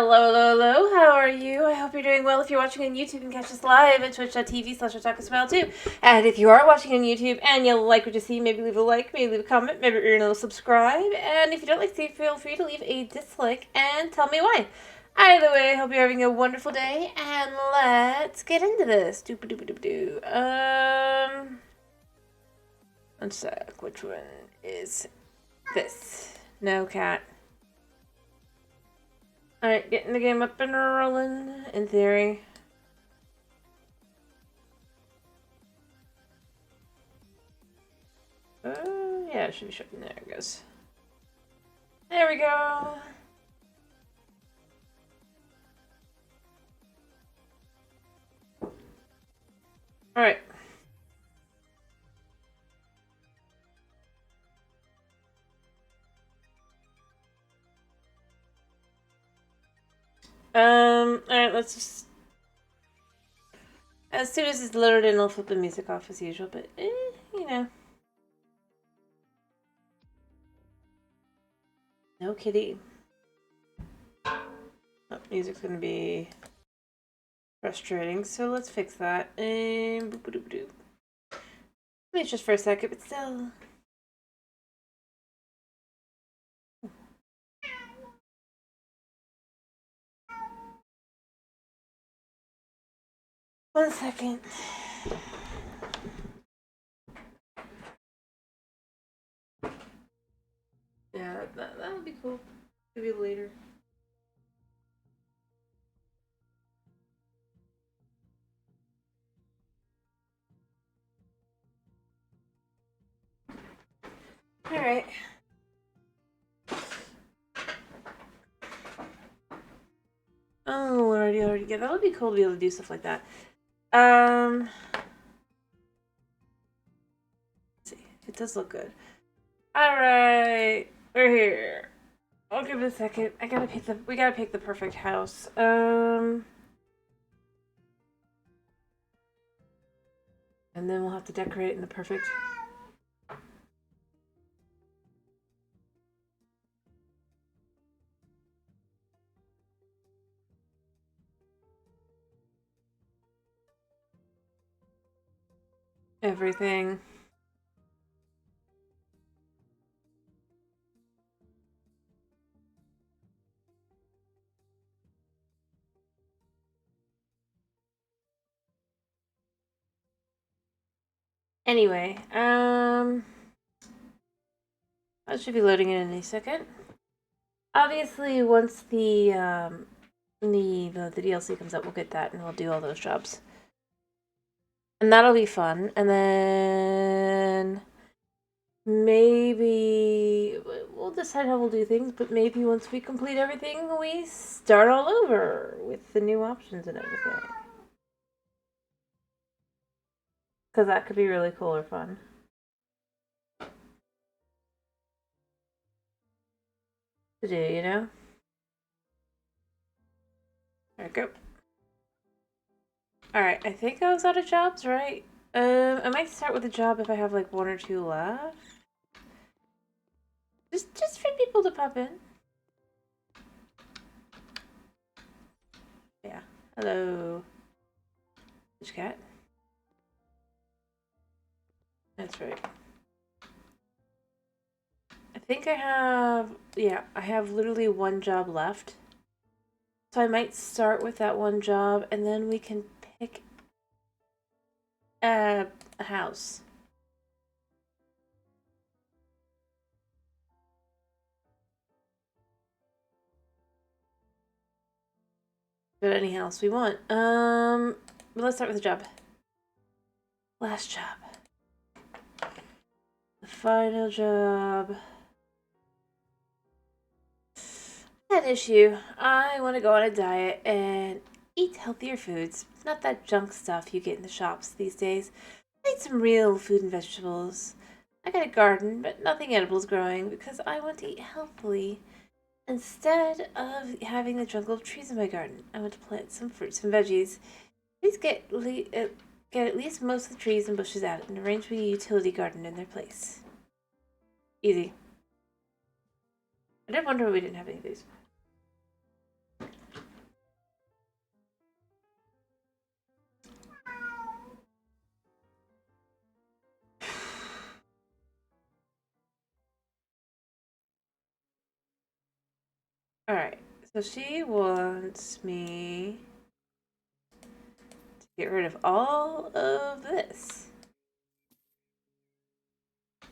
Hello, how are you? I hope you're doing well. If you're watching on YouTube, you can catch us live at twitch.tv/too. And if you are watching on YouTube and you like what you see, maybe leave a like, maybe leave a comment, maybe earn a subscribe. And if you don't like to, feel free to leave a dislike and tell me why. Either way, I hope you're having a wonderful day, and let's get into this. One sec, which one is this? No, cat. Alright, getting the game up and rolling, in theory. Yeah, it should be showing. There it goes. There we go. Alright. Alright, let's just... As soon as it's loaded in, I'll flip the music off as usual, but, you know. No kitty. Oh, music's gonna be frustrating, so let's fix that. Boop-a-doop-a-doop. Maybe it's just for a second, but still. One second. Yeah, that would be cool. Maybe later. Alright. Oh, already. Yeah, that would be cool to be able to do stuff like that. Let's see. It does look good. Alright. We're here. I'll give it a second. We gotta pick the perfect house. And then we'll have to decorate in the perfect... everything. Anyway, that should be loading in any second. Obviously, once the DLC comes out, we'll get that and we'll do all those jobs. And that'll be fun. And then maybe we'll decide how we'll do things, but maybe once we complete everything, we start all over with the new options and everything. Because that could be really cool or fun. To do, you know? There we go. Alright, I think I was out of jobs, right? I might start with a job if I have like one or two left. Just for people to pop in. Yeah. Hello. Which cat? That's right. I think I have... Yeah, I have literally one job left. So I might start with that one job, and then we can pick a house. But any house we want. Let's start with the job. Last job. The final job. That issue. I want to go on a diet and eat healthier foods. Not that junk stuff you get in the shops these days. I need some real food and vegetables. I got a garden, but nothing edible is growing because I want to eat healthily. Instead of having the jungle of trees in my garden, I want to plant some fruits and veggies. Please Get at least most of the trees and bushes out and arrange a utility garden in their place. Easy. I did wonder why we didn't have any of these. Alright, so she wants me to get rid of all of this.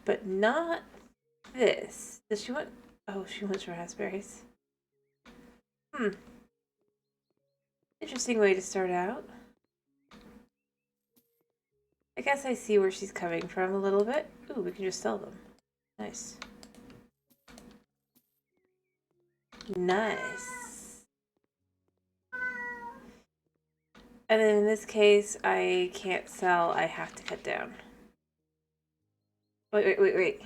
But not this. Does she want... Oh, she wants raspberries. Interesting way to start out. I guess I see where she's coming from a little bit. Ooh, we can just sell them. Nice. Nice. And then in this case, I can't sell. I have to cut down. Wait.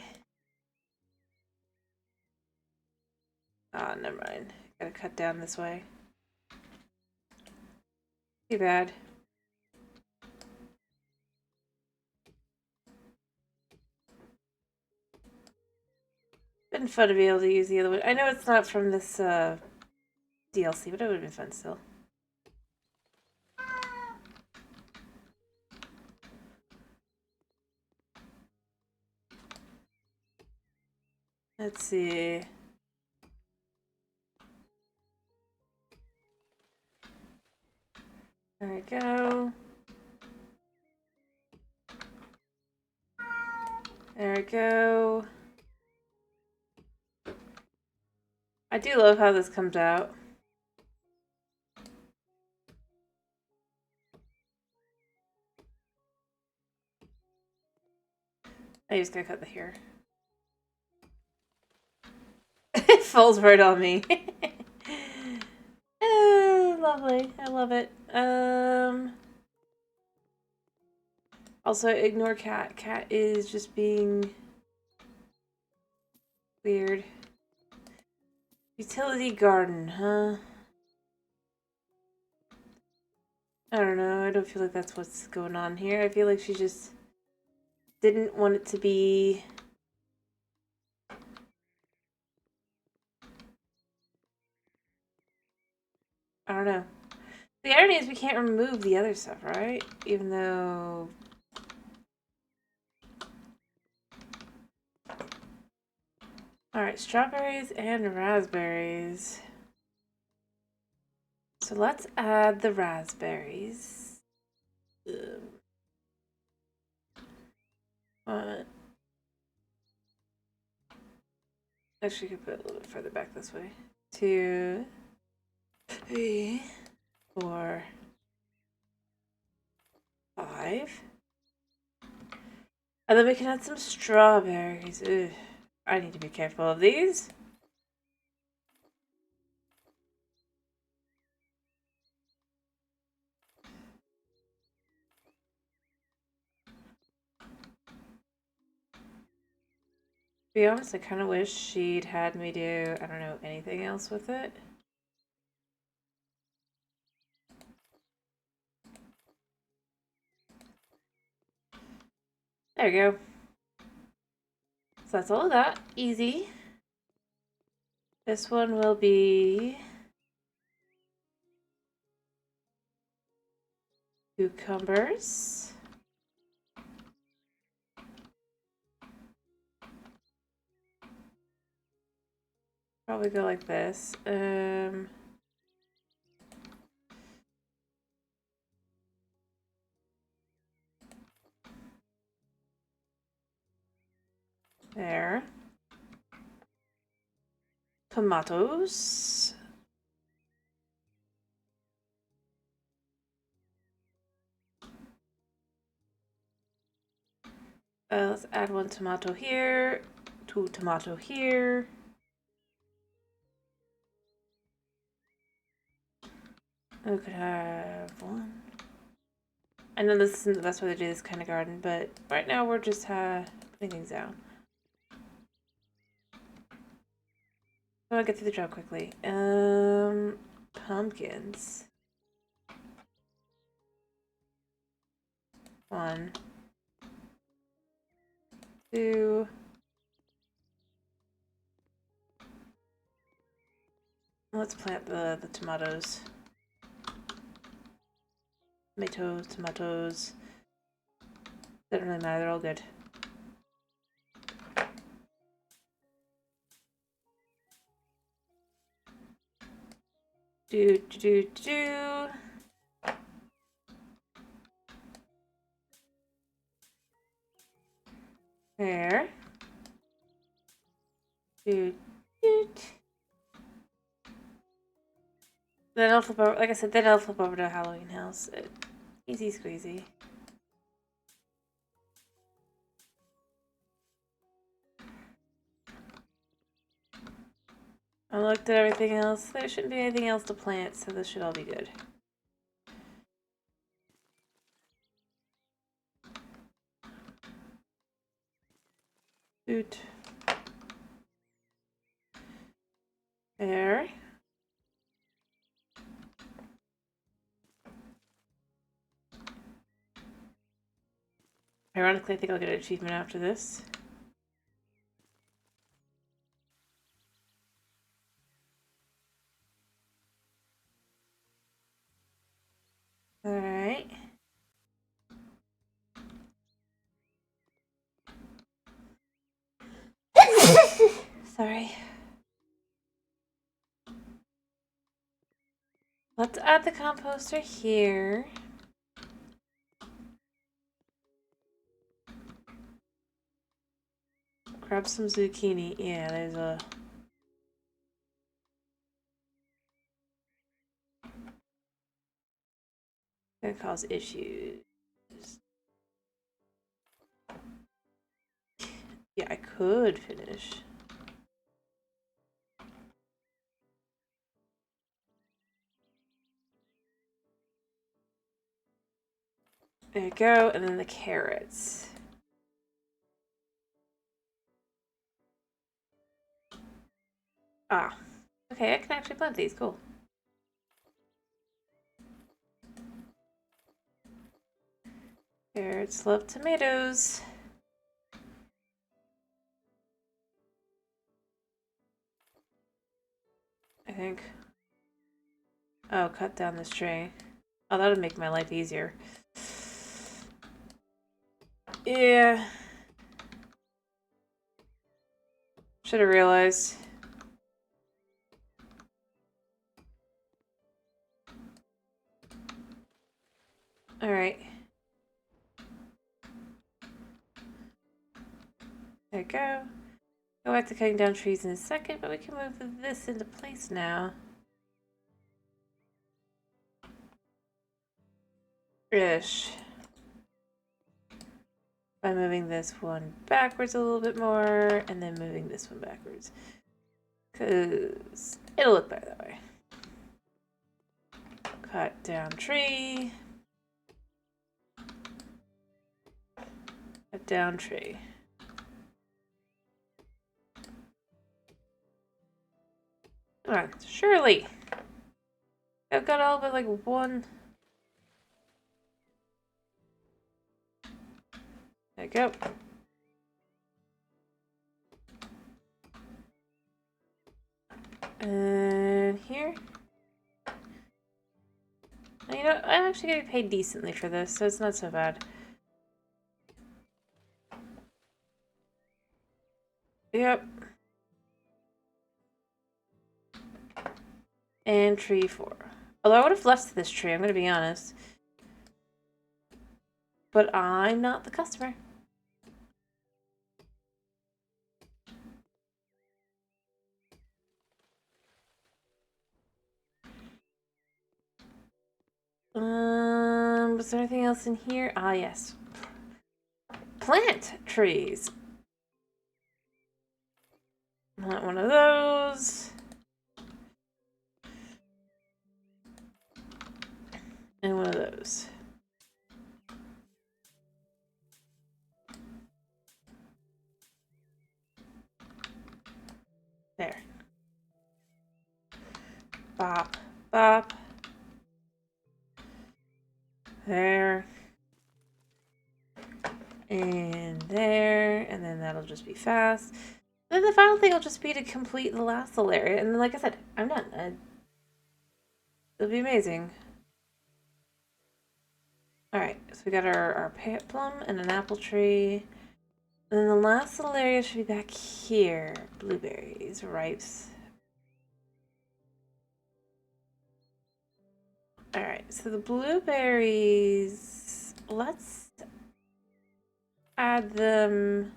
Ah, never mind. Gotta cut down this way. Too bad. Been fun to be able to use the other one. I know it's not from this DLC, but it would have been fun still. Let's see. There we go. There we go. I do love how this comes out. I just gotta cut the hair. It falls right on me. Lovely. I love it. Also, ignore Cat. Cat is just being weird. Utility garden, huh? I don't know. I don't feel like that's what's going on here. I feel like she just didn't want it to be... I don't know. The irony is we can't remove the other stuff, right? Even though... Alright, strawberries and raspberries. So let's add the raspberries. Actually, I could put it a little bit further back this way. 2, 3, 4, 5. And then we can add some strawberries. Ugh. I need to be careful of these. To be honest, I kind of wish she'd had me do, I don't know, anything else with it. There we go. So that's all of that. Easy. This one will be cucumbers. Probably go like this. There. Tomatoes. Let's add 1 tomato here, 2 tomato here. We could have 1. I know this isn't the best way to do this kind of garden, but right now we're just putting things down. So I'll get through the job quickly. Pumpkins. 1, 2. Let's plant the tomatoes. Tomatoes. Doesn't really matter, they're all good. Do. There. Do. Then I'll flip over, like I said, then I'll flip over to Halloween House. Easy squeezy. I looked at everything else. There shouldn't be anything else to plant, so this should all be good. Doot. There. Ironically, I think I'll get an achievement after this. Alright. Sorry. Let's add the composter here. Grab some zucchini. Yeah, there's a... Gonna cause issues. Yeah, I could finish. There you go, and then the carrots. Ah, okay, I can actually plant these, cool. Carrots love tomatoes. I think. Oh, cut down this tree. Oh, that would make my life easier. Yeah. Should have realized. Alright. There you go. Go back to cutting down trees in a second, but we can move this into place now. Ish. By moving this one backwards a little bit more, and then moving this one backwards. Because it'll look better that way. Cut down tree. Cut down tree. Come on, surely. I've got all but like one. There you go. And here. You know, I'm actually getting paid decently for this, so it's not so bad. Yep. And tree 4. Although I would have left this tree, I'm going to be honest. But I'm not the customer. Was there anything else in here? Ah, yes. Plant trees. Not one of those. And one of those. There. Bop, bop. There. And there, and then that'll just be fast. And then the final thing will just be to complete the last little area. And then, like I said, I'm done. It'll be amazing. Alright, so we got our plum and an apple tree. And then the last little area should be back here. Blueberries, ripes. Alright, so the blueberries, let's add them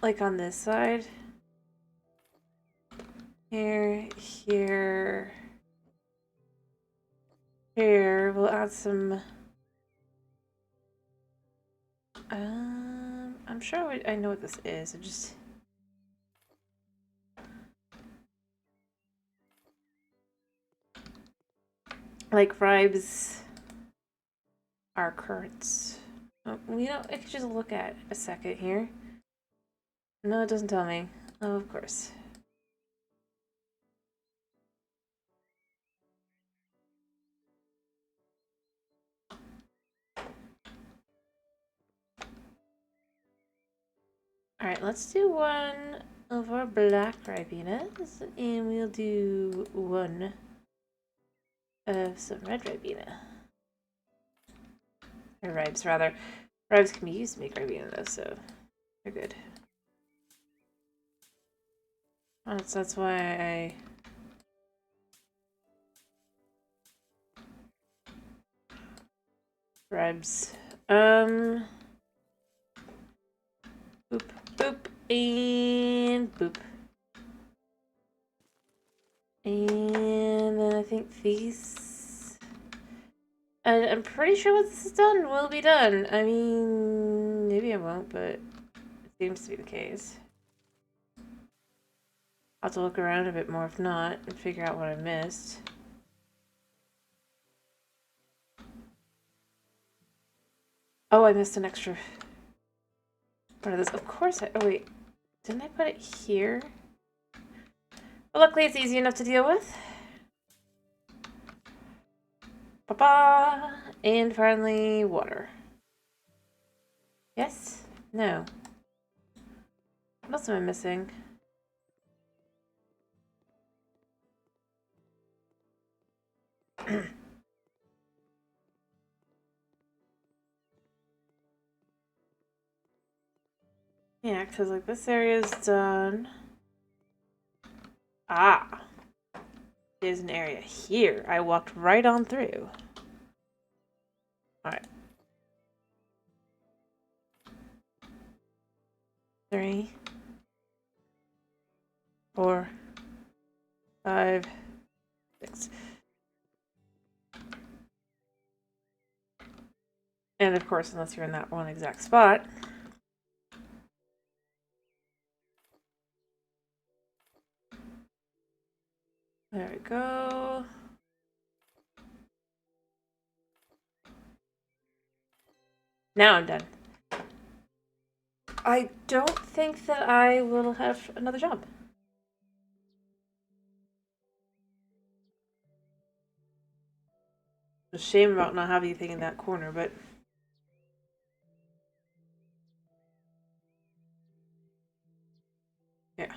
like on this side. Here, here, here. We'll add some. I'm sure I know what this is. I just. Like ribes are currants. Oh, you know, I could just look at a second here. No, it doesn't tell me. Oh, of course. Alright, let's do one of our black ribenas, and we'll do one of some red ribena. Or ribes, rather. Ribes can be used to make ribena, though, so they're good. That's why I... Ribes. Boop, boop, and boop. And then I think these... I'm pretty sure once this is done, will be done. I mean, maybe I won't, but it seems to be the case. I'll have to look around a bit more if not, and figure out what I missed. Oh, I missed an extra one of this. Of course I... Oh, wait. Didn't I put it here? But luckily, it's easy enough to deal with. Ba-ba! And finally, water. Yes? No. What else am I missing? Yeah, because like this area is done. Ah! There's an area here. I walked right on through. Alright. 3, 4, 5, 6. And of course, unless you're in that one exact spot. There we go. Now I'm done. I don't think that I will have another job. It's a shame about not having anything in that corner, but... yeah.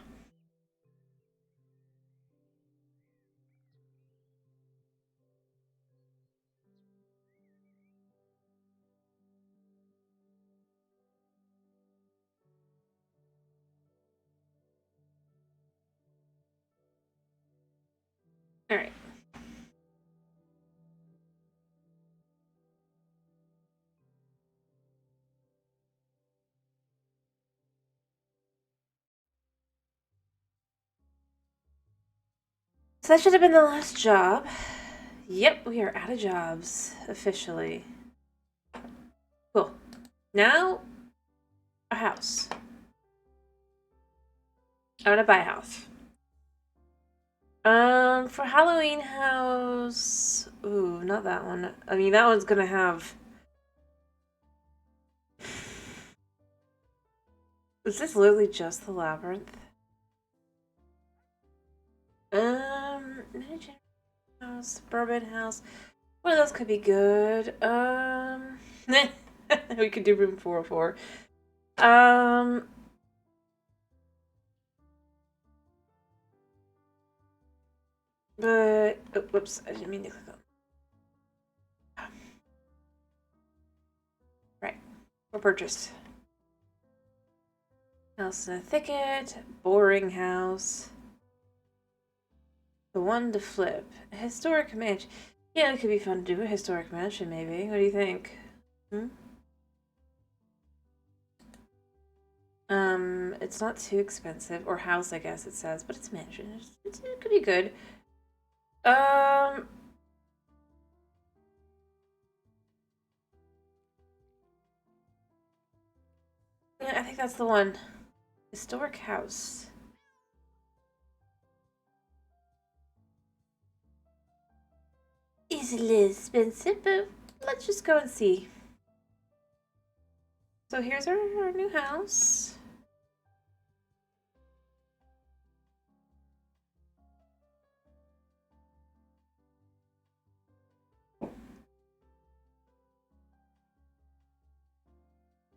Alright. So that should have been the last job. Yep, we are out of jobs, officially. Cool. Now, a house. I want to buy a house. For Halloween house... Ooh, not that one. I mean, that one's gonna have... Is this literally just the labyrinth? House, suburban house. What else could be good? We could do room 404. But oh, whoops, I didn't mean to click on. Right, we're purchased. House in a thicket, boring house. The one to flip. A historic mansion. Yeah, it could be fun to do a historic mansion, maybe. What do you think? It's not too expensive. Or house, I guess it says. But it's mansion. It could be good. Yeah, I think that's the one. Historic house. Is a little expensive, but let's just go and see. So here's our new house.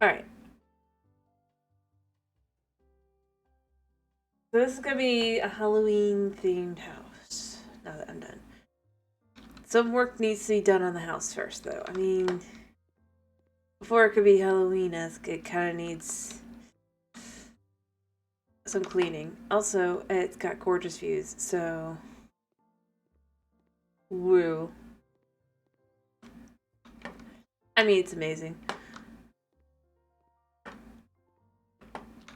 Alright. So this is gonna be a Halloween themed house. Now that I'm done. Some work needs to be done on the house first, though. I mean, before it could be Halloween-esque, it kind of needs some cleaning. Also, it's got gorgeous views, so... Woo. I mean, it's amazing.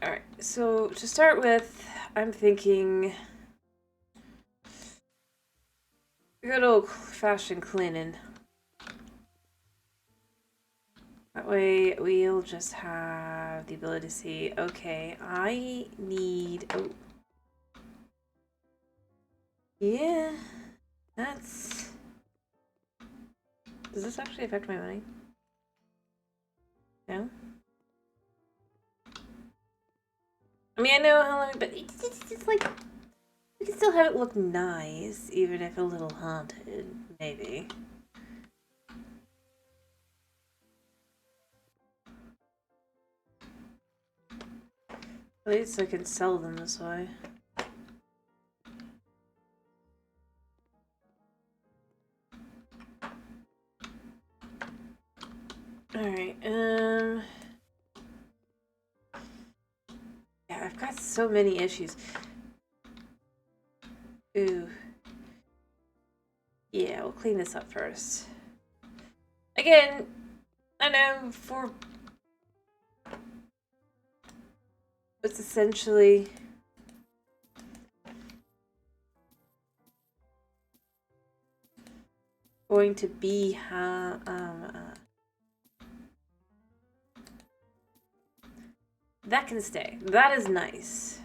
Alright, so to start with, I'm thinking... good old-fashioned cleaning. That way, we'll just have the ability to see, okay, I need... oh. Yeah, that's... does this actually affect my money? No? I mean, I know how long, but it's like... we can still have it look nice, even if a little haunted, maybe. At least I can sell them this way. Alright, yeah, I've got so many issues. Ooh. Yeah, we'll clean this up first. Again, I know for... it's essentially... going to be that can stay. That is nice.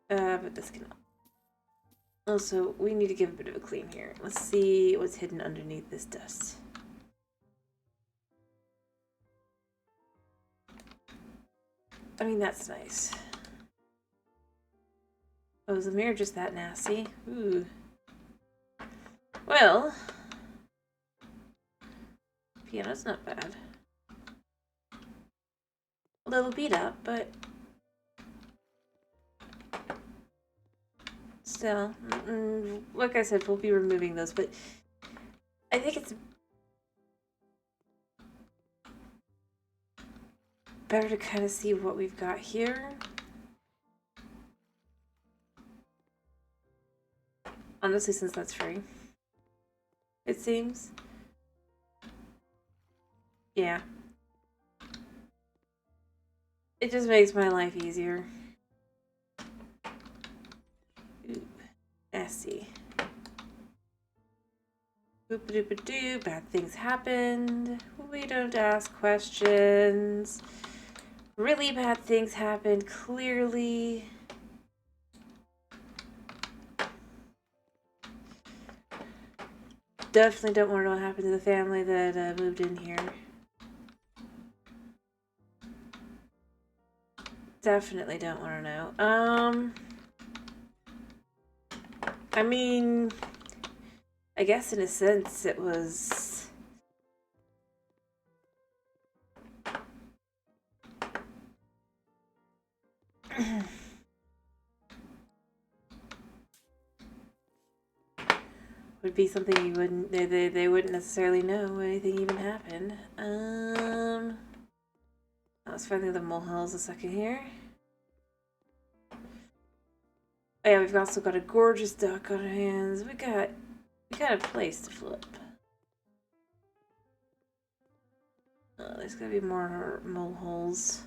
But this cannot. Also, we need to give a bit of a clean here. Let's see what's hidden underneath this dust. I mean, that's nice. Oh, is the mirror just that nasty? Ooh. Well, piano's not bad. A little beat up, but still, like I said, we'll be removing those, but I think it's better to kind of see what we've got here. Honestly, since that's free. It seems. Yeah. It just makes my life easier. Ooh, nasty. Boop-a-doop-a-doo, bad things happened. We don't ask questions. Really bad things happened, clearly. Definitely don't want to know what happened to the family that moved in here. Definitely don't want to know. I mean, I guess in a sense it was... would be something you wouldn't... They wouldn't necessarily know anything even happened. Let's find the other molehills a second here. Oh yeah, we've also got a gorgeous duck on our hands. We got a place to flip. There's gotta be more moleholes.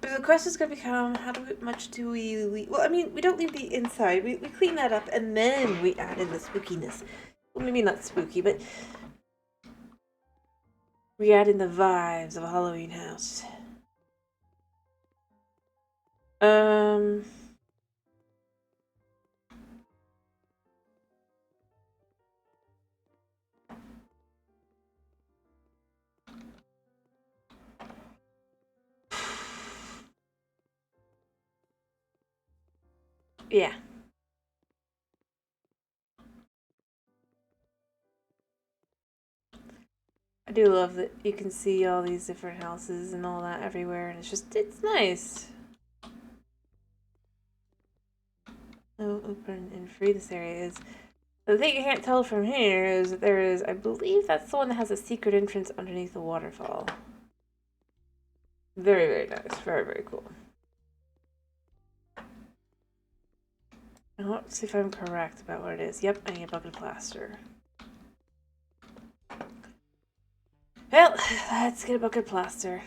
The question is gonna become, how much do we leave? Well, I mean, we don't leave the inside. We clean that up and then we add in the spookiness. Well, maybe not spooky, but we add in the vibes of a Halloween house. Yeah. I do love that you can see all these different houses and all that everywhere, and it's nice. Oh, open and free this area is. The thing you can't tell from here is that there is, I believe that's the one that has a secret entrance underneath the waterfall. Very, very nice. Very, very cool. Now, let's see if I'm correct about what it is. Yep, I need a bucket of plaster. Well, let's get a bucket of plaster.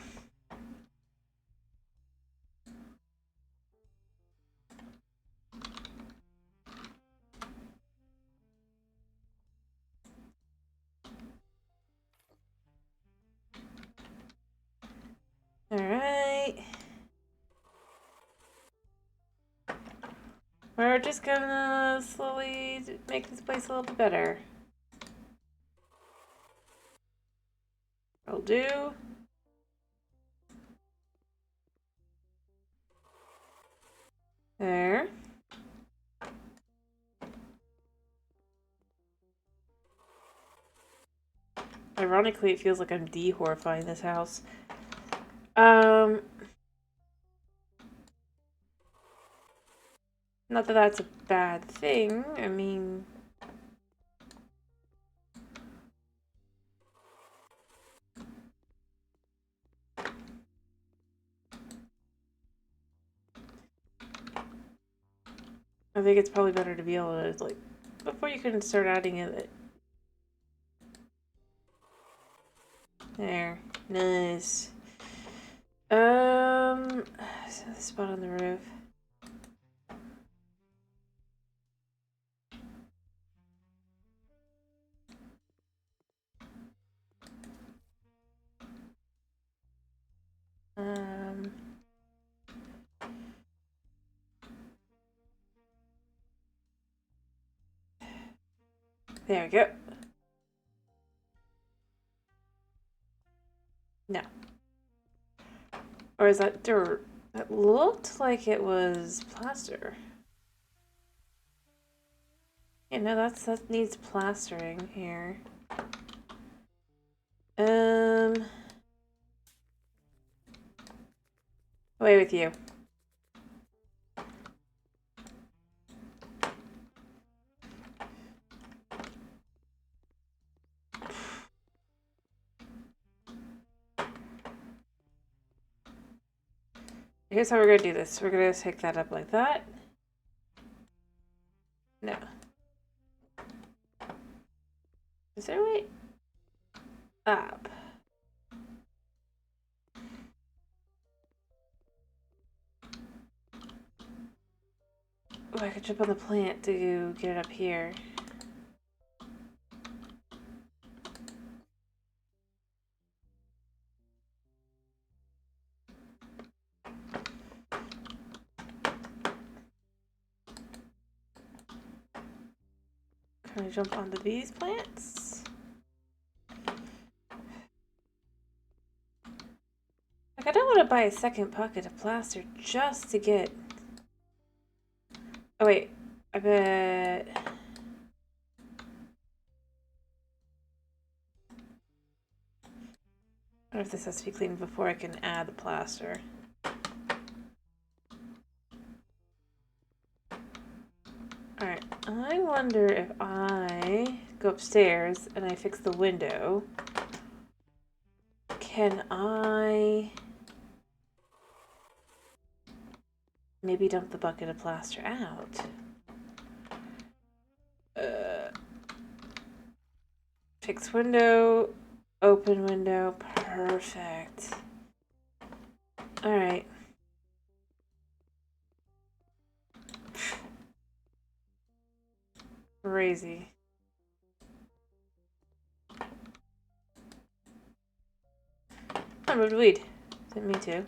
Alright. We're just gonna slowly make this place a little bit better. I'll do. There. Ironically, it feels like I'm de-horrifying this house. Not that that's a bad thing. I mean... I think it's probably better to be able to, like, before you can start adding it. There. Nice. Spot on the roof. There we go. No. Or is that dirt? That looked like it was plaster. Yeah, no, that needs plastering here. Away with you. Here's how we're gonna do this. We're gonna take that up like that. No. Is there a way up? Oh, I could jump on the plant to get it up here. Can I jump onto these plants? Like, I don't want to buy a second bucket of plaster just to get... Oh wait, I bet... I wonder if this has to be cleaned before I can add the plaster. Alright, I wonder if I go upstairs and I fix the window, can I maybe dump the bucket of plaster out? Fix window, open window, perfect. Alright. Crazy. I moved weed. Didn't mean to.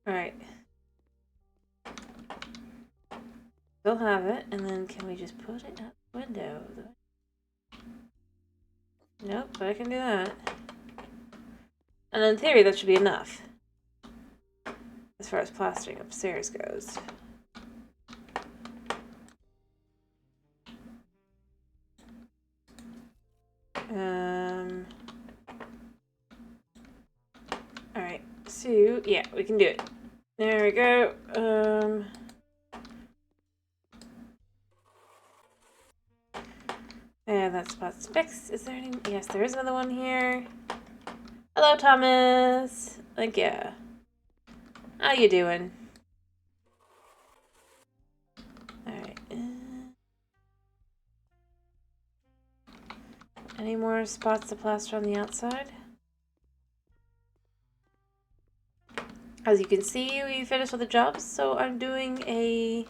Alright. Still have it, and then can we just put it out the window? Nope, but I can do that. And in theory, that should be enough. As far as plastering upstairs goes. Alright, so, yeah, we can do it. There we go. And that spot's fixed. Is there any? Yes, there is another one here. Hello, Thomas. Like, yeah. How you doing? Alright. Any more spots to plaster on the outside? As you can see, we finished with the jobs, so I'm doing like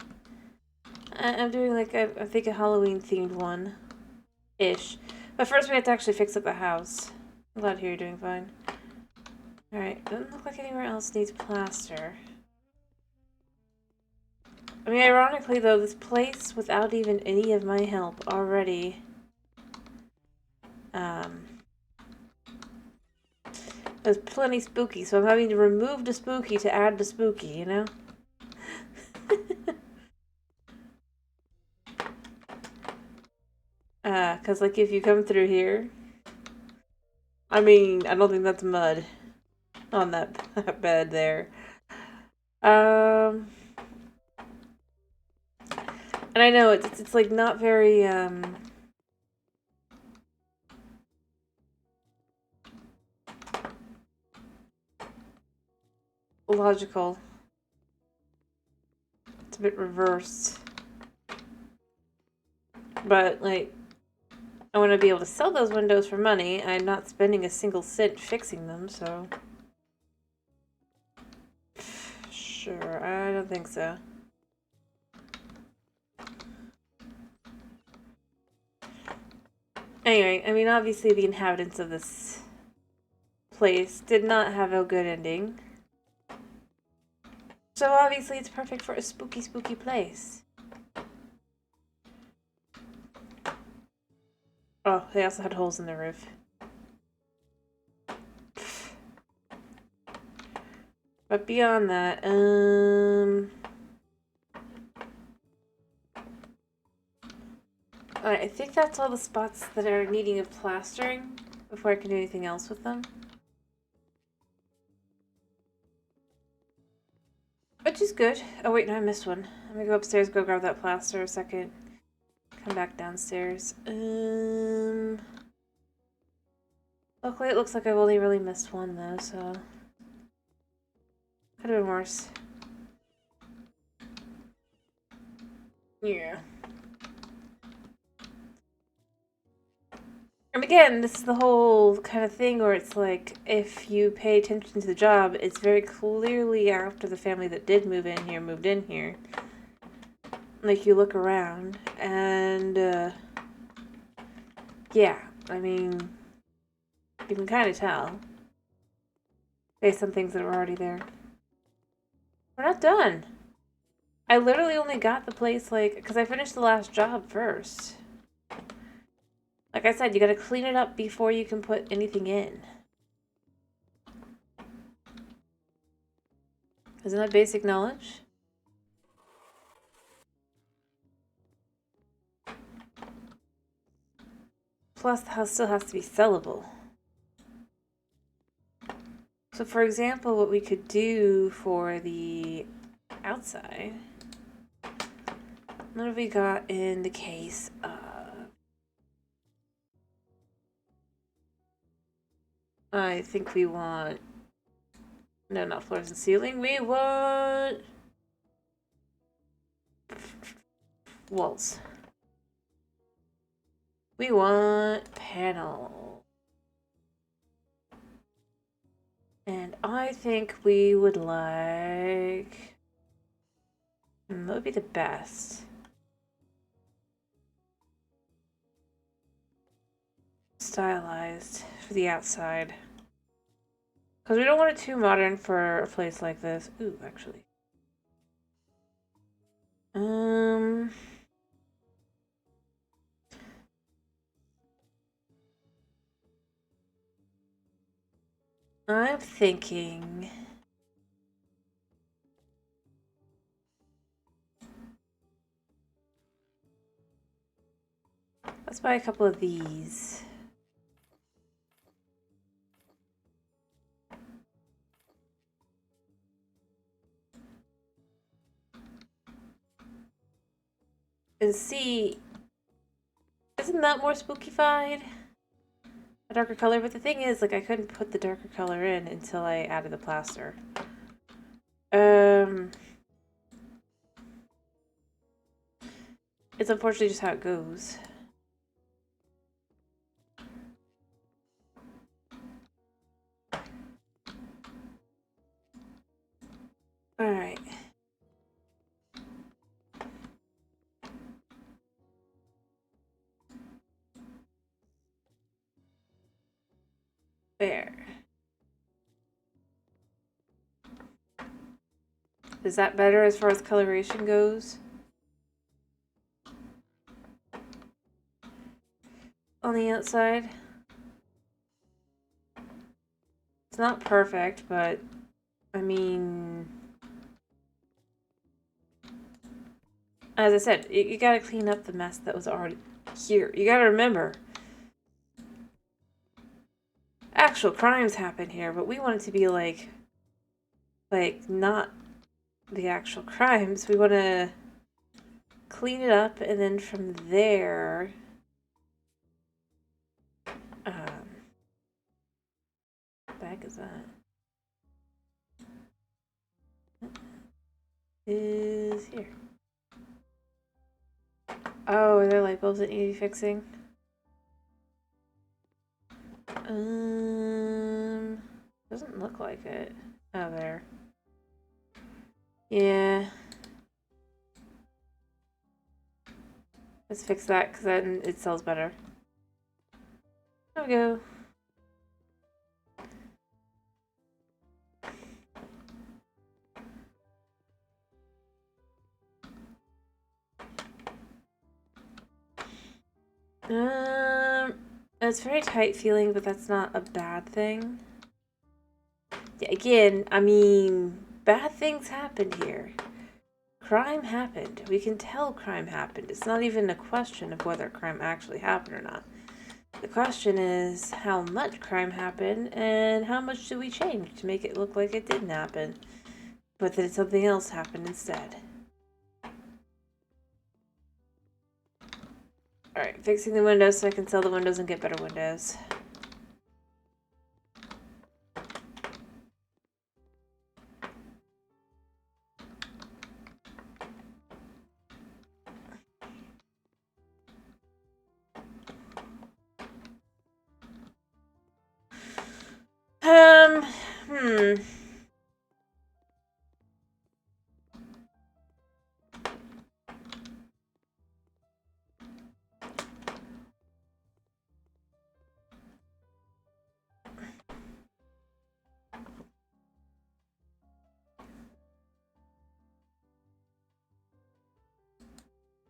I think a Halloween themed one. Ish. But first we have to actually fix up the house. I'm glad to hear you're doing fine. Alright, doesn't look like anywhere else needs plaster. I mean, ironically though, this place, without even any of my help already, was plenty spooky, so I'm having to remove the spooky to add the spooky, you know? Cause like if you come through here, I mean, I don't think that's mud on that bed there. And I know it's like not very logical. It's a bit reversed. But like I want to be able to sell those windows for money. I'm not spending a single cent fixing them, so sure, I don't think so. Anyway, I mean, obviously the inhabitants of this place did not have a good ending. So obviously it's perfect for a spooky, spooky place. Oh, they also had holes in the roof. But beyond that, I think that's all the spots that are needing of plastering before I can do anything else with them. Which is good. Oh wait, no, I missed one. I'm gonna go upstairs, go grab that plaster a second. Come back downstairs. Luckily it looks like I've only really missed one though, so could have been worse. Yeah. And again, this is the whole kind of thing where it's like, if you pay attention to the job, it's very clearly after the family that did moved in here. Like, you look around, and, yeah, I mean, you can kind of tell, based on things that are already there. We're not done. I literally only got the place, like, because I finished the last job first. Like I said, you gotta clean it up before you can put anything in. Isn't that basic knowledge? Plus, the house still has to be sellable. So, for example, what we could do for the outside, what have we got in the case of... I think we want... No, not floors and ceiling. We want... walls. We want panel. And I think we would like... That would be the best. Stylized for the outside. Because we don't want it too modern for a place like this. Ooh, actually. I'm thinking... Let's buy a couple of these. And see, isn't that more spooky-fied? A darker color, but the thing is, like, I couldn't put the darker color in until I added the plaster. It's unfortunately just how it goes. Alright. There. Is that better as far as coloration goes? On the outside? It's not perfect, but I mean... As I said, you gotta clean up the mess that was already here. You gotta remember, actual crimes happen here, but we want it to be like not the actual crimes. We want to clean it up, and then from there, what the heck is that? Is here. Oh, are there light bulbs that need fixing? Doesn't look like it. Oh, there. Yeah. Let's fix that, because then it sells better. There we go. It's very tight feeling, but that's not a bad thing. Yeah, again, I mean, bad things happened here. Crime happened. We can tell crime happened. It's not even a question of whether crime actually happened or not. The question is how much crime happened and how much do we change to make it look like it didn't happen, but that something else happened instead. Alright, fixing the windows so I can sell the windows and get better windows.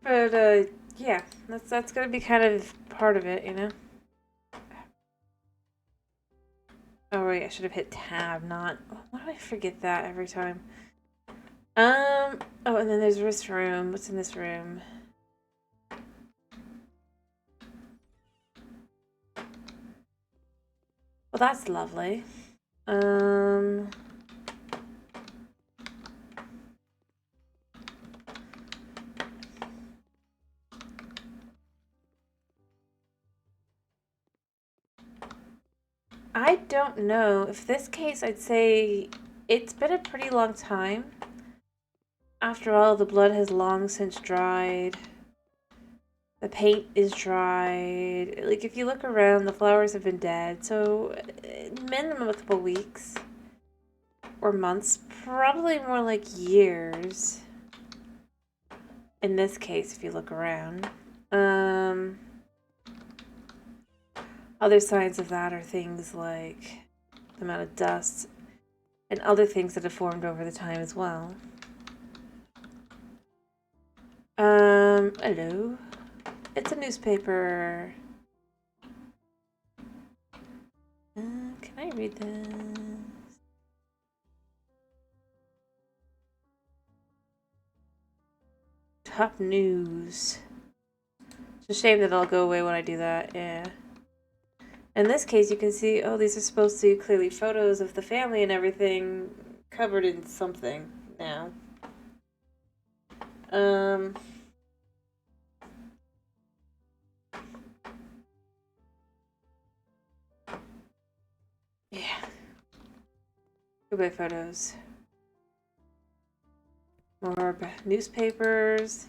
But, Yeah, that's gonna be kind of part of it, you know? Oh wait, I should have hit tab, not... Why do I forget that every time? Oh, and then there's this room. What's in this room? Well, that's lovely. I don't know. If this case, I'd say it's been a pretty long time. After all, the blood has long since dried. The paint is dried. Like, if you look around, the flowers have been dead. So, minimum a couple weeks. Or months. Probably more like years. In this case, if you look around. Other signs of that are things like the amount of dust and other things that have formed over the time as well. Hello. It's a newspaper. Can I read this? Top news. It's a shame that it'll go away when I do that, yeah. In this case, you can see, oh, these are supposed to be clearly photos of the family and everything covered in something now. Yeah. Goodbye photos. More newspapers.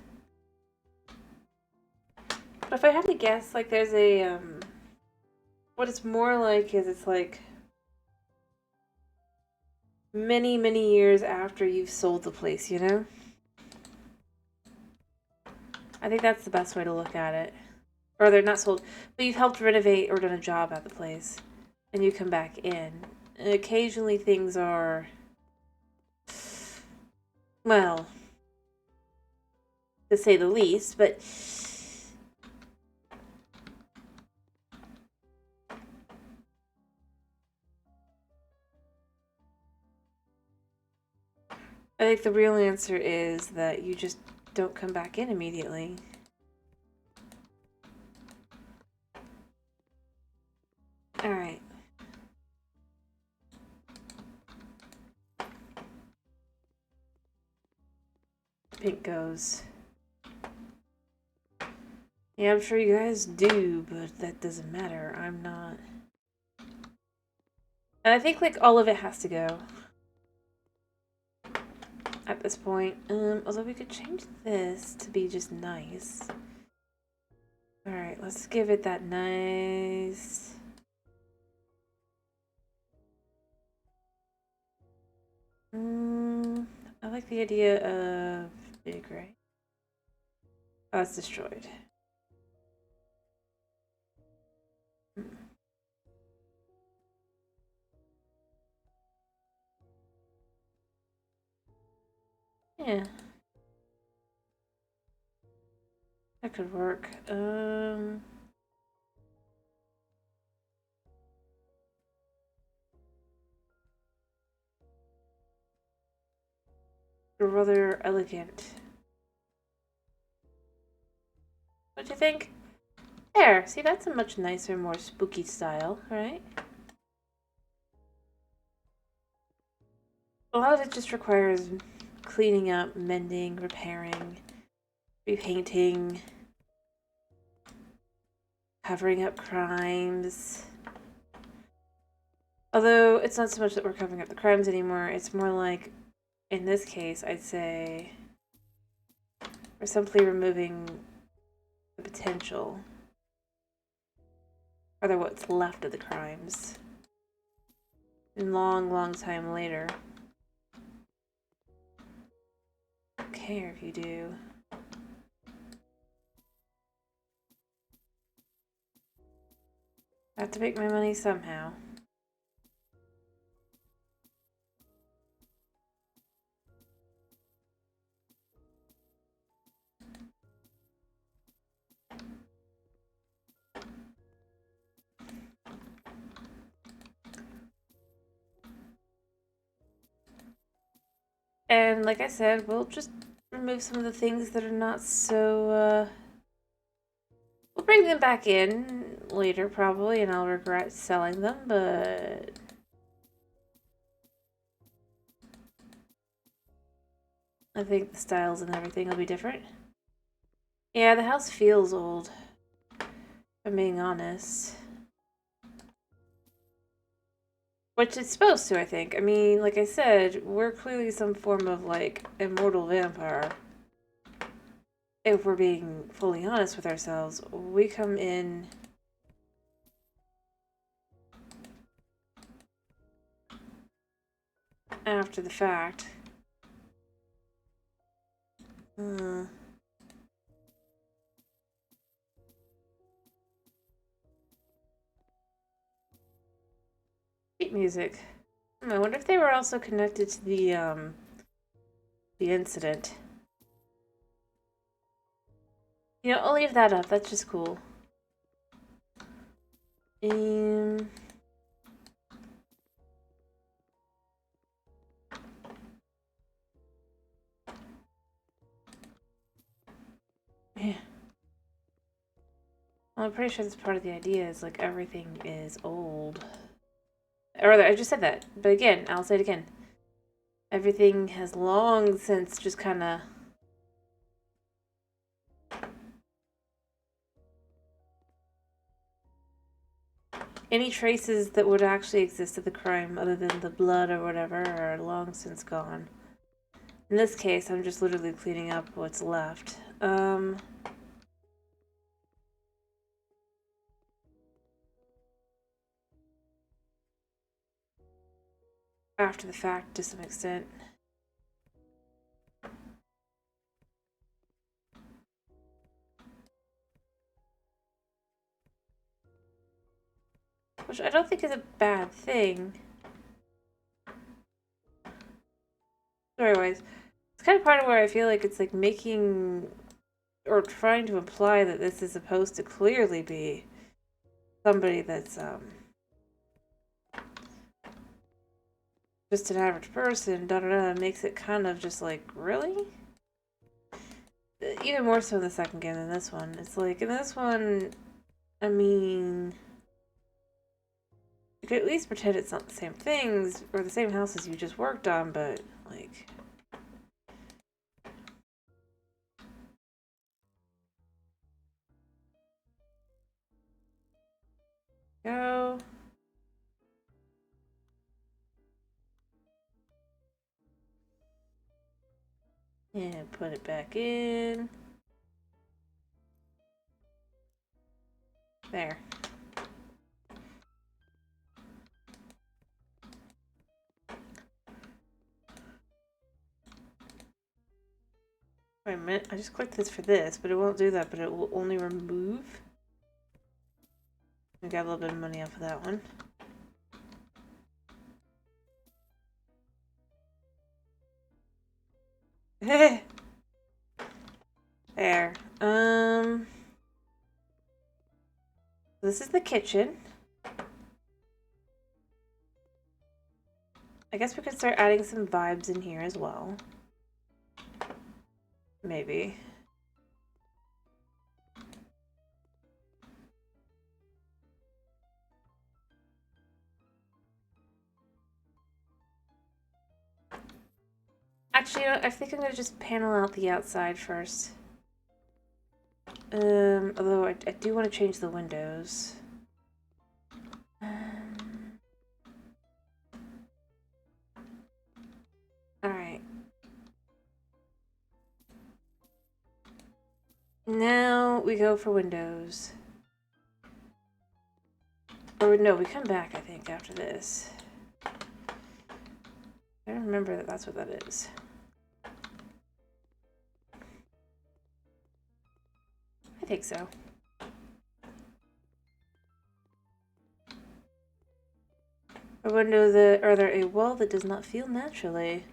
But if I had to guess, like, there's a, what it's more like is it's like many, many years after you've sold the place, you know? I think that's the best way to look at it. Or they're not sold, but you've helped renovate or done a job at the place. And you come back in. And occasionally things are, well, to say the least, but I think the real answer is that you just don't come back in immediately. Alright. Pink goes. Yeah, I'm sure you guys do, but that doesn't matter. I'm not. And I think, like, all of it has to go. At this point. Although we could change this to be just nice. Alright, let's give it that nice... I like the idea of big, right? Oh, it's destroyed. Yeah. That could work. Rather elegant. What do you think? There, see, that's a much nicer, more spooky style, right? A lot of it just requires cleaning up, mending, repairing, repainting, covering up crimes. Although it's not so much that we're covering up the crimes anymore, it's more like, in this case, I'd say we're simply removing the potential, or what's left of the crimes. And long, long time later. Don't care if you do. I have to make my money somehow. And like I said, we'll just remove some of the things that are not so, we'll bring them back in later probably, and I'll regret selling them, but I think the styles and everything will be different. Yeah, the house feels old, if I'm being honest. Which it's supposed to, I think. I mean, like I said, we're clearly some form of, like, immortal vampire. If we're being fully honest with ourselves, we come in after the fact. Hmm. Sheet music. I wonder if they were also connected to the incident. You know, I'll leave that up. That's just cool. Um, yeah. Well, I'm pretty sure that's part of the idea is, like, everything is old. Or rather, I just said that. But again, I'll say it again. Everything has long since just kind of... Any traces that would actually exist of the crime other than the blood or whatever are long since gone. In this case, I'm just literally cleaning up what's left. After the fact, to some extent. Which I don't think is a bad thing. Story-wise. It's kind of part of where I feel like it's like making or trying to imply that this is supposed to clearly be somebody that's just an average person, da da da, makes it kind of just like, really? Even more so in the second game than this one. It's like, in this one, I mean, you could at least pretend it's not the same things or the same houses you just worked on, but like... Go. And put it back in. There. Wait a minute, I just clicked this for this, but it won't do that, but it will only remove. I got a little bit of money off of that one. There. This is the kitchen. I guess we could start adding some vibes in here as well. Maybe. Actually, you know, I think I'm gonna just panel out the outside first. Although I do want to change the windows. Alright. Now we go for windows. Or no, we come back, I think, after this. I don't remember that that's what that is. I think so. A window that, or rather, a wall that does not feel naturally.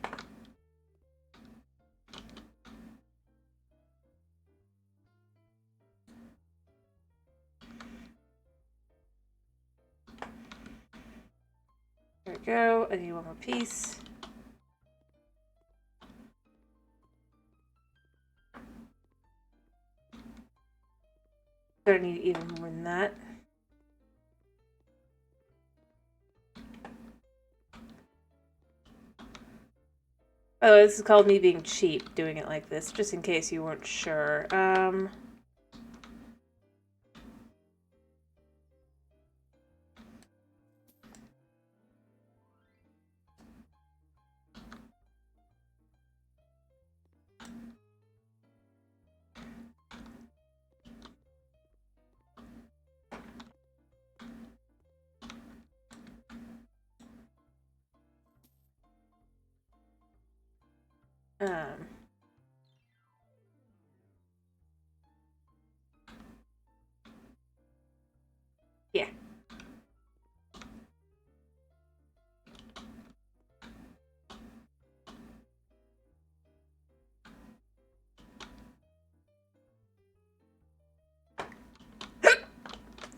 There we go. I need one more piece. Gonna need even more than that. By the way, this is called me being cheap, doing it like this, just in case you weren't sure. Yeah.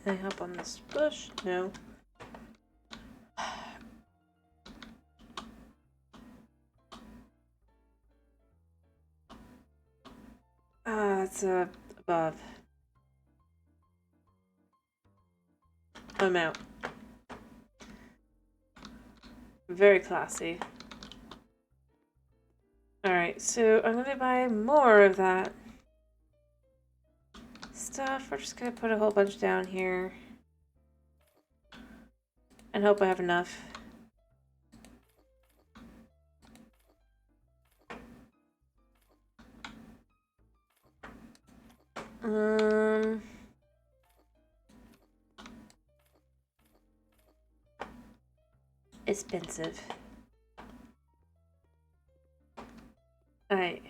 Can I hop on this bush? No. That's above. I'm out. Very classy. Alright, so I'm gonna buy more of that stuff. We're just gonna put a whole bunch down here. And hope I have enough. Expensive. Alright.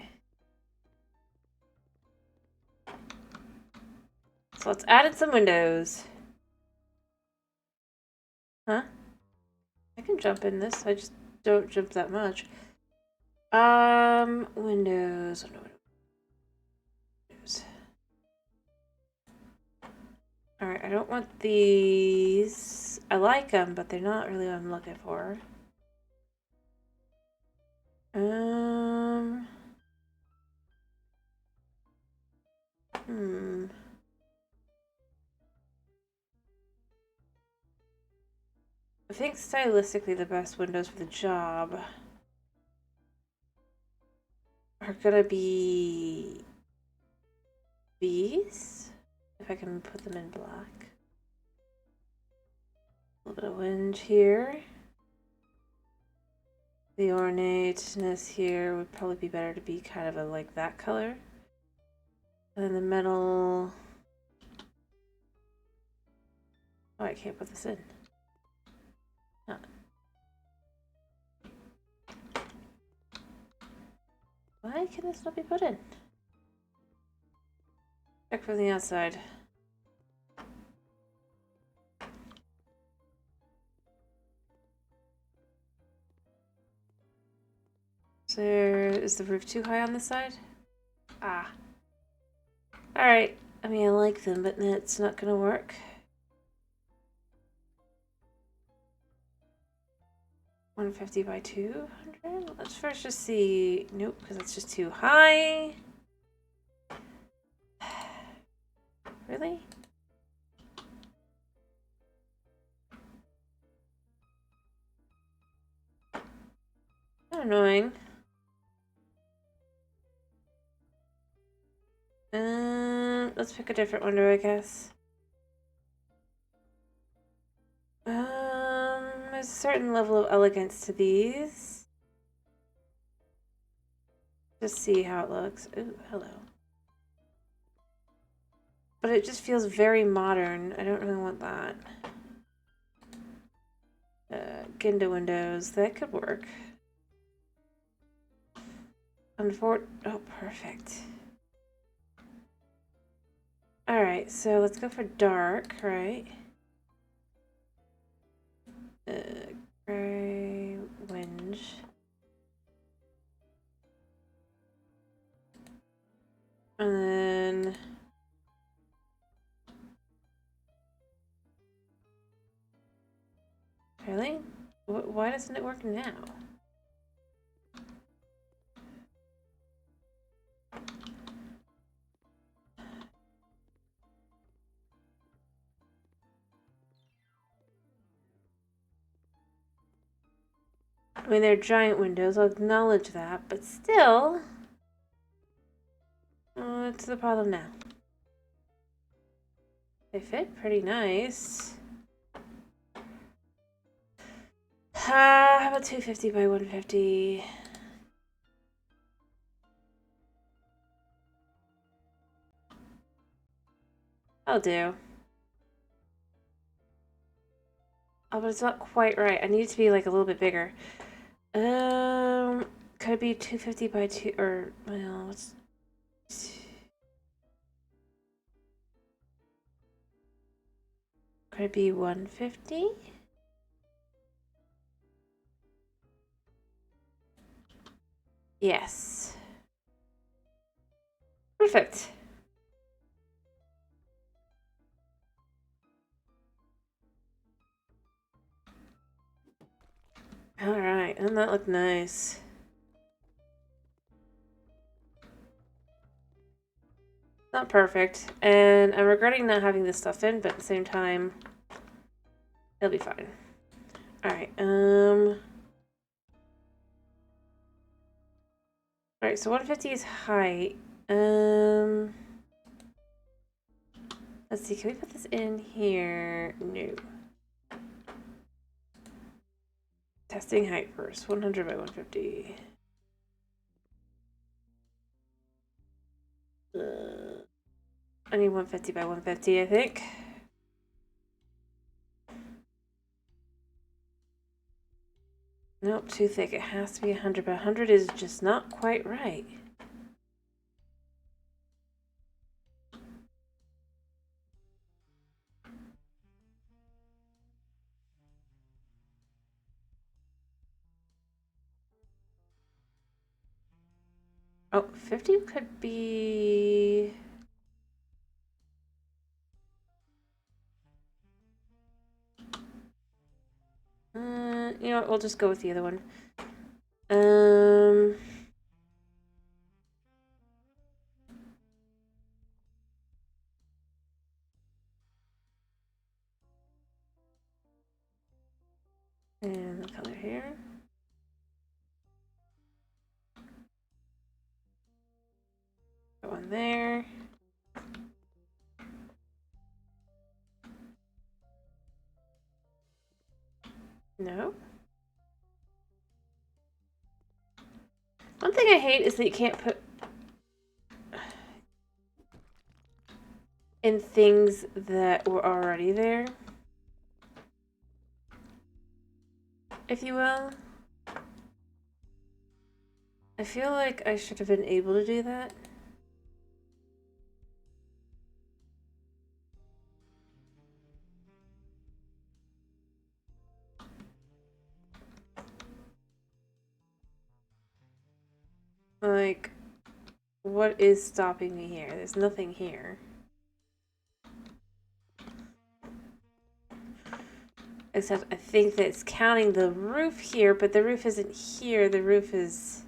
So let's add in some windows. Huh? I can jump in this. I just don't jump that much. Windows. Windows. Alright, I don't want these. I like them, but they're not really what I'm looking for. I think stylistically the best windows for the job are gonna be these, if I can put them in black. A little bit of wind here. The ornateness here would probably be better to be kind of like that color. And then the metal. Oh, I can't put this in. No. Why can this not be put in? Check from the outside. So is the roof too high on this side? Ah. Alright. I mean, I like them, but it's not gonna work. 150 by 200? Let's first just see. Nope, because it's just too high. Really? Annoying. Let's pick a different window, I guess. There's a certain level of elegance to these. Just see how it looks. Ooh, hello. But it just feels very modern. I don't really want that. Ginda windows, that could work. Oh, perfect. Alright, so let's go for dark, right? Gray, whinge. And then... Really? Why doesn't it work now? I mean, they're giant windows, I'll acknowledge that, but still... what's the problem now? They fit pretty nice. How about 250 by 150? I'll do. Oh, but it's not quite right. I need it to be like a little bit bigger. Could it be 250 by 2 or well, what's could it be 150? Yes. Perfect. All right, and that looked nice. Not perfect, and I'm regretting not having this stuff in, but at the same time, it'll be fine. All right, all right, so 150 is height. Let's see, can we put this in here? No. Testing height first, 100 by 150. I need 150 by 150, I think. Nope, too thick. It has to be 100 by 100 is just not quite right. Oh, 50 could be... you know what, we'll just go with the other one. And the color here. That one there. No. One thing I hate is that you can't put in things that were already there, if you will. I feel like I should have been able to do that. Like, what is stopping me here? There's nothing here. Except I think that it's counting the roof here, but the roof isn't here. The roof is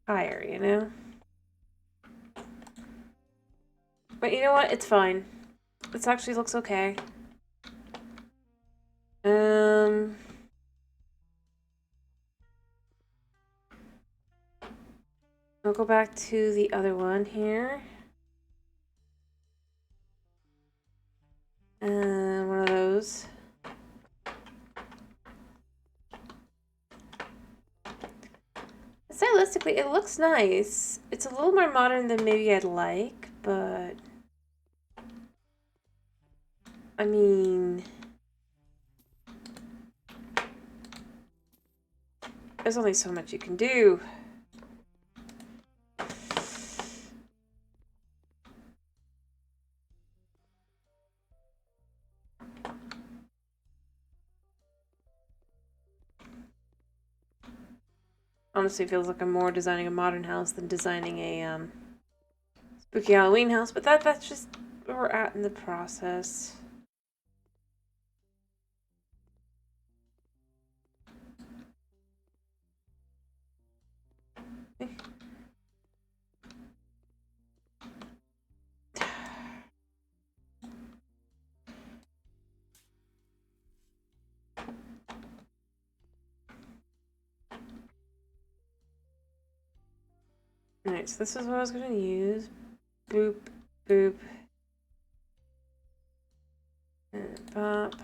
higher, you know? But you know what? It's fine. This actually looks okay. I'll go back to the other one here. One of those. Stylistically, it looks nice. It's a little more modern than maybe I'd like, but... I mean... there's only so much you can do. Honestly, feels like I'm more designing a modern house than designing a spooky Halloween house, but that's just where we're at in the process. Alright, so this is what I was going to use. Boop, boop. And pop.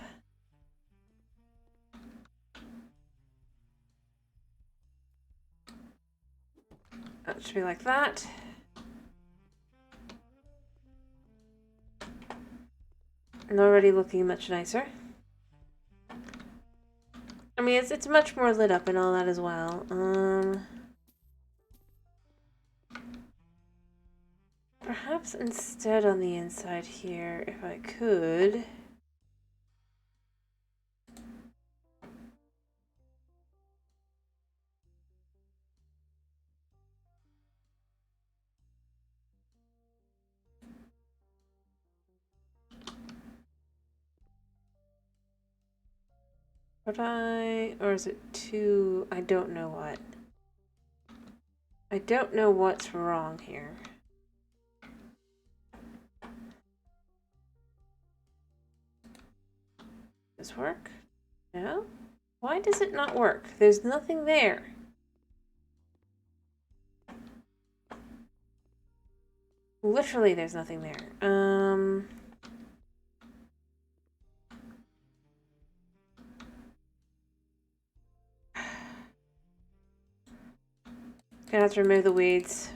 That should be like that. And already looking much nicer. I mean, it's much more lit up and all that as well. Perhaps instead on the inside here, if I could. Would I, or is it too, I don't know what. I don't know what's wrong here. Does this work? No? Why does it not work? There's nothing there. Literally, there's nothing there. Gonna have to remove the weeds.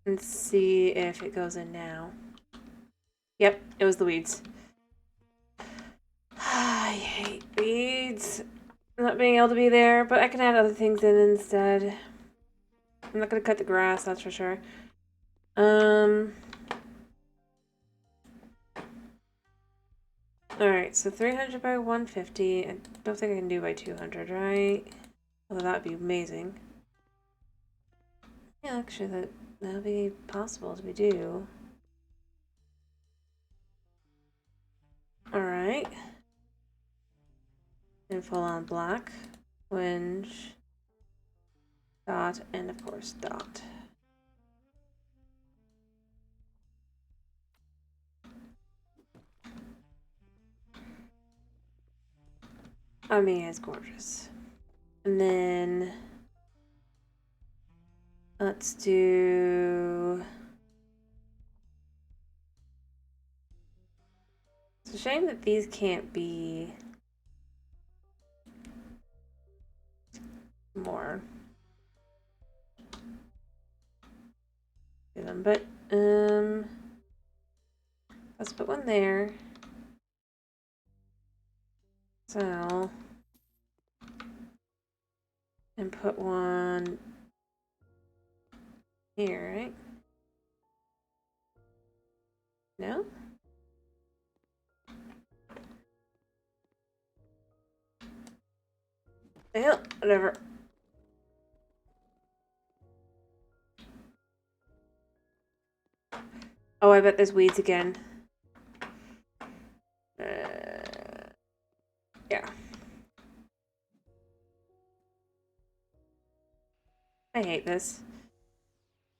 And see if it goes in now. Yep, it was the weeds. I hate weeds. Not being able to be there, but I can add other things in instead. I'm not gonna cut the grass, that's for sure. Alright, so 300 by 150. I don't think I can do by 200, right? Although that would be amazing. Yeah, actually, that'll be possible to do. Alright. And full on black. Winch. Dot, and of course, dot. I mean, it's gorgeous. And then let's do. It's a shame that these can't be more. But let's put one there. So, and put one here, right? No? Yeah, whatever. Oh, I bet there's weeds again. Yeah. I hate this.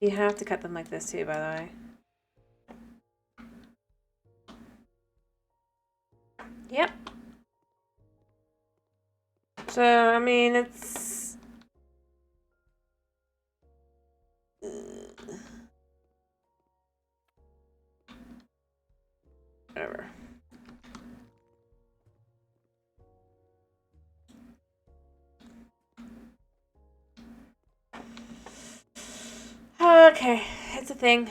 You have to cut them like this too, by the way. Yep. So, I mean, it's... whatever. Okay, it's a thing.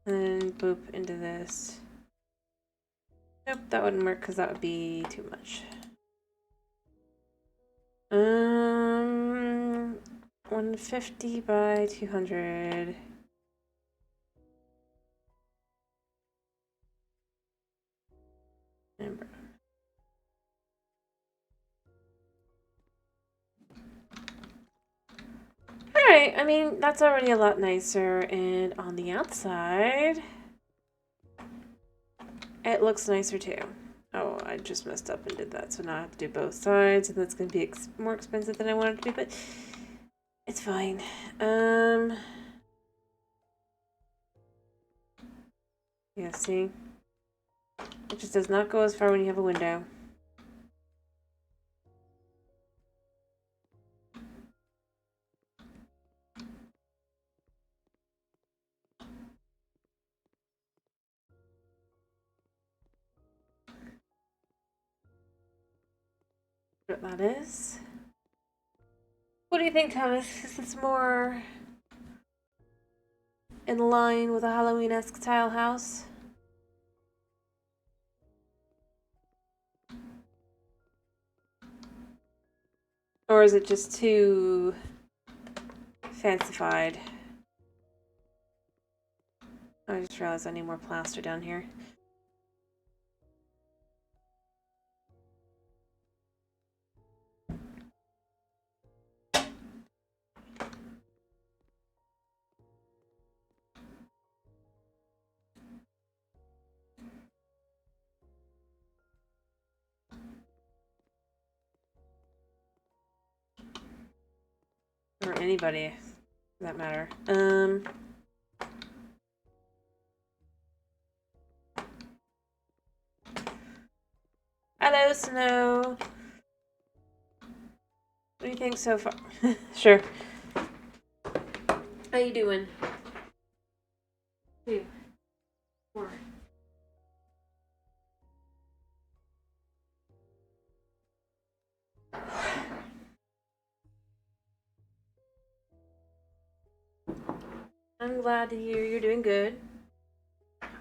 And boop into this. Nope, that wouldn't work because that would be too much. 150 by 200. And brown. Alright, I mean, that's already a lot nicer, and on the outside, it looks nicer too. Oh, I just messed up and did that. So now I have to do both sides, and that's going to be more expensive than I wanted to be, but it's fine. Yeah, see? It just does not go as far when you have a window. What that is. What do you think, Thomas? Is this more in line with a Halloween-esque tile house? Or is it just too fancified? I just realized I need more plaster down here. Or anybody, for that matter. Hello, Snow. What do you think so far? Sure. How you doing? 2, 4. I'm glad to hear you're doing good. You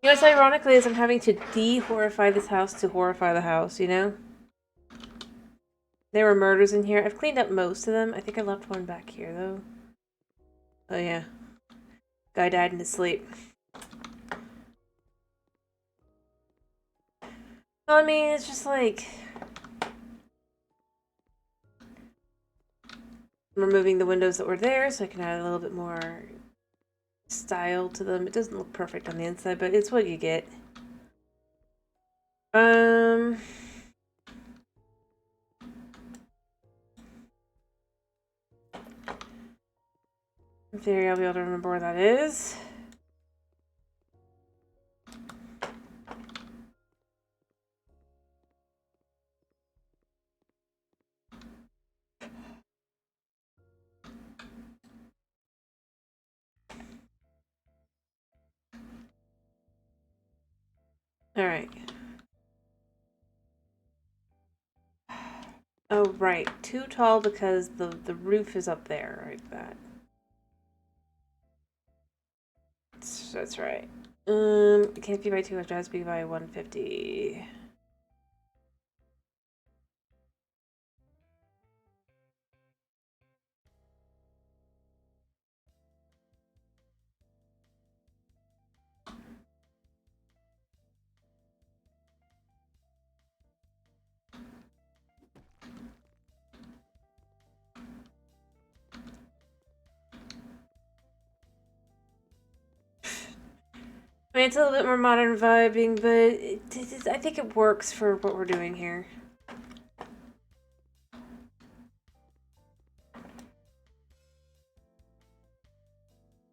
know what's ironically is I'm having to de-horrify this house to horrify the house, you know? There were murders in here. I've cleaned up most of them. I think I left one back here, though. Oh, yeah. Guy died in his sleep. Well, I mean, it's just like... I'm removing the windows that were there so I can add a little bit more style to them. It doesn't look perfect on the inside, but it's what you get. In theory, I'll be able to remember where that is. Alright. Oh, right. Too tall because the roof is up there, like that. That's right. It can't be by 200, it has to be by 150. I mean, it's a little bit more modern vibing, but I think it works for what we're doing here.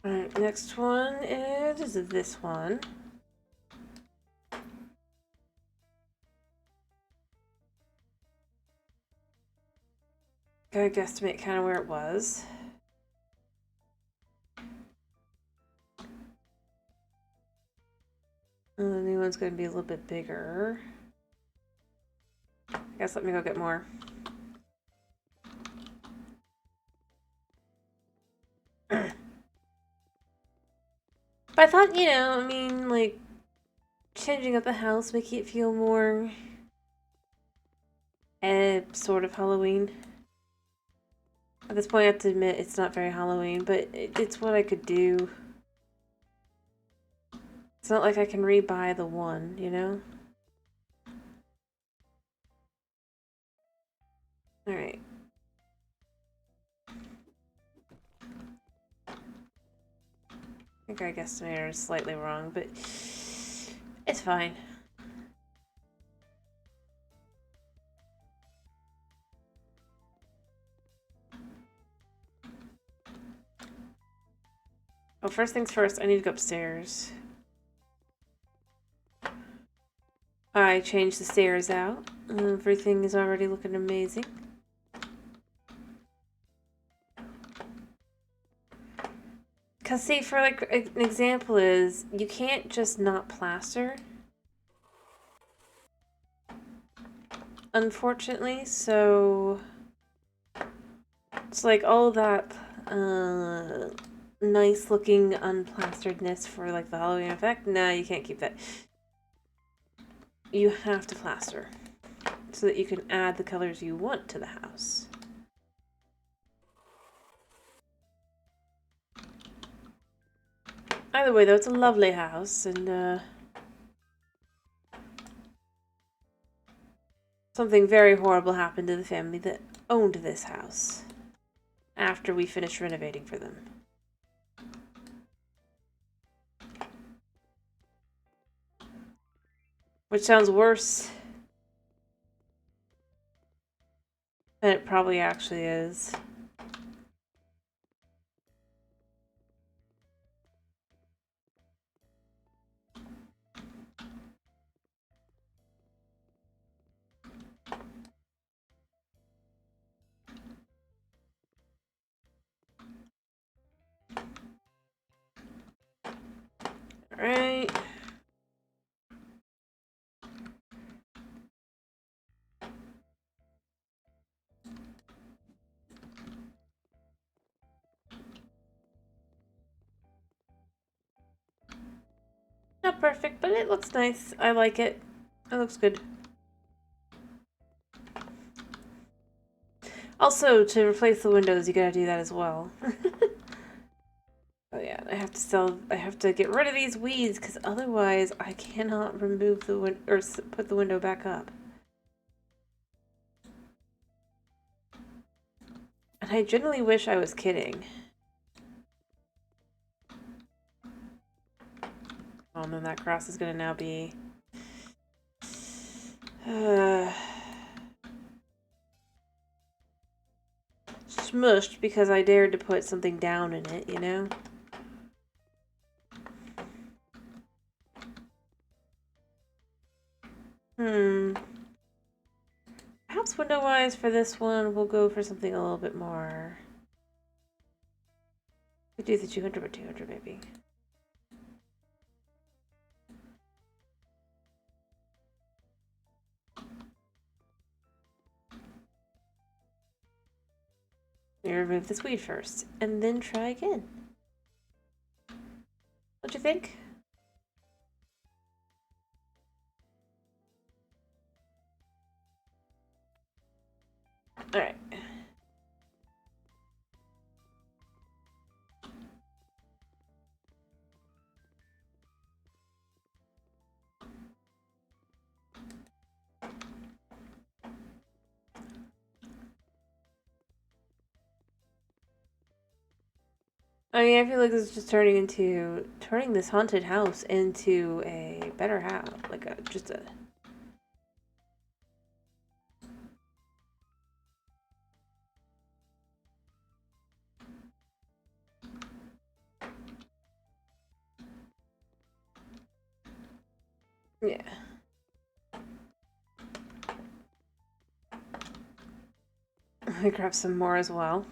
Alright, next one is this one. Gotta guesstimate kind of where it was. And the new one's gonna be a little bit bigger. I guess let me go get more. But I thought, you know, I mean, like, changing up the house, making it feel more, sort of Halloween. At this point, I have to admit, it's not very Halloween, but it's what I could do. It's not like I can rebuy the one, you know? Alright. I think I guesstimated slightly wrong, but It's fine. Oh, first things first, I need to go upstairs. I changed the stairs out. Everything is already looking amazing. Because, see, for like an example is, you can't just not plaster. Unfortunately, so it's like all that nice looking unplasteredness for like the Halloween effect. Nah, you can't keep that. You have to plaster so that you can add the colors you want to the house. Either way, though, it's a lovely house, and something very horrible happened to the family that owned this house after we finished renovating for them. Which sounds worse than it probably actually is. Alright. Not perfect, but it looks nice. I like it. It looks good. Also, to replace the windows, you gotta do that as well. Oh yeah, I have to get rid of these weeds, because otherwise I cannot remove the or put the window back up. And I genuinely wish I was kidding. Oh, and then that cross is gonna now be... smushed because I dared to put something down in it, you know? Perhaps window-wise for this one, we'll go for something a little bit more... We do the 200 by 200 maybe. We remove this weed first, and then try again. What'd you think? Alright. I mean, I feel like this is just turning this haunted house into a better house. Like just a... Yeah. I grab some more as well.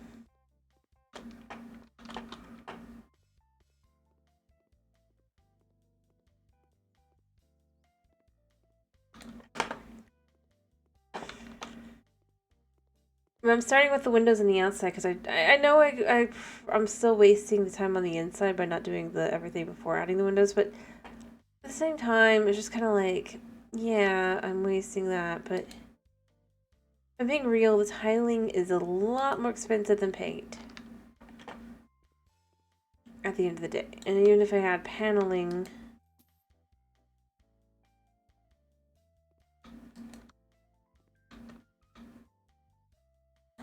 I'm starting with the windows on the outside because I know I'm still wasting the time on the inside by not doing the everything before adding the windows, but at the same time, it's just kind of like, yeah, I'm wasting that, but if I'm being real, the tiling is a lot more expensive than paint at the end of the day. And even if I had paneling...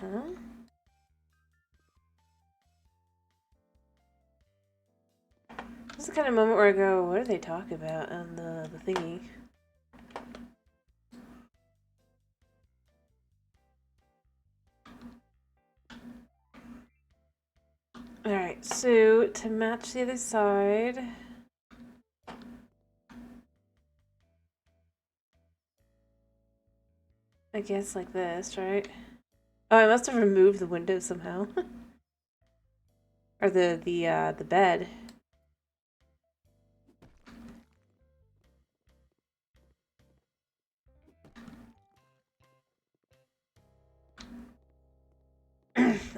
Huh? This is the kind of moment where I go, what do they talk about on the thingy? Alright, so to match the other side, I guess like this, right? Oh, I must have removed the window somehow. Or the bed.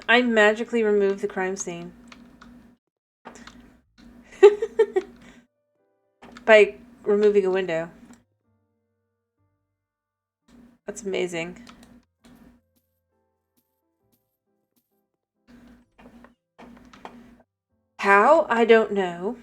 I magically removed the crime scene. By removing a window. That's amazing. How? I don't know.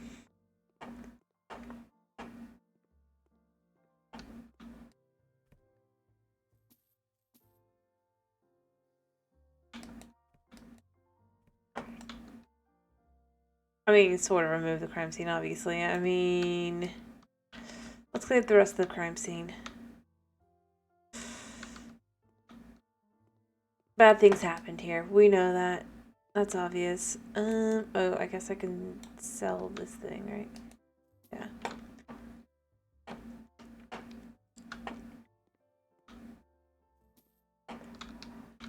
I mean, sort of remove the crime scene, obviously. I mean, let's clear the rest of the crime scene. Bad things happened here. We know that. That's obvious. Oh, I guess I can sell this thing, right? Yeah.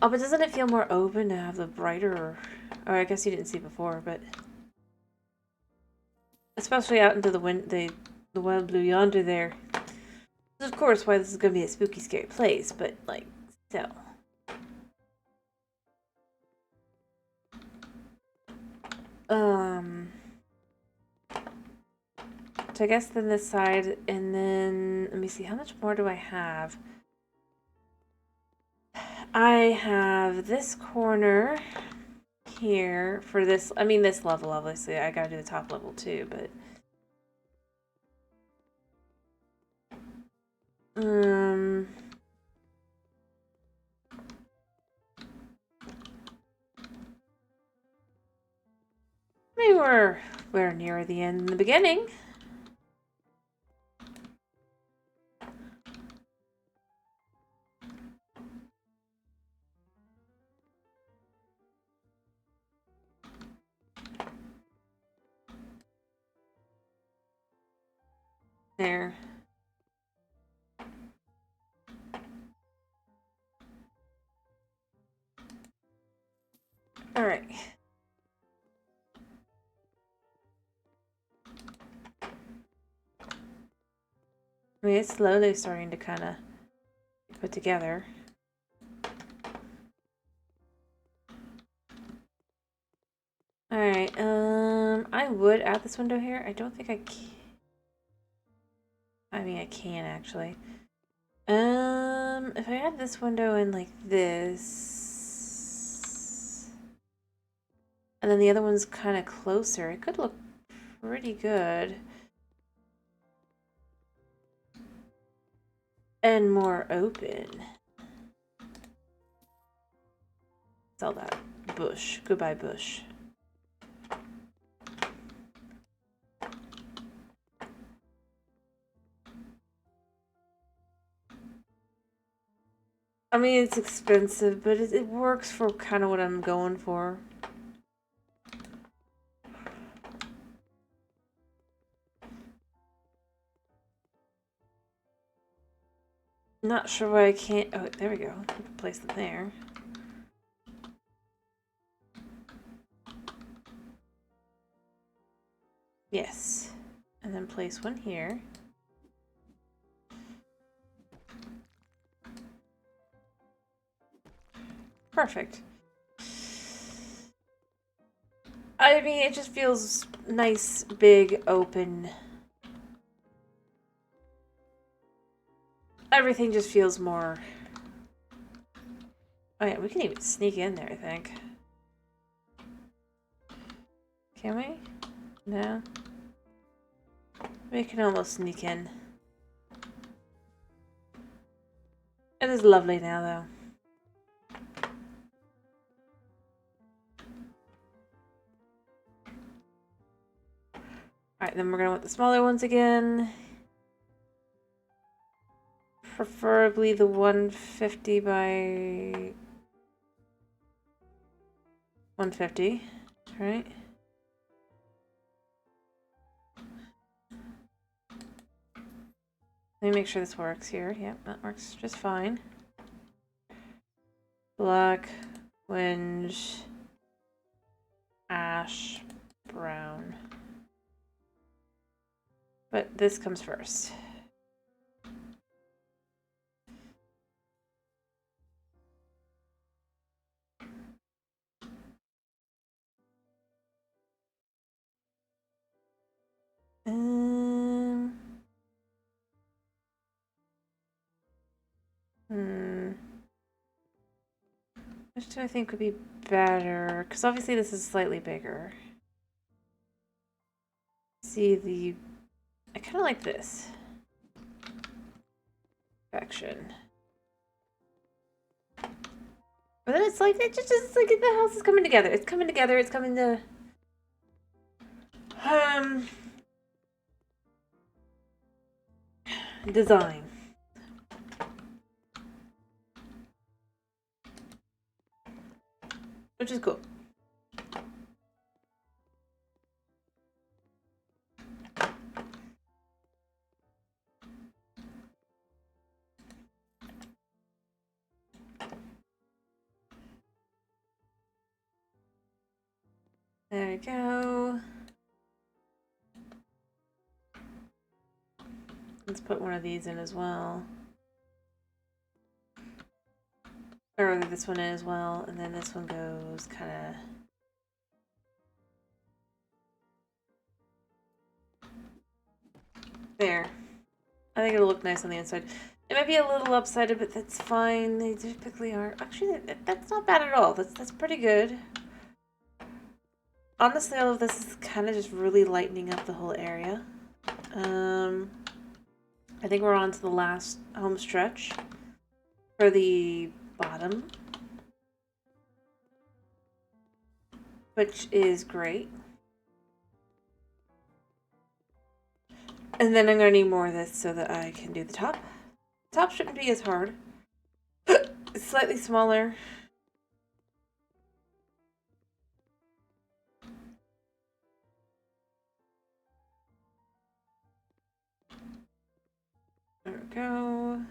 Oh, but doesn't it feel more open to have the brighter... Or I guess you didn't see before, but... Especially out into the wind, the wild blue yonder there. Of course, why this is going to be a spooky, scary place, but, like, still. So I guess then this side, and then, let me see, how much more do I have? I have this corner here for this, I mean this level, obviously. I gotta do the top level too, but... Maybe we're near the end in the beginning. There. Alright. I mean, it's slowly starting to kind of put together. Alright, I would add this window here. I don't think I can. I mean, I can actually. If I add this window in like this, and then the other one's kind of closer, it could look pretty good. And more open. Sell that bush. Goodbye, bush. I mean, it's expensive, but it works for kind of what I'm going for. Not sure why I can't... Oh, there we go. We can place them there. Yes. And then place one here. Perfect. I mean, it just feels nice, big, open. Everything just feels more... Oh yeah, we can even sneak in there, I think. Can we? No? We can almost sneak in. It is lovely now, though. Alright, Alright, then we're gonna want the smaller ones again. Preferably the 150 by 150, right? Let me make sure this works here. Yep, that works just fine. Black, whinge, ash, brown. But this comes first. Which do I think would be better? Because obviously this is slightly bigger. See, I kind of like this. Perfection. But then it's like, it's like the house is coming together. It's coming together. It's coming to... Design. Which is cool. There we go. Let's put one of these in as well. Or this one in as well, and then this one goes kind of... There. I think it'll look nice on the inside. It might be a little lopsided, but that's fine. They typically are. Actually, that's not bad at all. That's pretty good. Honestly, all of this is kind of just really lightening up the whole area. I think we're on to the last home stretch for the bottom, which is great. And then I'm going to need more of this so that I can do the top. The top shouldn't be as hard. It's slightly smaller. There we go.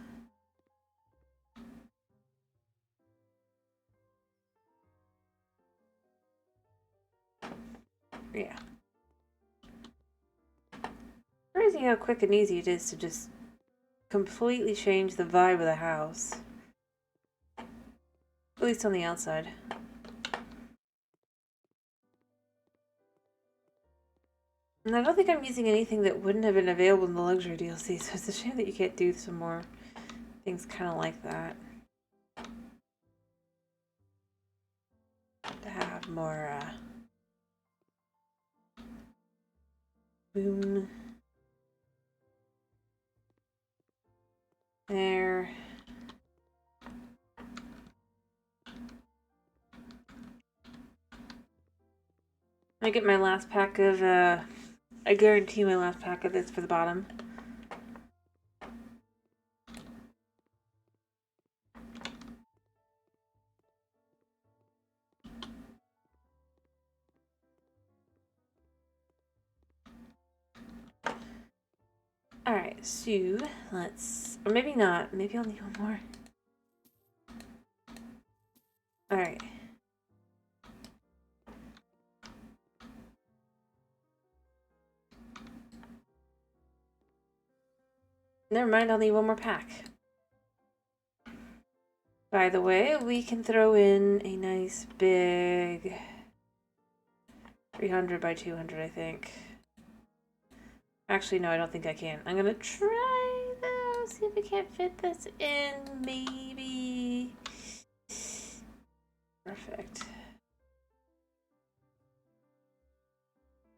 Yeah. Crazy how quick and easy it is to just completely change the vibe of the house. At least on the outside. And I don't think I'm using anything that wouldn't have been available in the luxury DLC, so it's a shame that you can't do some more things kind of like that. To have more, boom. There. I get my last pack of, I guarantee my last pack of this for the bottom. Alright, so let's, or maybe not, maybe I'll need one more. Alright. Never mind, I'll need one more pack. By the way, we can throw in a nice big 300 by 200, I think. Actually, no, I don't think I can. I'm gonna try, though, see if we can't fit this in, maybe. Perfect.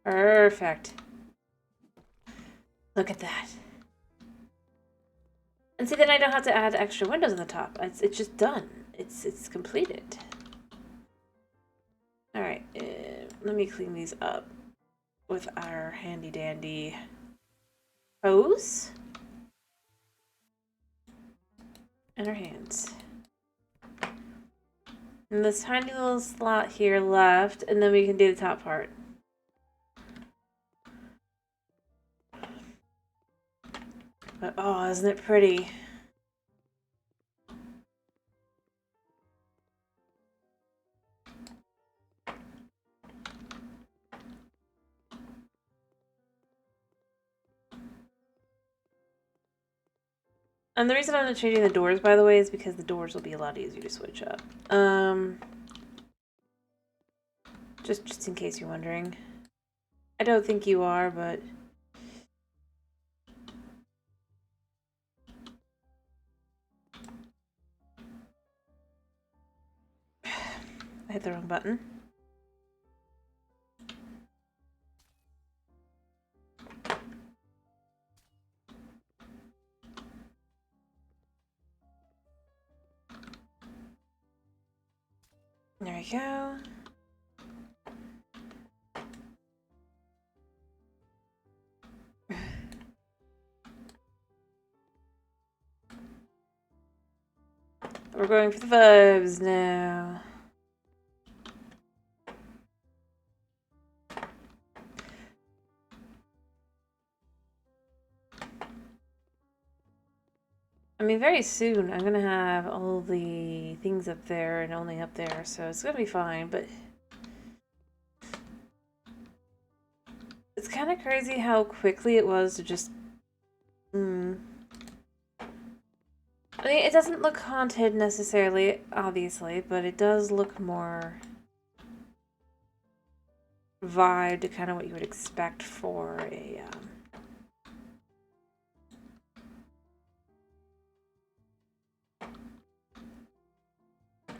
Perfect. Look at that. And see, then I don't have to add extra windows on the top. It's just done. It's completed. All right, let me clean these up. with our handy dandy hose and our hands. And this tiny little slot here left, and then we can do the top part. But oh, isn't it pretty? And the reason I'm not changing the doors, by the way, is because the doors will be a lot easier to switch up. Just in case you're wondering. I don't think you are, but... I hit the wrong button. There we go. We're going for the vibes now. I mean, very soon I'm gonna have all the things up there and only up there, so it's gonna be fine, but... It's kind of crazy how quickly it was to just... I mean, it doesn't look haunted necessarily, obviously, but it does look more vibe to kind of what you would expect for a,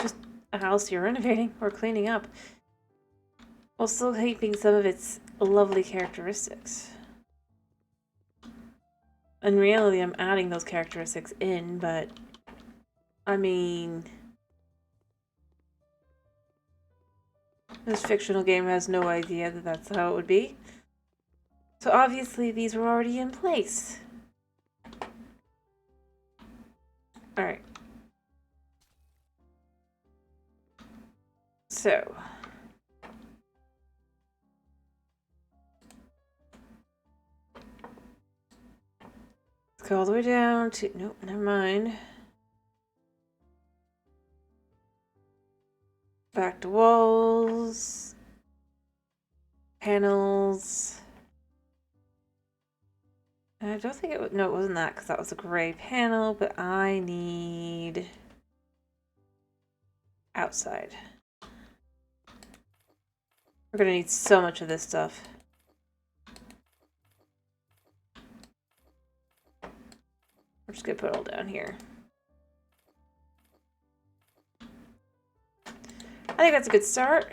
just a house you're renovating or cleaning up, while still keeping some of its lovely characteristics. In reality, I'm adding those characteristics in, but I mean, this fictional game has no idea that that's how it would be. So obviously these were already in place. Alright. So. Let's go all the way down to... Nope, never mind. Back to walls. Panels. I don't think it was... No, it wasn't that, because that was a gray panel, but I need... outside. We're gonna need so much of this stuff. We're just gonna put it all down here. I think that's a good start.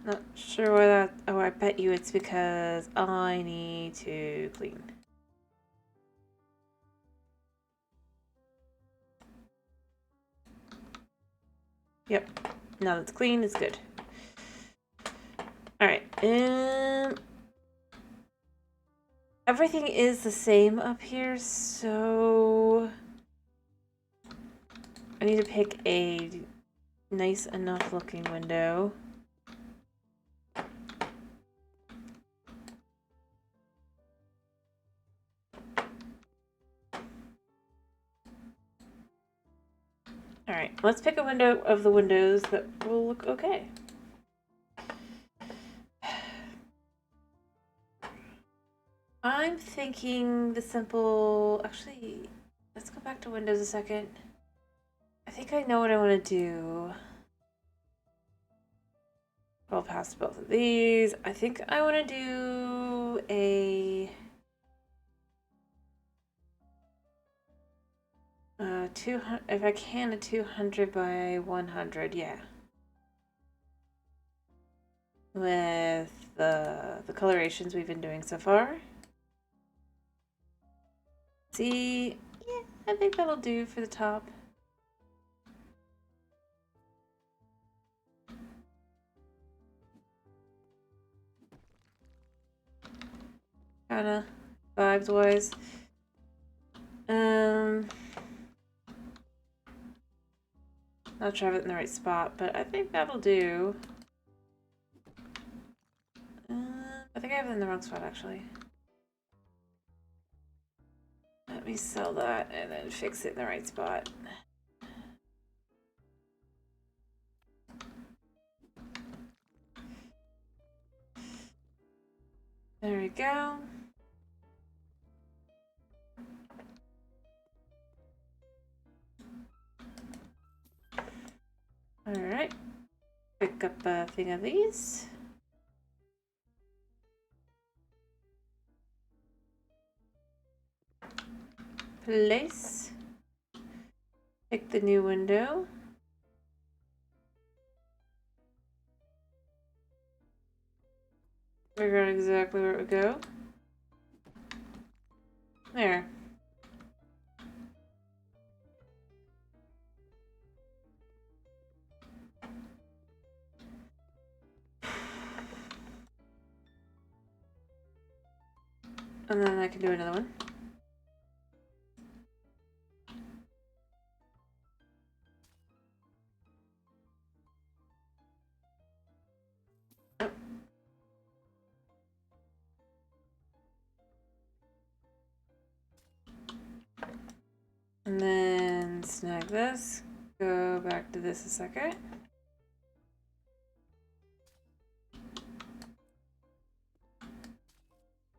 Not sure why that... Oh, I bet you it's because I need to clean. Yep. Now that it's clean, it's good. Alright, everything is the same up here, so... I need to pick a nice enough looking window. Alright, let's pick a window of the windows that will look okay. I'm thinking the simple... Actually, let's go back to windows a second. I think I know what I want to do. I'll pass both of these. I think I want to do a... 200, if I can, a 200 by 100, yeah. With the colorations we've been doing so far. See, yeah, I think that'll do for the top. Kinda vibes wise. Not sure I have it in the right spot, but I think that'll do. I think I have it in the wrong spot actually. Let me sell that and then fix it in the right spot. There we go. Alright. Pick up a thing of these. Place. Pick the new window. Figure out exactly where it would go. There. And then I can do another one. Oh. And then snag this. Go back to this a second.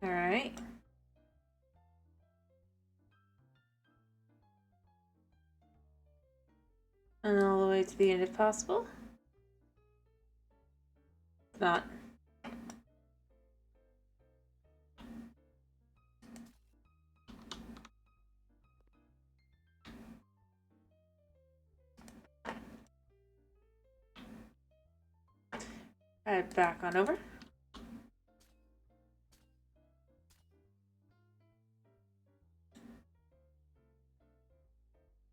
Alright. And all the way to the end if possible. If not. Head back on over.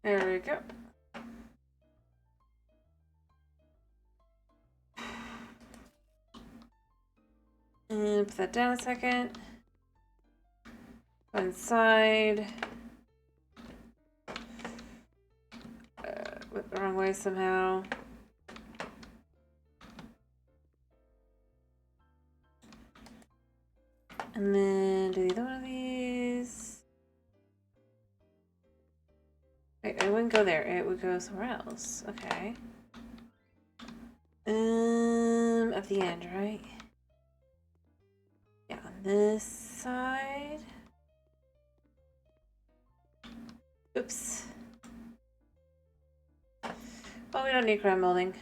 There we go. And put that down a second. Go inside. Went the wrong way somehow. And then do the other one of these. Wait, it wouldn't go there. It would go somewhere else. Okay. At the end, right? Yeah, on this side. Oops. Well, we don't need crown molding.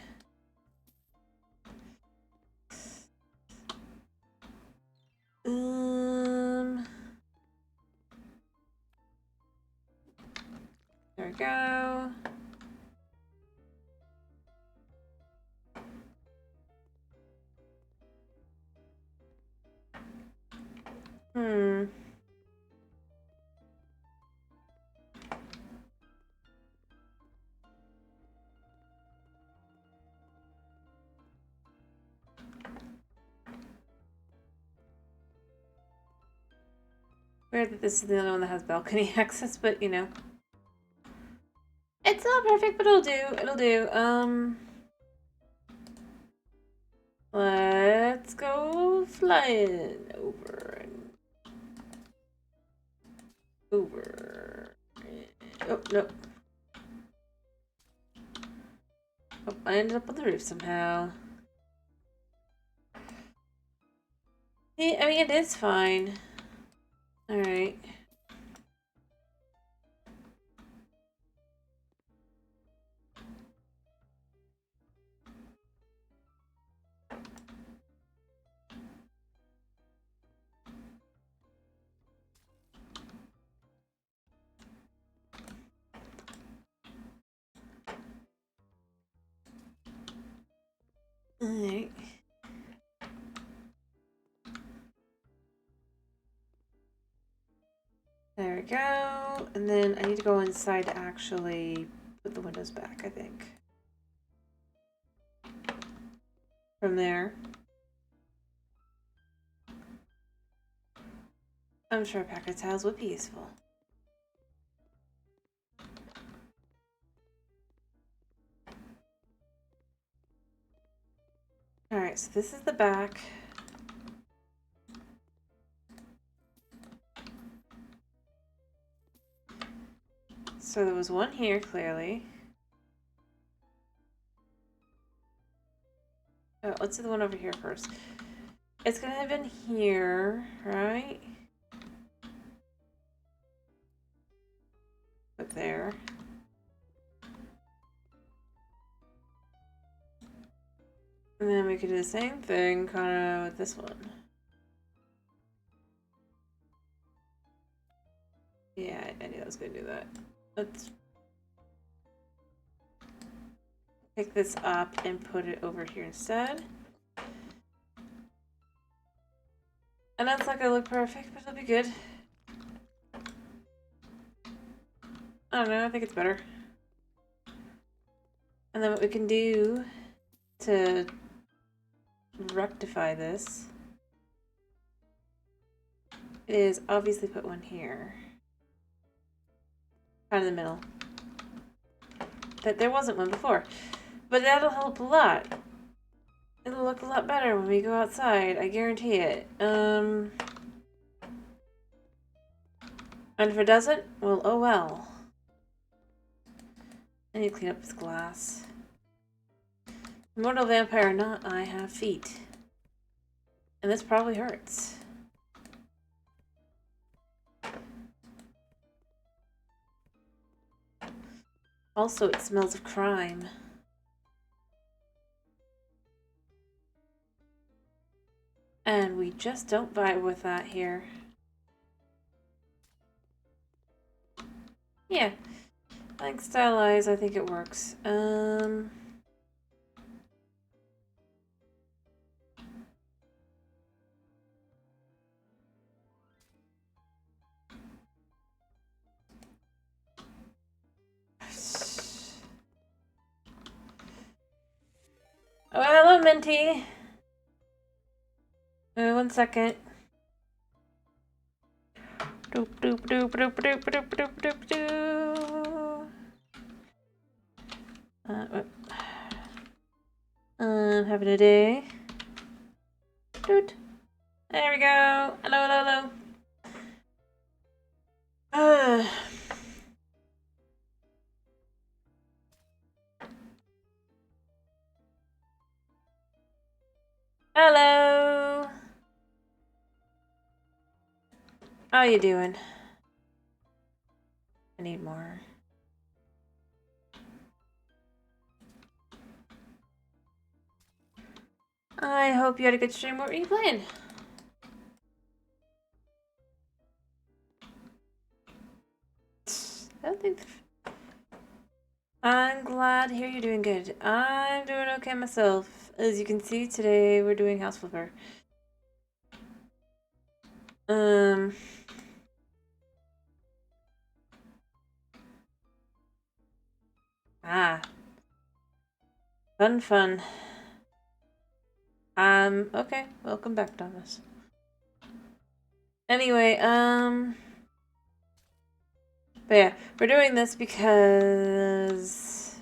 There we go. Weird that this is the only one that has balcony access, but you know. It's not perfect, but it'll do. It'll do. Let's go flying over and over. Oh, no. Oh, I ended up on the roof somehow. Yeah, I mean, it is fine. Alright. Alright. There we go. And then I need to go inside to actually put the windows back, I think. From there. I'm sure a pack of towels would be useful. Alright, so this is the back. So there was one here, clearly. Oh, let's do the one over here first. It's gonna have been here, right? Up there. And then we could do the same thing kind of with this one. Yeah, I knew I was gonna do that. Let's pick this up and put it over here instead. And that's not gonna look perfect, but it'll be good. I don't know, I think it's better. And then what we can do to rectify this is obviously put one here. Kind of in the middle. That there wasn't one before. But that'll help a lot. It'll look a lot better when we go outside, I guarantee it. And if it doesn't, well, oh well. I need to clean up this glass. Immortal vampire or not, I have feet. And this probably hurts. Also, it smells of crime. And we just don't vibe with that here. Yeah. I think stylize, I think it works. Oh, hello, Minty. 1 second. Doop doop doop doop doop doop doop doop doop. Having a day. Doot. There we go. Hello, hello, hello. Hello. How you doing? I need more. I hope you had a good stream. What were you playing? I don't think... I'm glad to hear you're doing good. I'm doing okay myself. As you can see, today we're doing House Flipper. Fun. Okay. Welcome back, Thomas. Anyway, but yeah, we're doing this because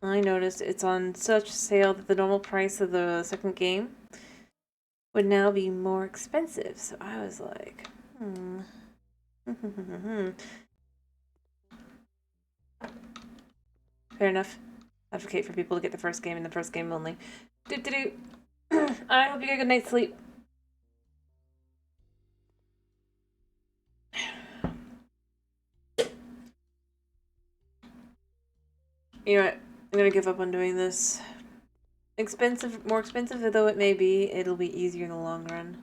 I noticed it's on such sale that the normal price of the second game would now be more expensive. So I was like, Fair enough. Advocate for people to get the first game and the first game only. I hope you get a good night's sleep. You know what? I'm gonna give up on doing this. More expensive though it may be, it'll be easier in the long run.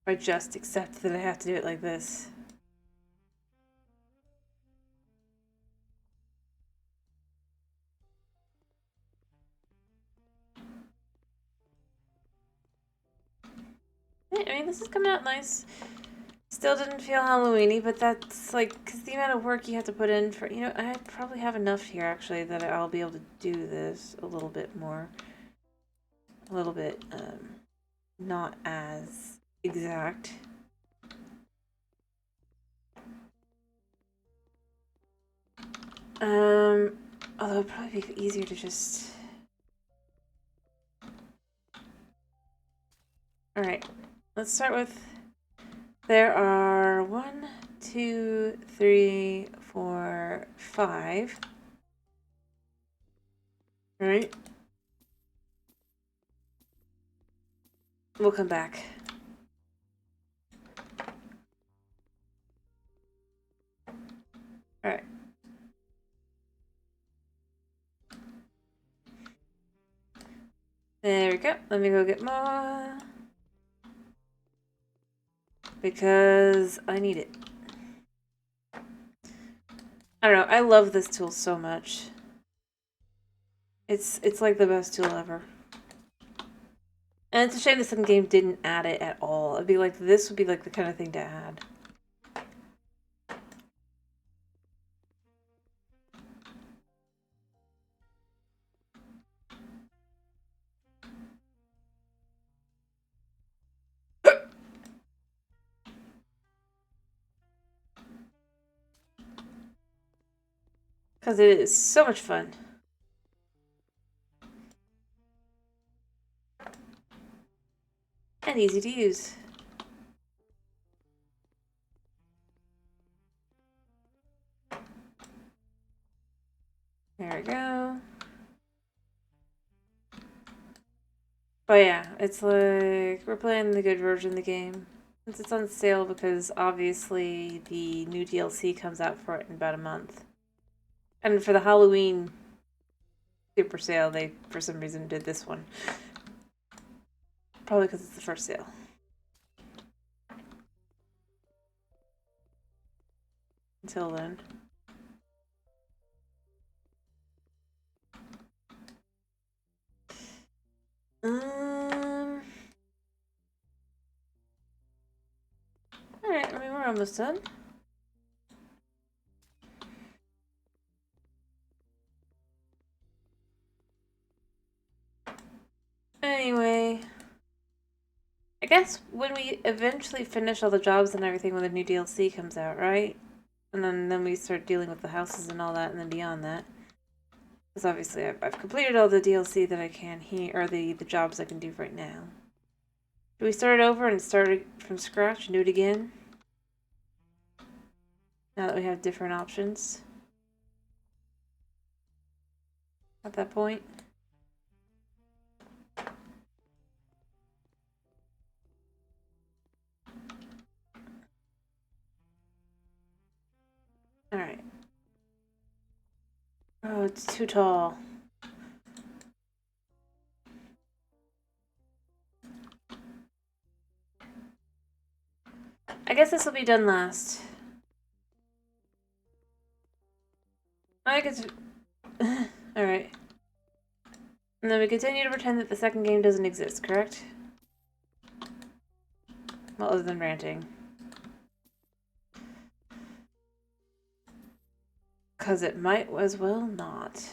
I just accept that I have to do it like this. I mean, this is coming out nice. Still didn't feel Halloween-y, but that's like, because the amount of work you have to put in for, you know, I probably have enough here actually that I'll be able to do this a little bit more. A little bit, not as exact. Although it'd probably be easier to just... Alright, let's start with... There are 1, 2, 3, 4, 5. Alright. We'll come back. Alright. There we go. Let me go get more. Because I need it. I don't know. I love this tool so much. It's like the best tool ever. And it's a shame the second game didn't add it at all. It'd be like, this would be like the kind of thing to add. Because it is so much fun. And easy to use. There we go. But yeah, it's like we're playing the good version of the game. Since it's on sale because obviously the new DLC comes out for it in about a month. And for the Halloween super sale, they for some reason did this one. Probably because it's the first sale. Until then. Alright, I mean, we're almost done. Anyway, I guess when we eventually finish all the jobs and everything when the new DLC comes out, right? And then we start dealing with the houses and all that, and then beyond that. Because obviously I've completed all the DLC that I can here, or the jobs I can do right now. Do we start it over and start it from scratch and do it again? Now that we have different options. At that point. Alright. Oh, it's too tall. I guess this will be done last. I could... Alright. And then we continue to pretend that the second game doesn't exist, correct? Well, other than ranting. Because it might as well not.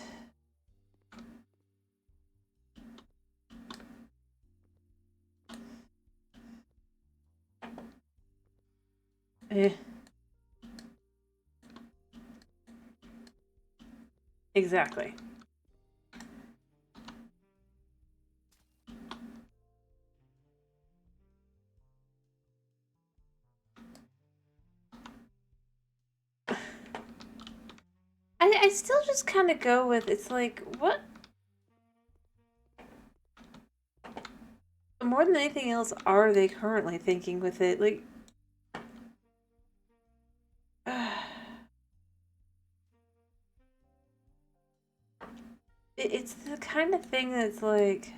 Exactly. I still just kind of go with, it's like, what? More than anything else, are they currently thinking with it? Like, it's the kind of thing that's like...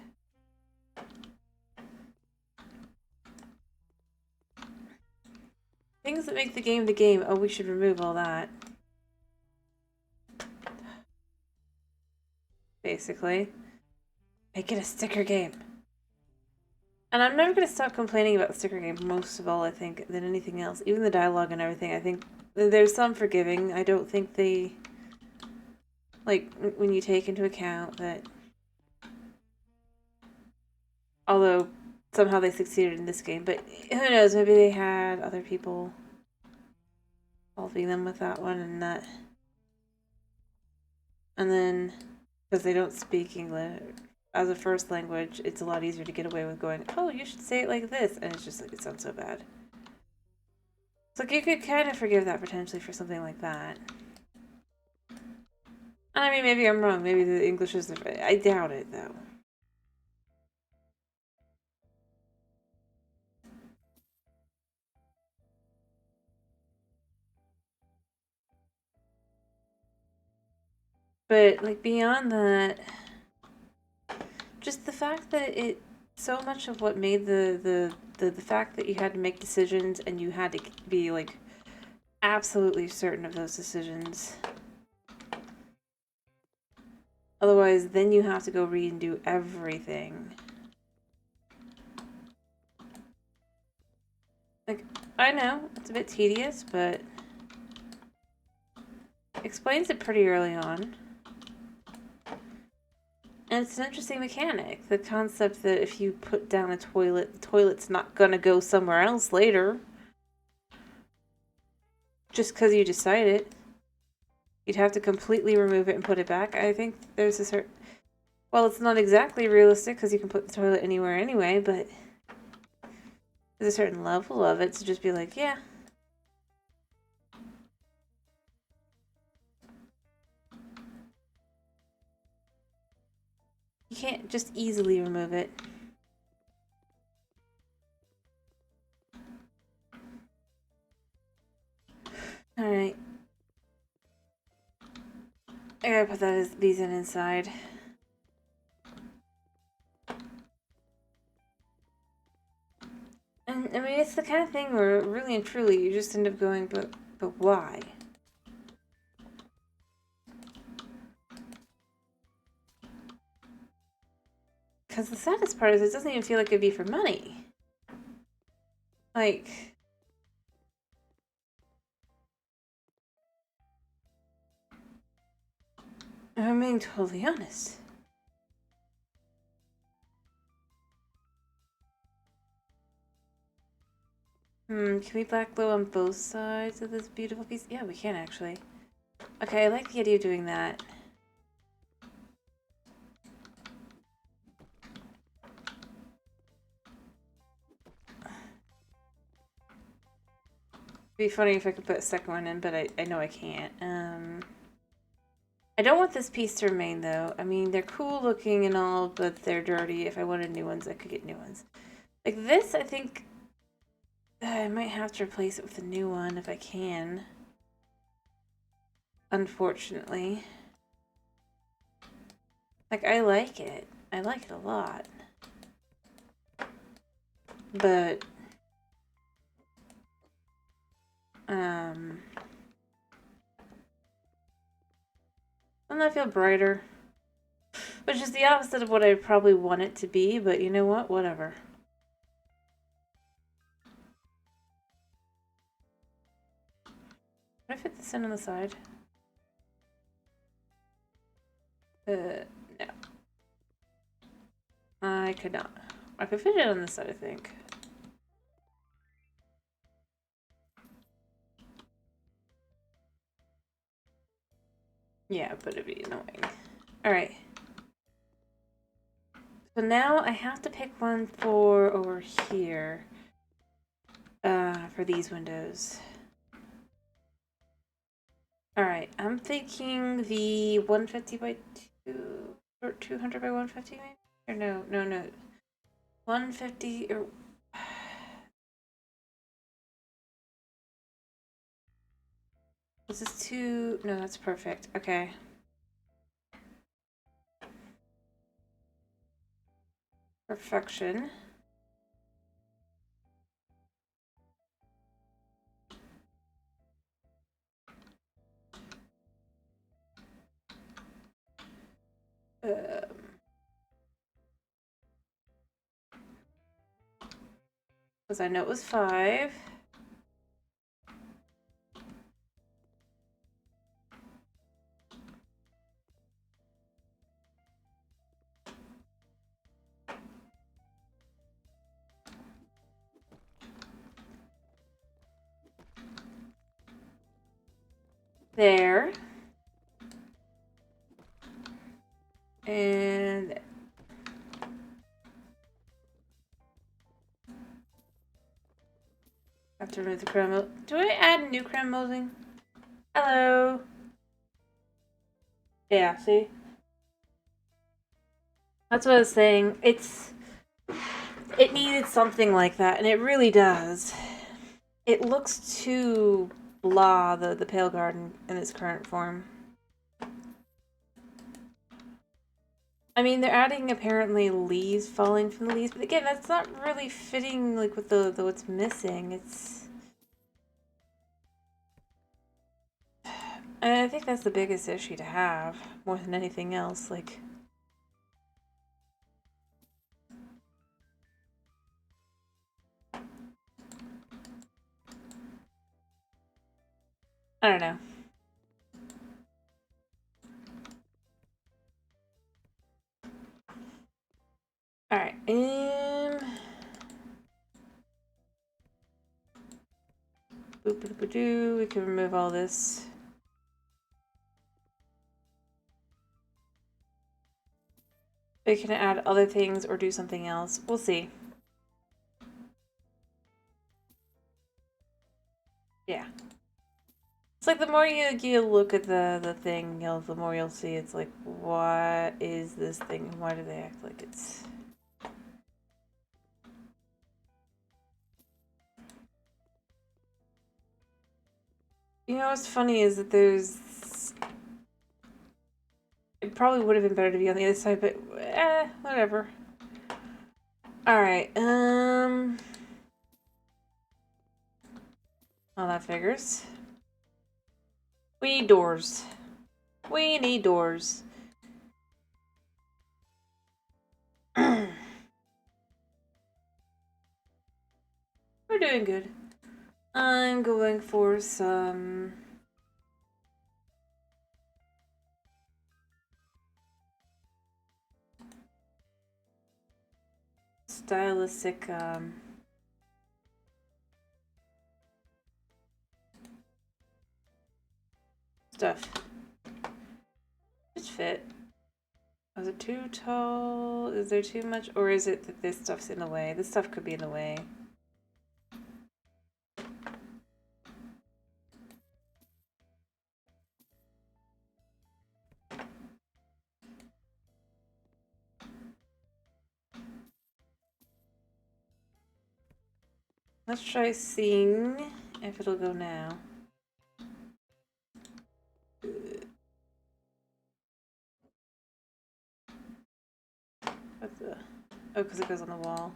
Things that make the game, oh, we should remove all that. Basically. Make it a sticker game. And I'm never going to stop complaining about the sticker game, most of all, I think, than anything else. Even the dialogue and everything, I think there's some forgiving. I don't think they... Like, when you take into account that... Although, somehow they succeeded in this game, but who knows, maybe they had other people helping them with that one and that... And then, because they don't speak English as a first language, it's a lot easier to get away with going, oh, you should say it like this, and it's just like, it sounds so bad. It's like, you could kind of forgive that potentially for something like that. I mean, maybe I'm wrong. Maybe the English is different. I doubt it, though. But, like, beyond that, just the fact that it... So much of what made the fact that you had to make decisions and you had to be, like, absolutely certain of those decisions. Otherwise, then you have to go read and do everything. Like, I know, it's a bit tedious, but... explains it pretty early on. And it's an interesting mechanic. The concept that if you put down a toilet, the toilet's not gonna go somewhere else later. Just because you decide it. You'd have to completely remove it and put it back. I think there's a certain... Well, it's not exactly realistic because you can put the toilet anywhere anyway, but... there's a certain level of it to just be like, yeah. You can't just easily remove it. Alright. I gotta put these in inside. And, I mean, it's the kind of thing where, really and truly, you just end up going, but why? Because the saddest part is it doesn't even feel like it'd be for money. Like... I'm being totally honest. Can we black glow on both sides of this beautiful piece? Yeah, we can actually. Okay, I like the idea of doing that. It'd be funny if I could put a second one in, but I know I can't. I don't want this piece to remain, though. I mean, they're cool looking and all, but they're dirty. If I wanted new ones, I could get new ones. Like this, I think... I might have to replace it with a new one if I can. Unfortunately. Like, I like it. I like it a lot. But... doesn't that feel brighter? Which is the opposite of what I probably want it to be, but you know what? Whatever. Can I fit this in on the side? No. I could not. I could fit it on this side, I think. Yeah, but it'd be annoying. Alright. So now I have to pick one for over here. For these windows. Alright, I'm thinking the 150 by 2... or 200 by 150 maybe? Or no. 150 or... This is too... No, that's perfect. Okay. Perfection. Because I know it was 5. There. And I have to remove the chrome. Do I add new chrome molding? Hello. Yeah, see? That's what I was saying. It needed something like that, and it really does. It looks too blah, the Pale Garden in its current form. I mean, they're adding apparently leaves falling from the leaves, but again, that's not really fitting like with the what's missing. I think that's the biggest issue to have, more than anything else. Like, I don't know. All right. Boop, boop, boop, doo. We can remove all this. We can add other things or do something else. We'll see. Yeah. It's like the more you look at the thing, the more you'll see it's like, what is this thing? Why do they act like it's... You know what's funny is that there's... It probably would have been better to be on the other side, but whatever. Alright, well, that figures. We need doors. We need doors. We're doing good. I'm going for some... stylistic, stuff. Just fit. Is it too tall? Is there too much? Or is it that this stuff's in the way? This stuff could be in the way. Let's try seeing if it'll go now. What's the... Oh, because it goes on the wall.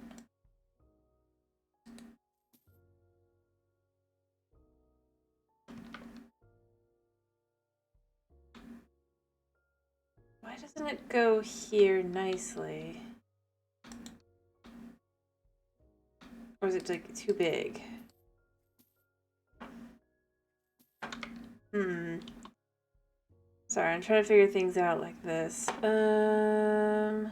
Why doesn't it go here nicely? Or is it like too big? Sorry, I'm trying to figure things out like this. How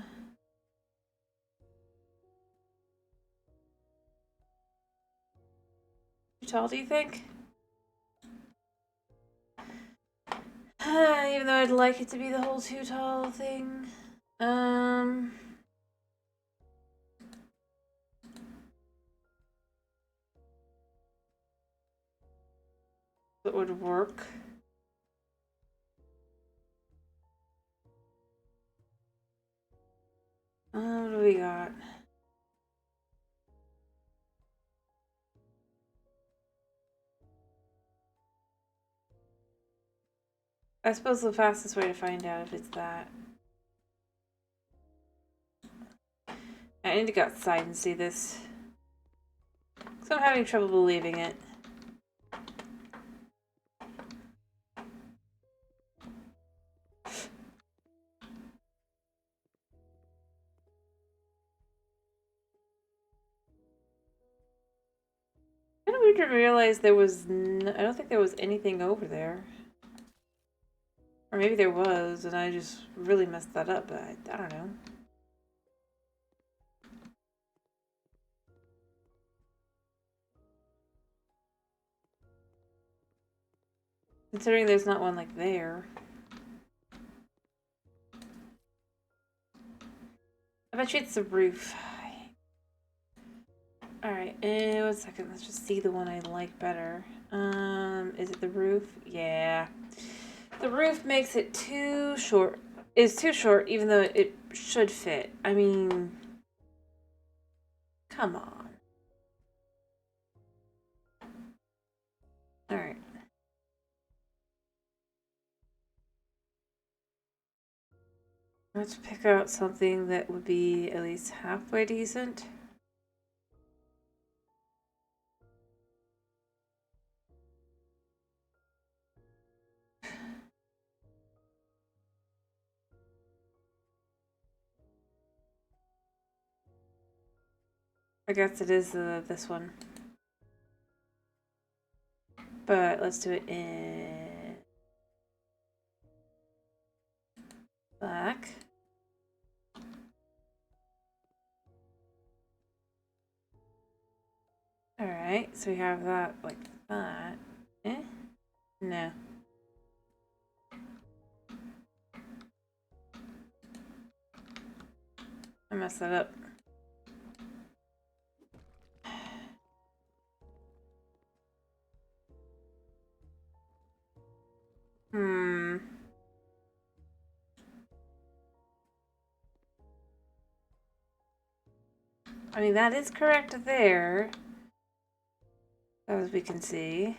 tall do you think? Even though I'd like it to be the whole too tall thing. That would work. What do we got? I suppose the fastest way to find out if it's that. I need to go outside and see this. So I'm having trouble believing it. Kind of weird to realize there was. I don't think there was anything over there. Or maybe there was, and I just really messed that up, but I don't know. Considering there's not one like there. I bet you it's the roof. Alright, 1 second. Let's just see the one I like better. Is it the roof? Yeah. The roof makes it too short. It's too short, even though it should fit. I mean, come on. Alright. Let's pick out something that would be at least halfway decent. I guess it is this one. But let's do it in black. Alright, so we have that like that. Eh? No. I messed that up. I mean, that is correct there, as we can see,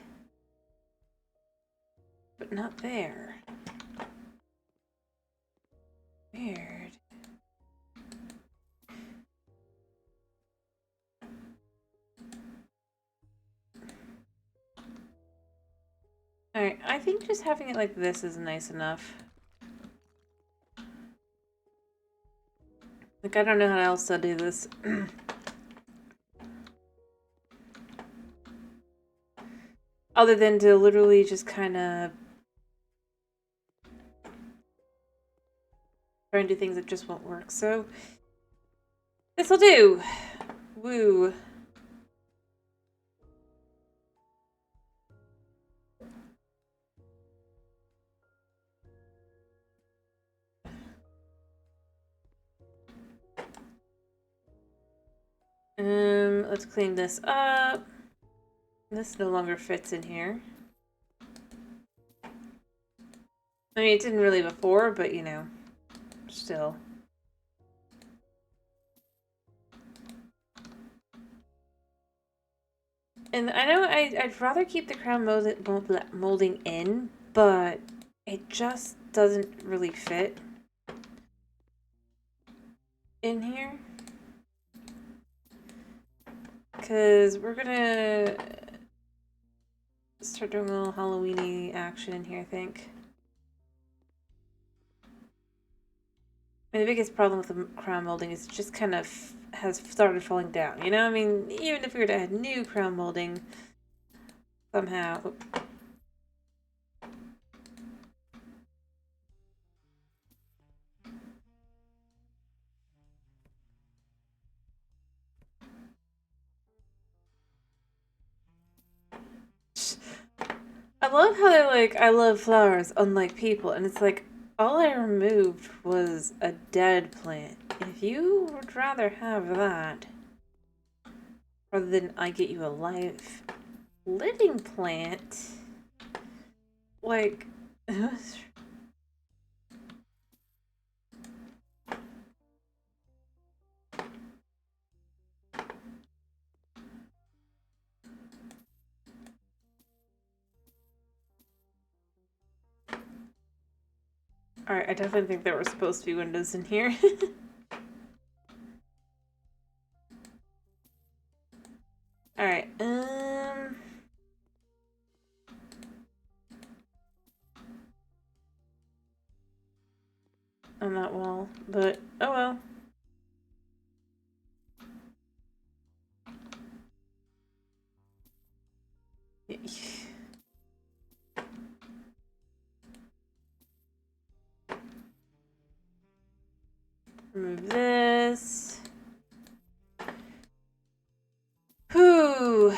but not there. Weird. Alright, I think just having it like this is nice enough. Like, I don't know how else to do this. Other than to literally just kind of try and do things that just won't work. So, this'll do. Woo. Let's clean this up. This no longer fits in here. I mean, it didn't really before, but you know, still. And I know I'd rather keep the crown molding in, but it just doesn't really fit in here. Because we're gonna start doing a little Halloween-y action in here, I think. I mean, the biggest problem with the crown molding is it just kind of has started falling down, you know? I mean, even if we were to add new crown molding, somehow... I love how they're like, I love flowers, unlike people, and it's like, all I removed was a dead plant. If you would rather have that, rather than I get you a living plant, like... Alright, I definitely think there were supposed to be windows in here. Alright, on that wall, but oh well. Remove this. Whew.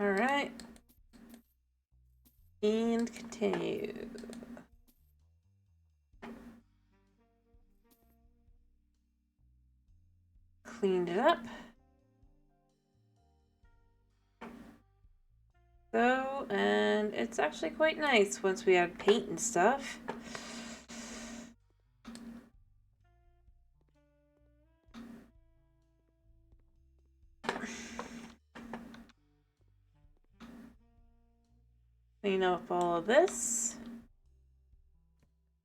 All right. And continue. Cleaned it up. So, and it's actually quite nice once we add paint and stuff. Clean up all of this.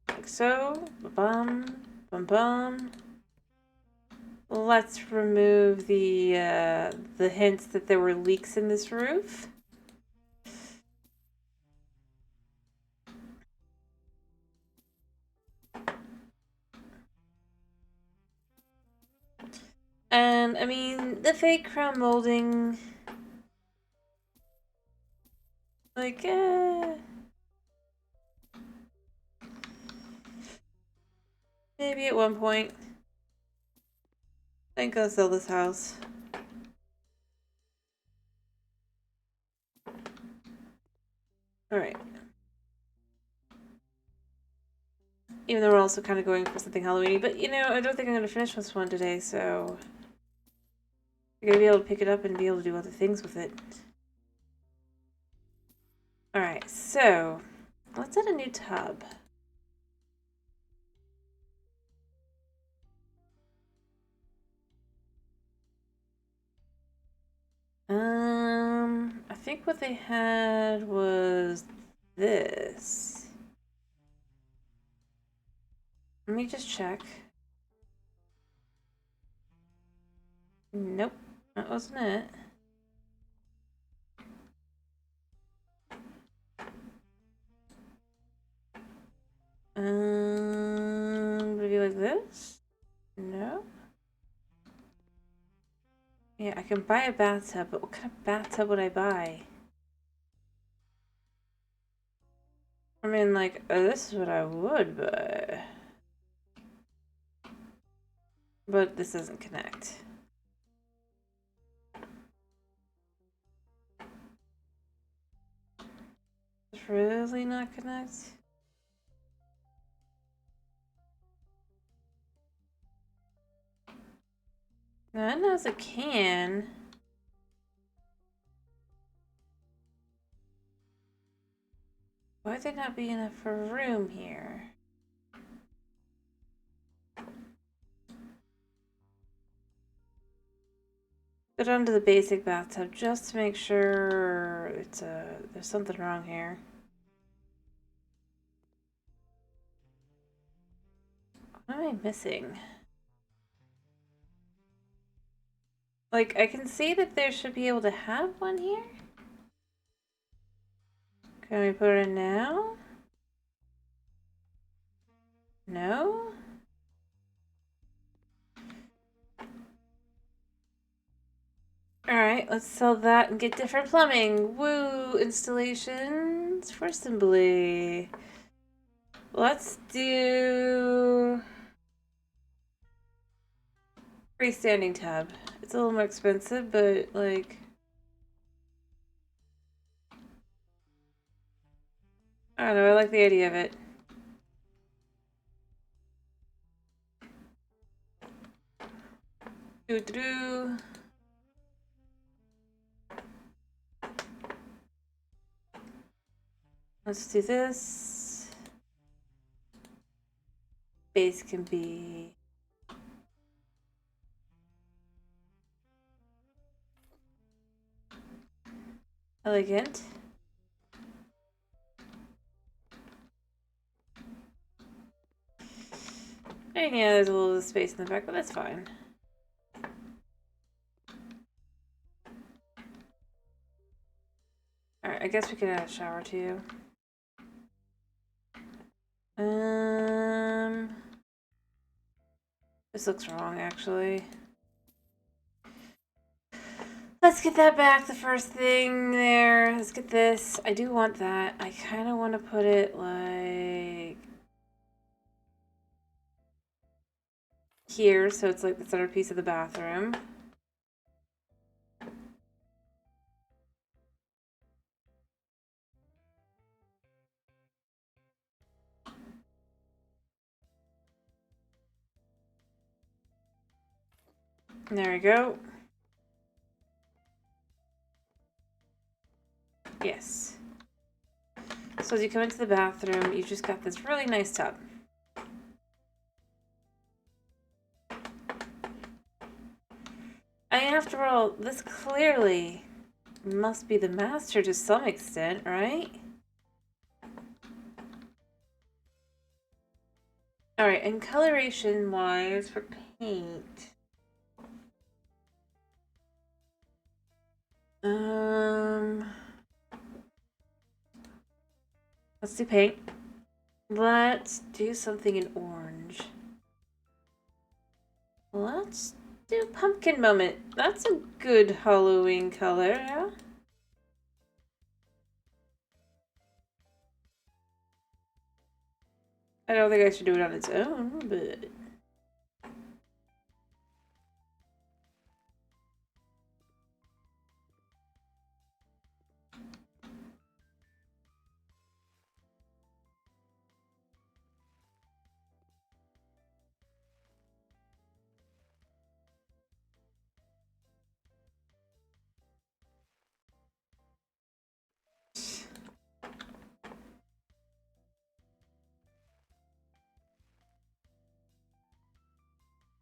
Like so. Bum, bum, bum. Let's remove the hints that there were leaks in this roof. And, I mean, the fake crown molding... Like, maybe at one point. I think I'll sell this house. Alright. Even though we're also kind of going for something Halloweeny. But, you know, I don't think I'm going to finish this one today, so... You're going to be able to pick it up and be able to do other things with it. Alright, so... Let's add a new tub. I think what they had was this. Let me just check. Nope, that wasn't it. Maybe like this? No? Yeah, I can buy a bathtub, but what kind of bathtub would I buy? I mean, like, this is what I would buy. But this doesn't connect. Does it really not connect? No, it knows it can. Why would there not be enough room here? Go down to the basic bathtub just to make sure it's there's something wrong here. What am I missing? Like, I can see that there should be able to have one here. Can we put it in now? No? Alright, let's sell that and get different plumbing. Woo! Installations for assembly. Let's do... freestanding tub. It's a little more expensive, but, like... I don't know, I like the idea of it. Doo-doo-doo. Let's do this. Base can be... elegant. And yeah, there's a little space in the back, but that's fine. Alright, I guess we could add a shower too. This looks wrong, actually. Let's get that back, the first thing there. Let's get this. I do want that. I kind of want to put it like here, so it's like the centerpiece of the bathroom. There we go. Yes. So as you come into the bathroom, you've just got this really nice tub. I mean, after all, this clearly must be the master to some extent, right? Alright, and coloration-wise for paint. Let's do paint. Let's do something in orange. Let's do pumpkin moment. That's a good Halloween color, yeah? I don't think I should do it on its own, but...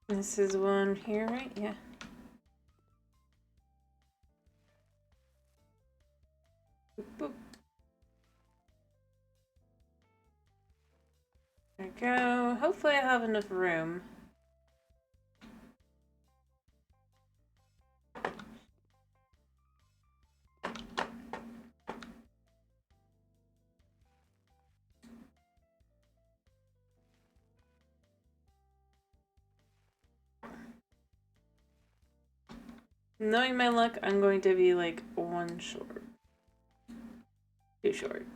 This is one here, right? Yeah. Boop, boop. There we go. Hopefully I have enough room. Knowing my luck, I'm going to be like one short. Too short.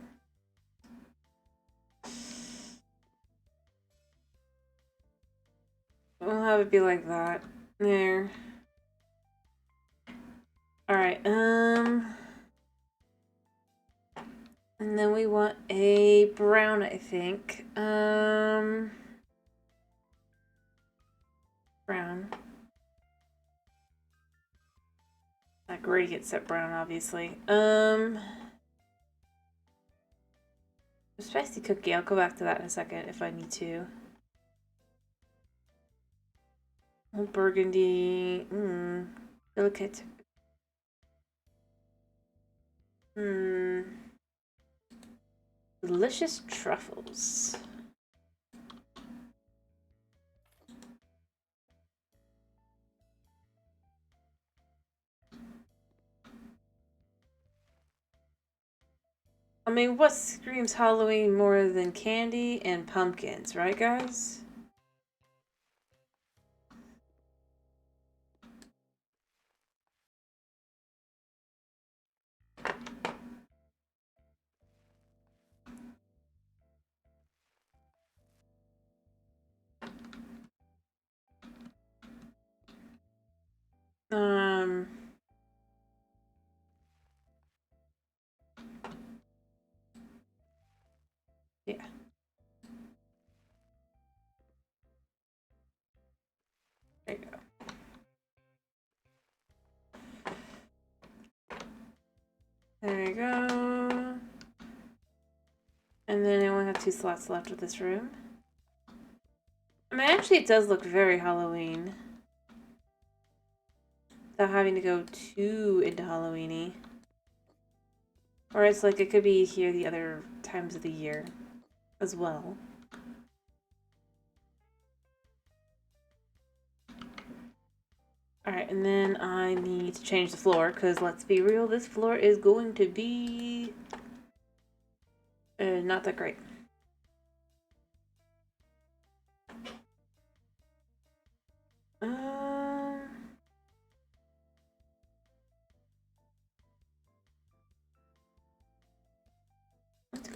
We'll have it be like that. There. Alright, and then we want a brown, I think. Brown. That gradient set brown, obviously. Spicy cookie, I'll go back to that in a second if I need to. Burgundy, delicate. Delicious truffles. I mean, what screams Halloween more than candy and pumpkins, right, guys? Yeah. There you go. There you go. And then I only have 2 slots left with this room. I mean, actually it does look very Halloween. Without having to go too into Halloween-y. Or it's like it could be here the other times of the year as well. Alright, and then I need to change the floor, because let's be real, this floor is going to be not that great.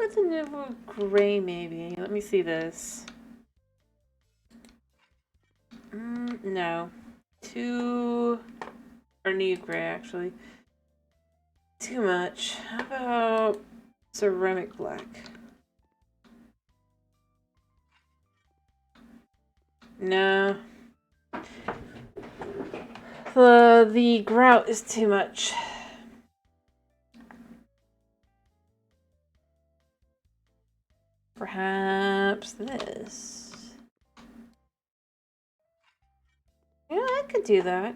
with the new gray, maybe. Let me see this. No. Or new gray, actually. Too much. How about ceramic black? No. The grout is too much. Perhaps this. Yeah, I could do that.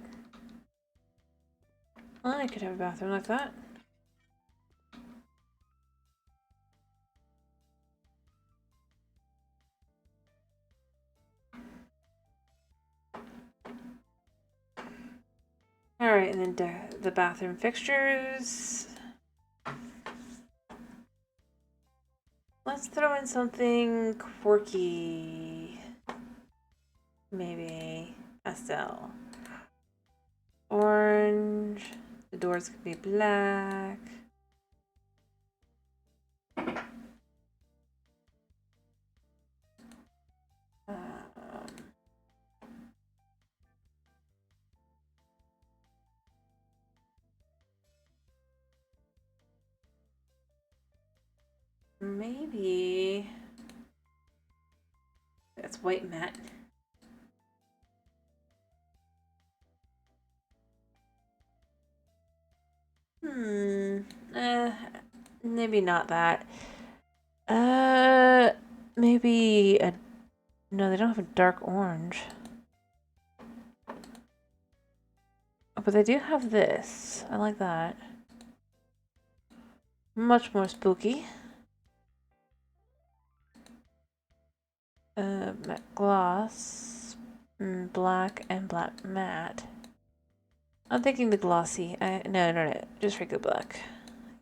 I could have a bathroom like that. Alright, and then the bathroom fixtures. Let's throw in something quirky. Maybe pastel. Orange. The doors could be black. Maybe that's white matte. Maybe not that. Maybe a... No, they don't have a dark orange. Oh, but they do have this. I like that. Much more spooky. Matte gloss. Black and black matte. I'm thinking the glossy. No. Just regular black.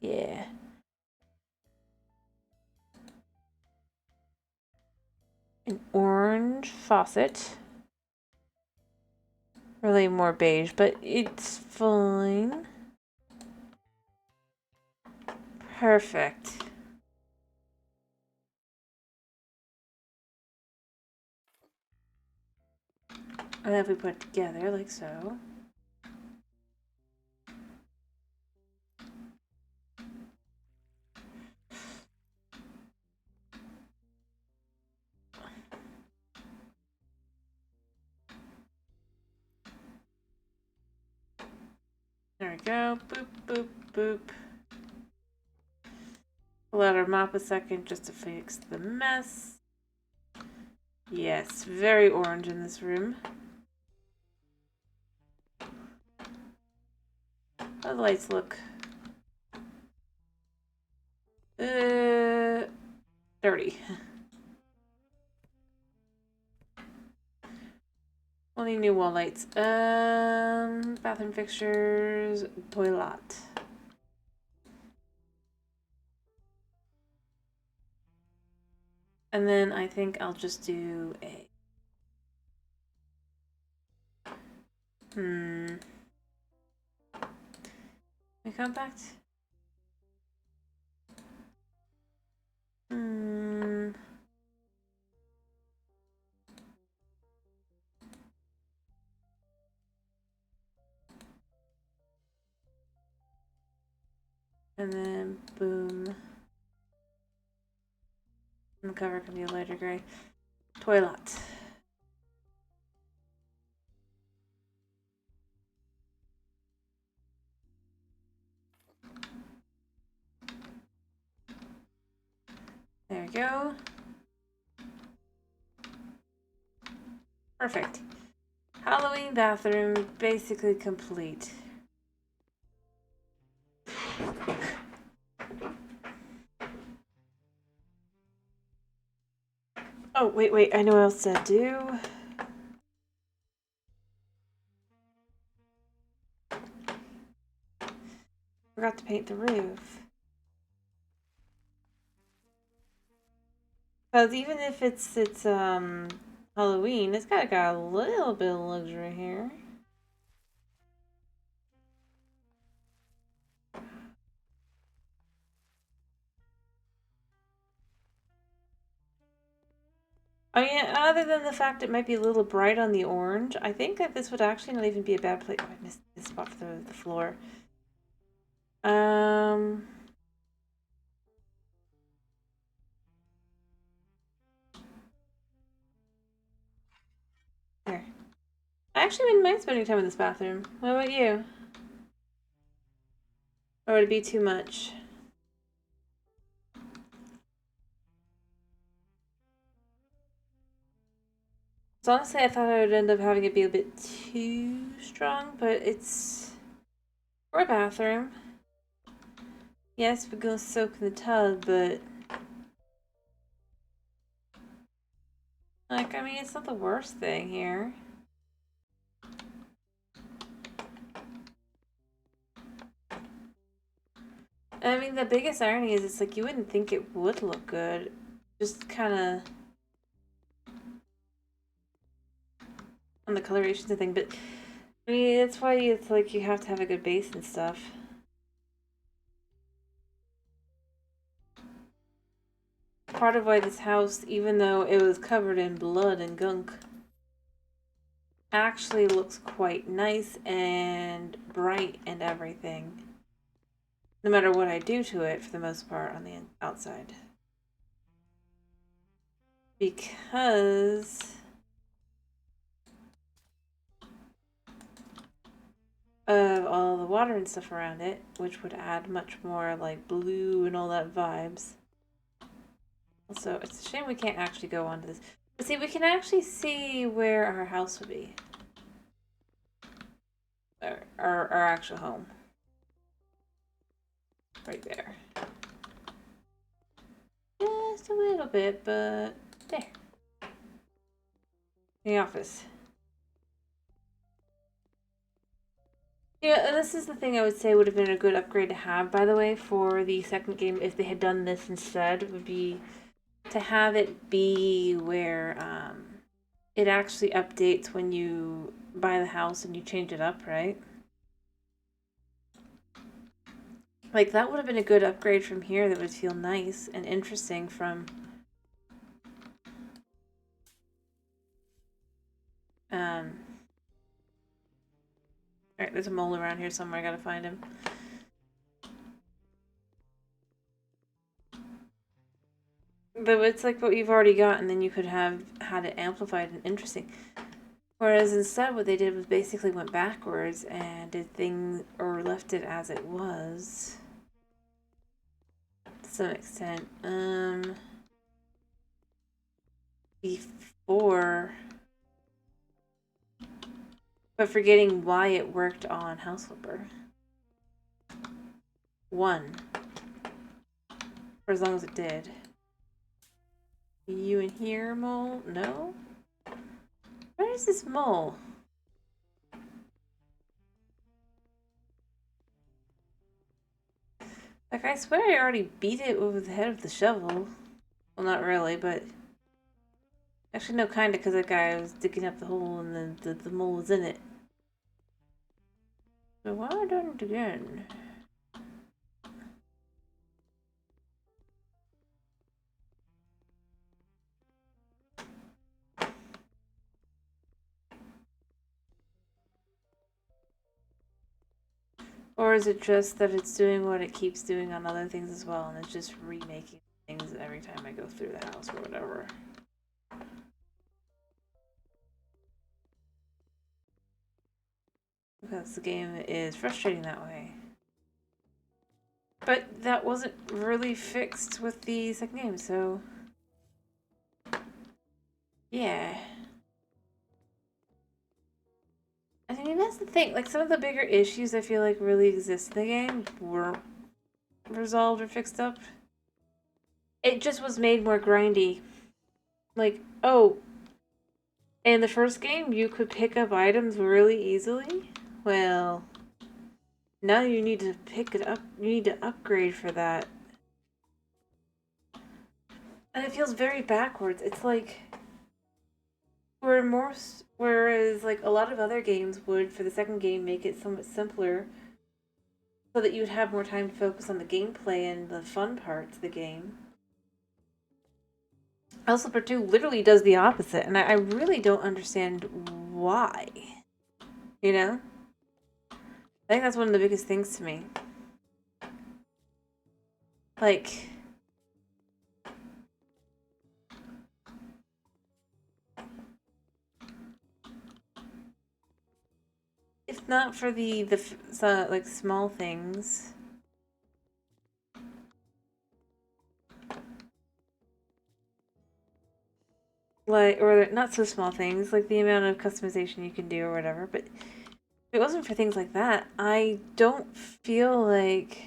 Yeah. An orange faucet. Really more beige, but it's fine. Perfect. And then we put it together like so. There we go. Boop, boop, boop. Let her mop a second just to fix the mess. Yes, very orange in this room. How the lights look? Dirty. Only new wall lights. Bathroom fixtures, toilet. And then I think I'll just do a... We compact? And then, boom. And the cover can be a lighter gray. Toilet. There we go. Perfect. Halloween bathroom basically complete. Oh, wait, I know what else to do. Forgot to paint the roof. Because even if it's Halloween, it's got a little bit of luxury here. Oh yeah, other than the fact it might be a little bright on the orange, I think that this would actually not even be a bad place. Oh, I missed this spot for the floor. Um, There. I actually wouldn't mind spending time in this bathroom. What about you? Or would it be too much? So honestly, I thought I would end up having it be a bit too strong, but it's for a bathroom. Yes, we're gonna soak in the tub, but like, I mean, it's not the worst thing here. I mean, the biggest irony is it's like you wouldn't think it would look good. Just kind of on the colorations and thing, but I mean, that's why it's like you have to have a good base and stuff. Part of why this house, even though it was covered in blood and gunk, actually looks quite nice and bright and everything. No matter what I do to it, for the most part, on the outside. Because of all the water and stuff around it, which would add much more like blue and all that vibes. Also, it's a shame we can't actually go onto this. But see, we can actually see where our house would be. Our actual home. Right there. Just a little bit, but there. The office. Yeah, and this is the thing I would say would have been a good upgrade to have, by the way, for the second game if they had done this instead, would be to have it be where it actually updates when you buy the house and you change it up, right? Like, that would have been a good upgrade from here that would feel nice and interesting from Alright, there's a mole around here somewhere, I gotta find him. But it's like what you've already got, and then you could have had it amplified and interesting. Whereas instead, what they did was basically went backwards and did things, or left it as it was. To some extent. Before. But forgetting why it worked on House Flipper. 1. For as long as it did. You in here, mole? No? Where is this mole? Like, I swear I already beat it over the head with the shovel. Well, not really, but... Actually, no, kinda, because that guy was digging up the hole and then the mole was in it. So why am I doing it again? Or is it just that it's doing what it keeps doing on other things as well, and it's just remaking things every time I go through the house or whatever? Because the game is frustrating that way. But that wasn't really fixed with the second game, so... Yeah. I mean, that's the thing. Like, some of the bigger issues I feel like really exist in the game weren't resolved or fixed up. It just was made more grindy. Like, oh, in the first game, you could pick up items really easily. Well, now you need to pick it up. You need to upgrade for that. And it feels very backwards. It's like whereas like a lot of other games would for the second game make it somewhat simpler so that you would have more time to focus on the gameplay and the fun parts of the game. House Flipper 2 literally does the opposite, and I really don't understand why. You know? I think that's one of the biggest things to me. Like, if not for the like small things, like, or not so small things, like the amount of customization you can do or whatever, but if it wasn't for things like that, I don't feel like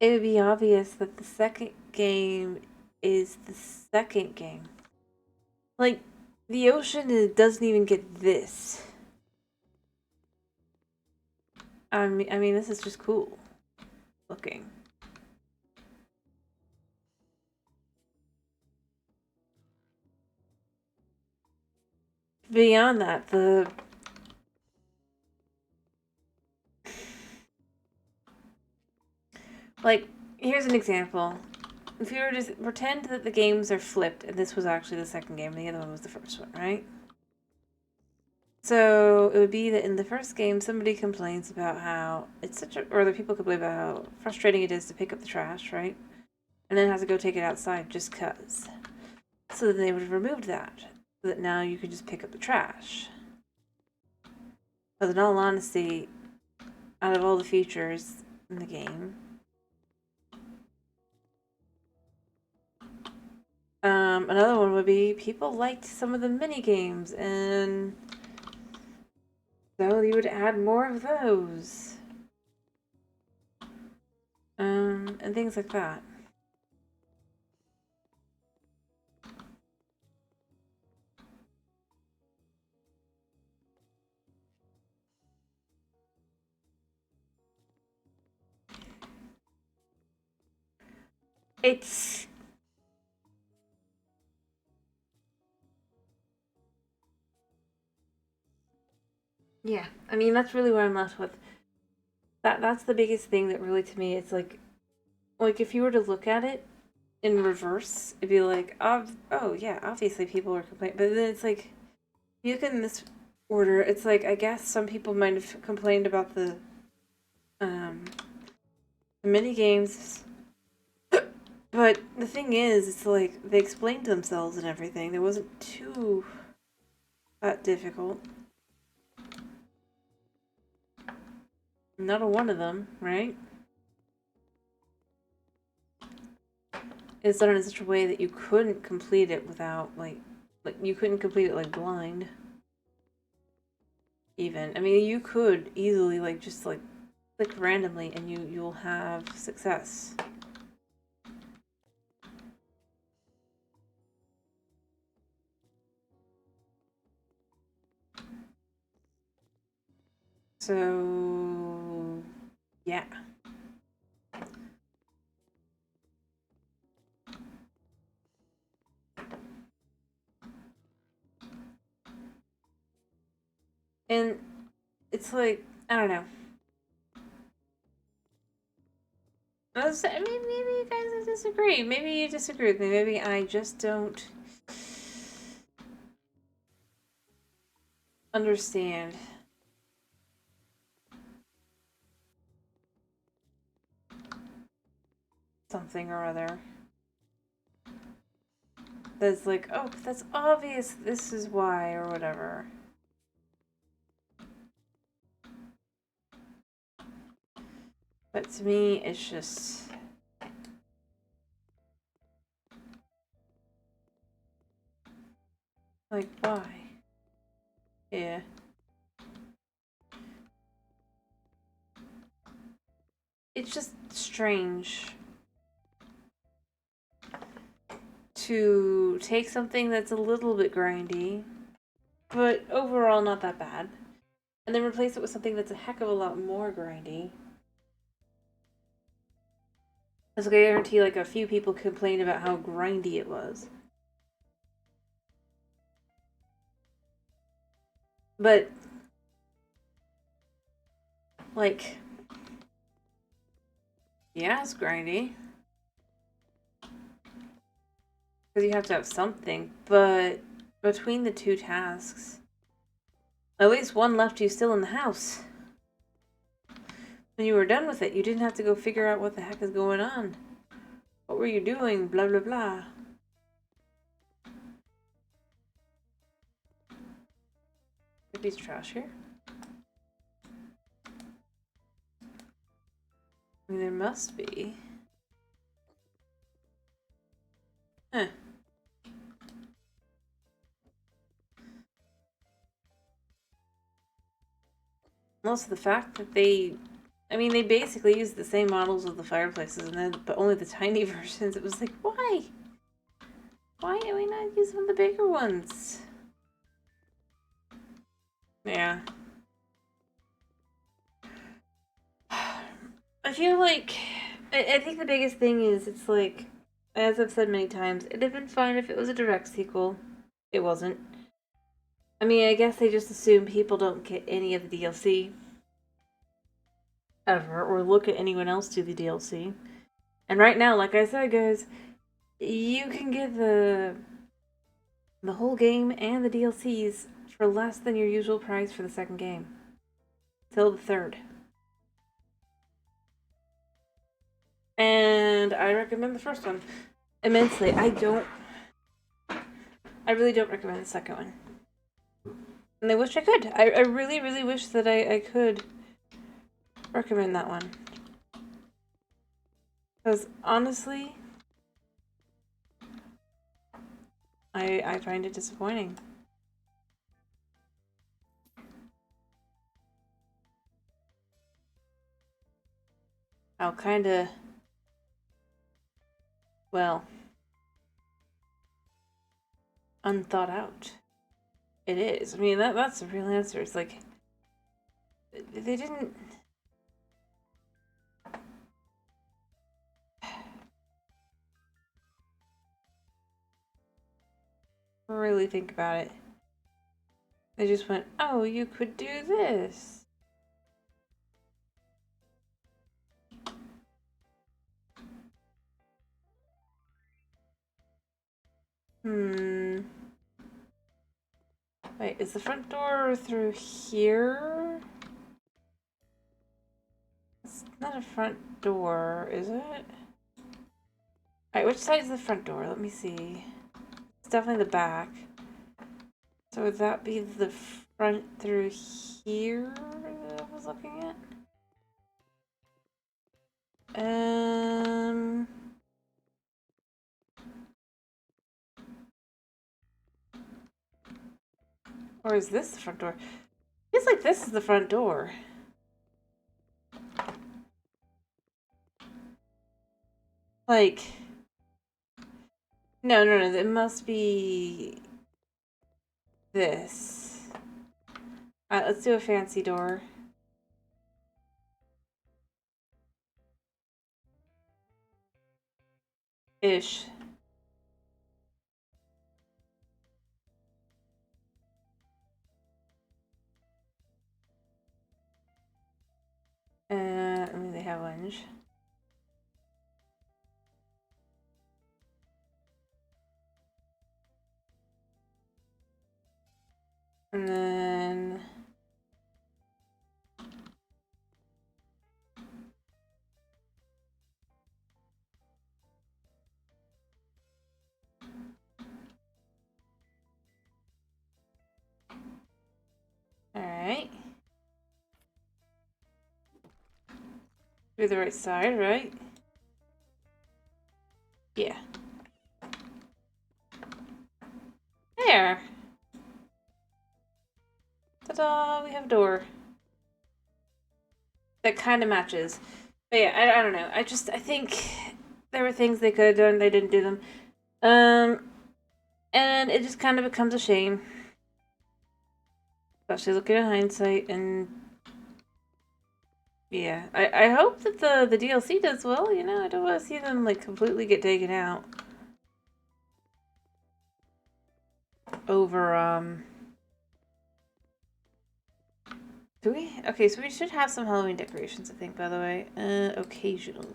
it would be obvious that the second game is the second game. Like, the ocean doesn't even get this. I mean, this is just cool looking. Beyond that, like, here's an example. If you were to pretend that the games are flipped, and this was actually the second game, and the other one was the first one, right? So it would be that in the first game, somebody complains about how it's such a, or other people complain about how frustrating it is to pick up the trash, right? And then have to go take it outside just cause. So then they would have removed that, so that now you could just pick up the trash. But in all honesty, out of all the features in the game, another one would be people liked some of the mini games, and so you would add more of those, and things like that. It's yeah. I mean, that's really what I'm left with. That's the biggest thing that really to me it's like if you were to look at it in reverse, it'd be like, oh yeah, obviously people were complaining, but then it's like you look in this order, it's like I guess some people might have complained about um the mini games, but the thing is, it's like they explained themselves and everything. It wasn't too that difficult. Not a one of them, right? It's done in such a way that you couldn't complete it without like you couldn't complete it like blind. Even I mean, you could easily like just like click randomly and you'll have success. So yeah. And it's like I don't know. I mean, maybe you guys disagree. Maybe you disagree with me. Maybe I just don't understand something or other. That's like, oh, that's obvious. This is why, or whatever. But to me, it's just like, why? Yeah. It's just strange to take something that's a little bit grindy, but overall not that bad, and then replace it with something that's a heck of a lot more grindy. As I guarantee, like a few people complained about how grindy it was. But like, yeah, it's grindy. Because you have to have something, but between the two tasks, at least one left you still in the house. When you were done with it, you didn't have to go figure out what the heck is going on. What were you doing? Blah, blah, blah. Maybe it's trash here. I mean, there must be. Huh. Also, the fact that they basically used the same models of the fireplaces, and then, but only the tiny versions. It was like, why? Why do we not use some of the bigger ones? Yeah. I feel like, I think the biggest thing is, it's like, as I've said many times, it'd have been fine if it was a direct sequel. It wasn't. I mean, I guess they just assume people don't get any of the DLC ever, or look at anyone else do the DLC. And right now, like I said, guys, you can get the whole game and the DLCs for less than your usual price for the second game. Till the 3rd. And I recommend the first one immensely. I really don't recommend the second one. And I wish I could. I really, really wish that I could recommend that one. Because honestly, I find it disappointing. How kinda, well, unthought out it is. I mean, that's the real answer. It's like, they didn't... really think about it. They just went, oh, you could do this. Wait, is the front door through here? It's not a front door, is it? Alright, which side is the front door? Let me see. It's definitely the back. So would that be the front through here that I was looking at? Or is this the front door? It feels like this is the front door. Like, no, it must be this. Alright, let's do a fancy door. Ish. I mean, they have lunch. And then... Alright. Do the right side, right? Yeah. There! Ta-da! We have a door. That kind of matches. But yeah, I don't know. I think there were things they could have done, they didn't do them. And it just kind of becomes a shame. Especially looking at hindsight, and yeah, I hope that the DLC does well, you know. I don't want to see them like completely get taken out over do we? Okay, so we should have some Halloween decorations, I think, by the way. Occasional.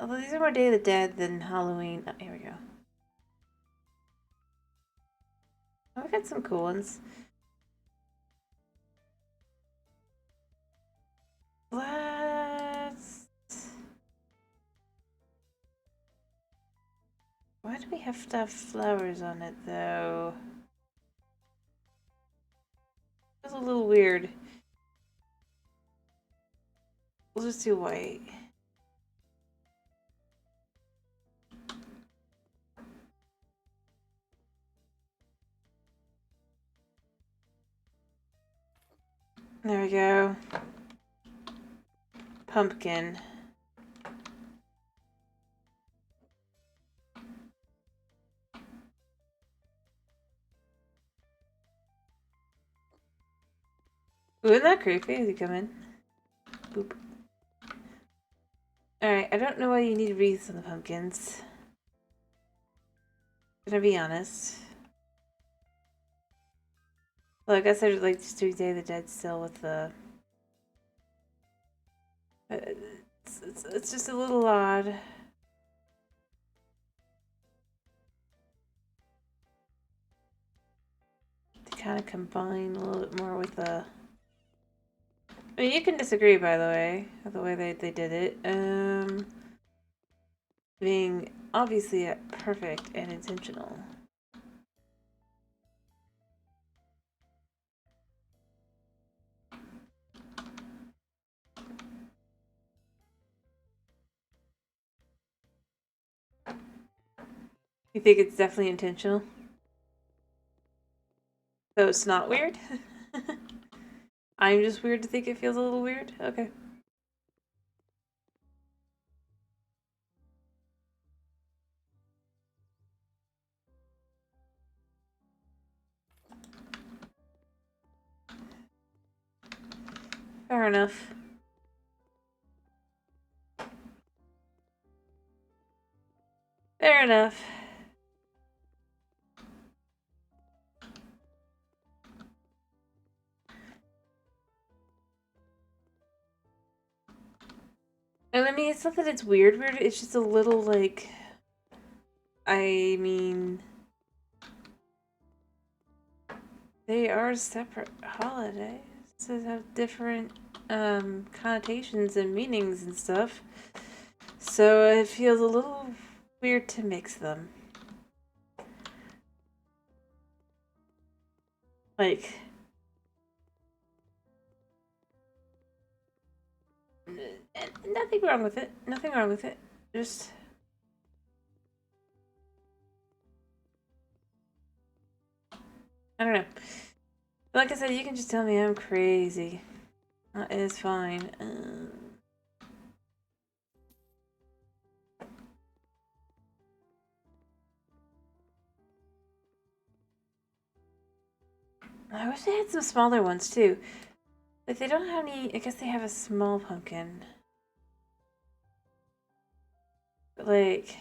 Although these are more Day of the Dead than Halloween. Oh, here we go. Oh, we got some cool ones. Let's... Why do we have to have flowers on it, though? It's a little weird. We'll just do white. There we go. Pumpkin. Ooh, isn't that creepy as you come in? Boop. Alright, I don't know why you need wreaths on the pumpkins. Gonna be honest. Well, I guess I'd like just doing Day of the Dead still with the... It's just a little odd. To kind of combine a little bit more with the... I mean, you can disagree, by the way, with the way they did it. Being obviously perfect and intentional. You think it's definitely intentional? So it's not weird? I'm just weird to think it feels a little weird? Okay. Fair enough. Fair enough. And I mean, it's not that it's weird, it's just a little, like... I mean... They are separate holidays. They have different, connotations and meanings and stuff. So it feels a little weird to mix them. Like... Nothing wrong with it. Nothing wrong with it. Just... I don't know. But like I said, you can just tell me I'm crazy. That is fine. I wish they had some smaller ones too. Like they don't have any. I guess they have a small pumpkin. But like,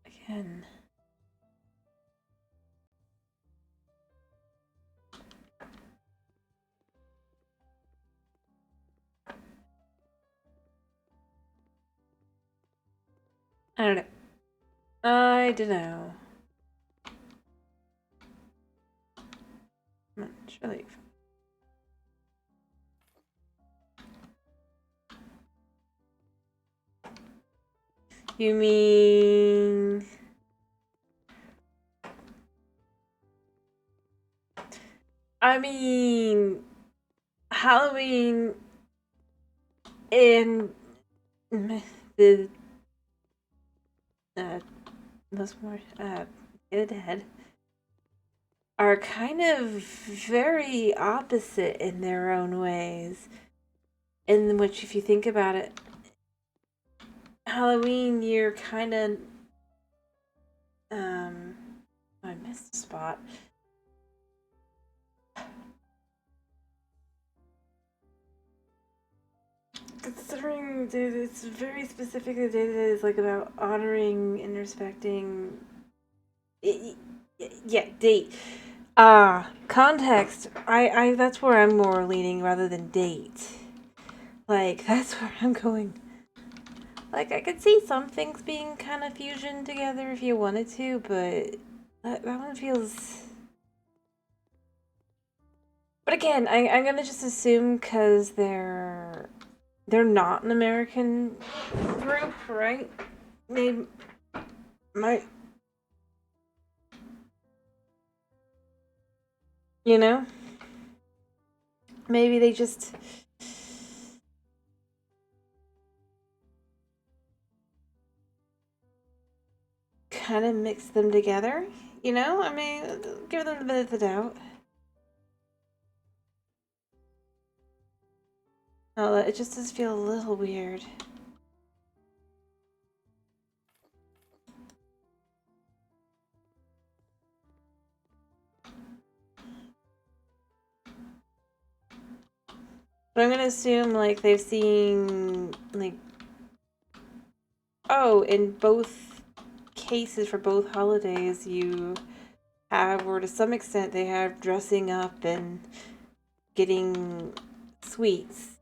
again. I don't know. I don't know. Surely. You mean... I mean... Halloween... and... the... Those more... Dead... are kind of very opposite in their own ways. In which, if you think about it, Halloween, you're kind of... I missed a spot. Considering it's very specific, the day that is like about honoring and respecting... Yeah, date. Context. I that's where I'm more leaning rather than date. Like, that's where I'm going. Like, I could see some things being kind of fusion together if you wanted to, but that one feels... But again, I'm gonna just assume because they're not an American group, right? They might, you know? Maybe they just... kind of mix them together, you know? I mean, give them the benefit of the doubt. Oh, it just does feel a little weird. But I'm gonna assume, like, they've seen, like... Oh, in both cases for both holidays, you have, or to some extent, they have dressing up and getting sweets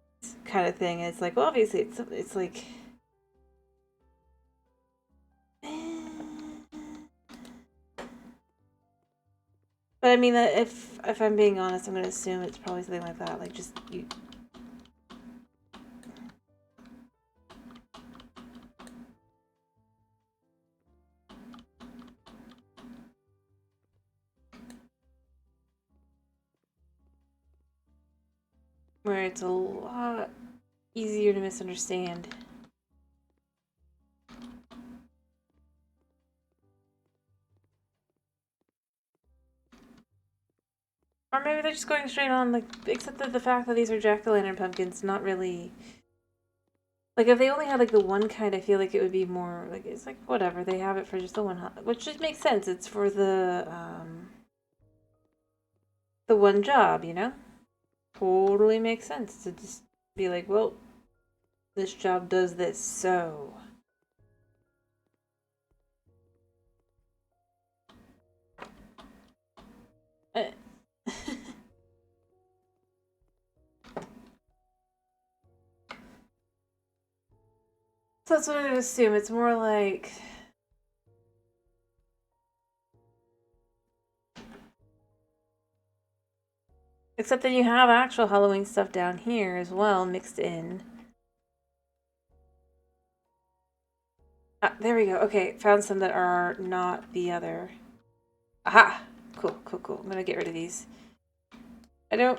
kind of thing. And it's like, well, obviously, it's like... But I mean, if I'm being honest, I'm gonna assume it's probably something like that. Like, just, you... Where it's a lot easier to misunderstand. Or maybe they're just going straight on, like, except that the fact that these are jack-o'-lantern pumpkins, not really... Like, if they only had, like, the one kind, I feel like it would be more, like, it's like, whatever, they have it for just the one, which just makes sense. It's for the one job, you know? Totally makes sense to just be like, well, this job does this, so... So that's what I'm gonna assume. It's more like... Except that you have actual Halloween stuff down here as well, mixed in. Ah, there we go. Okay, found some that are not the other. Aha! Cool, cool, cool. I'm gonna get rid of these. I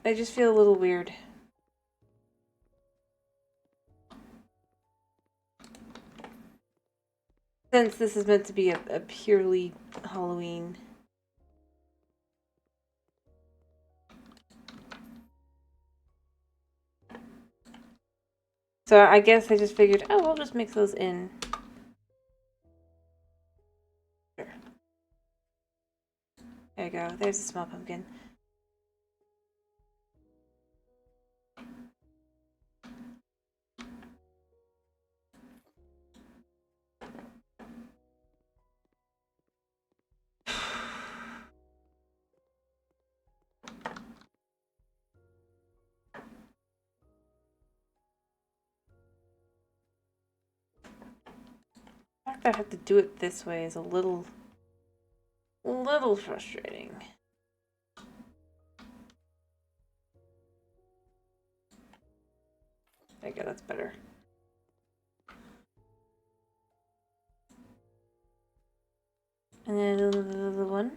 just feel a little weird. Since this is meant to be a purely Halloween. So I guess I just figured, oh, we'll just mix those in. Sure. There you go. There's a small pumpkin. The fact that I have to do it this way is a little frustrating. There you go, that's better. And then the one.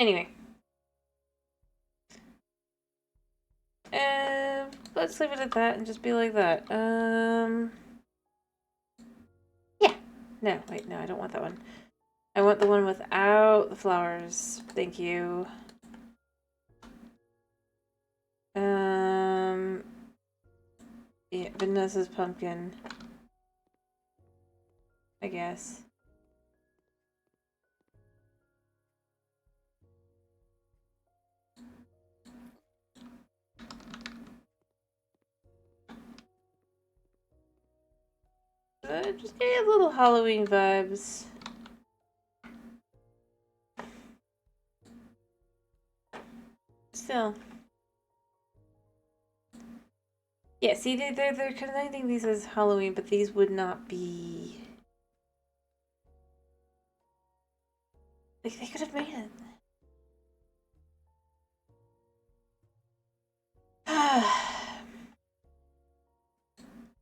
Anyway. Let's leave it at that and just be like that. Yeah. No, wait, no, I don't want that one. I want the one without the flowers. Thank you. Yeah, Vanessa's pumpkin. I guess. Just give you little Halloween vibes. still. Yeah, see, they're connecting these as Halloween, but these would not be. Like, they could have made it.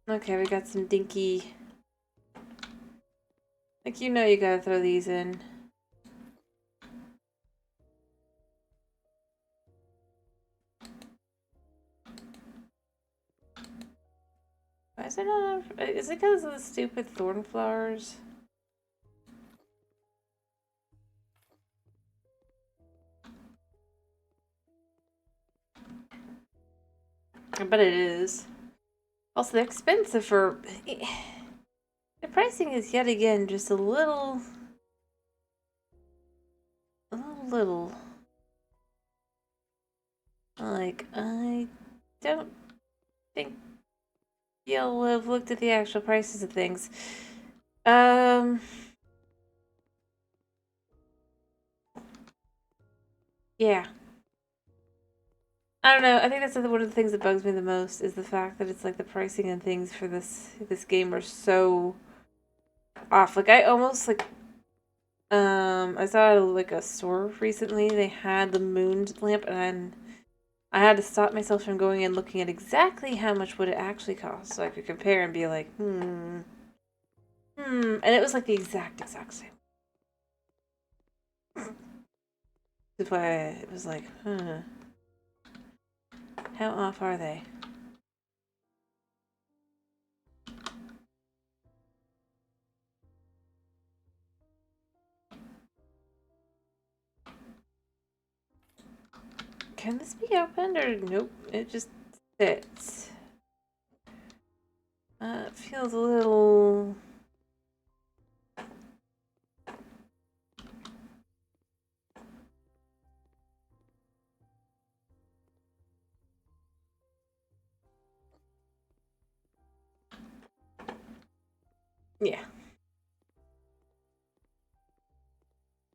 Okay, we got some dinky. Like, you know you gotta throw these in. Why is it not? Is it because of the stupid thorn flowers? I bet it is. Also, they're expensive for. The pricing is yet again just a little. Little. Like, I don't think you'll have looked at the actual prices of things. Yeah. I don't know. I think that's one of the things that bugs me the most is the fact that it's like the pricing and things for this game are so off. Like I almost like I saw like a store recently. They had the moon lamp, and I had to stop myself from going and looking at exactly how much would it actually cost, so I could compare and be like, and it was like the exact same. That's why it was like, how off are they? Can this be opened or nope? It just sits. It feels a little. Yeah.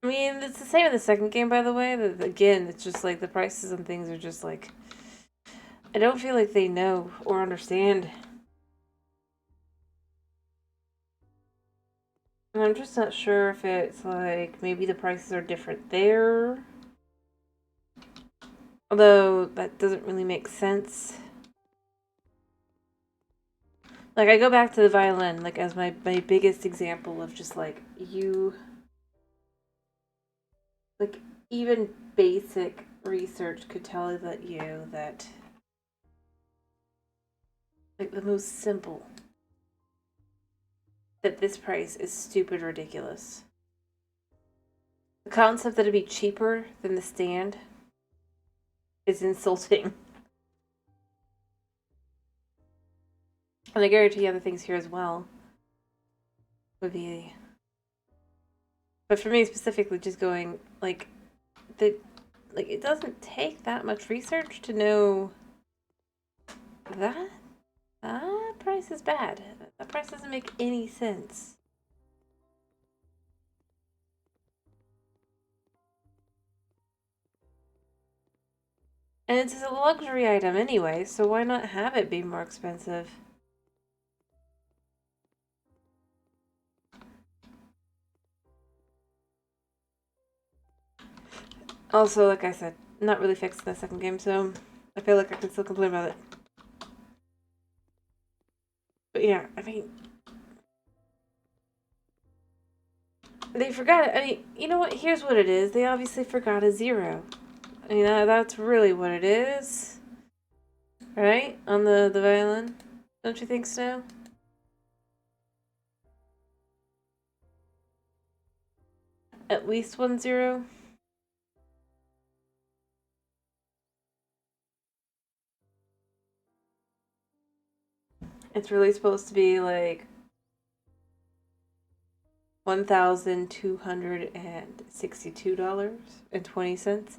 I mean, it's the same in the second game, by the way. Again, it's just like the prices and things are just like. I don't feel like they know or understand. And I'm just not sure if it's like maybe the prices are different there. Although that doesn't really make sense. Like, I go back to the violin, like, as my biggest example of just, like, you... Like, even basic research could tell you that... Like, the most simple. That this price is stupid ridiculous. The concept that it'd be cheaper than the stand is insulting. And I guarantee other things here as well would be... But for me specifically, just going, like, it doesn't take that much research to know that price is bad. That price doesn't make any sense. And it's a luxury item anyway, so why not have it be more expensive? Also, like I said, not really fixed in the second game, so I feel like I can still complain about it. But yeah, I mean... They forgot it. I mean, you know what? Here's what it is. They obviously forgot a zero. I mean, that's really what it is. Right? On the violin? Don't you think so? At least 1 0? It's really supposed to be like $1,262.20.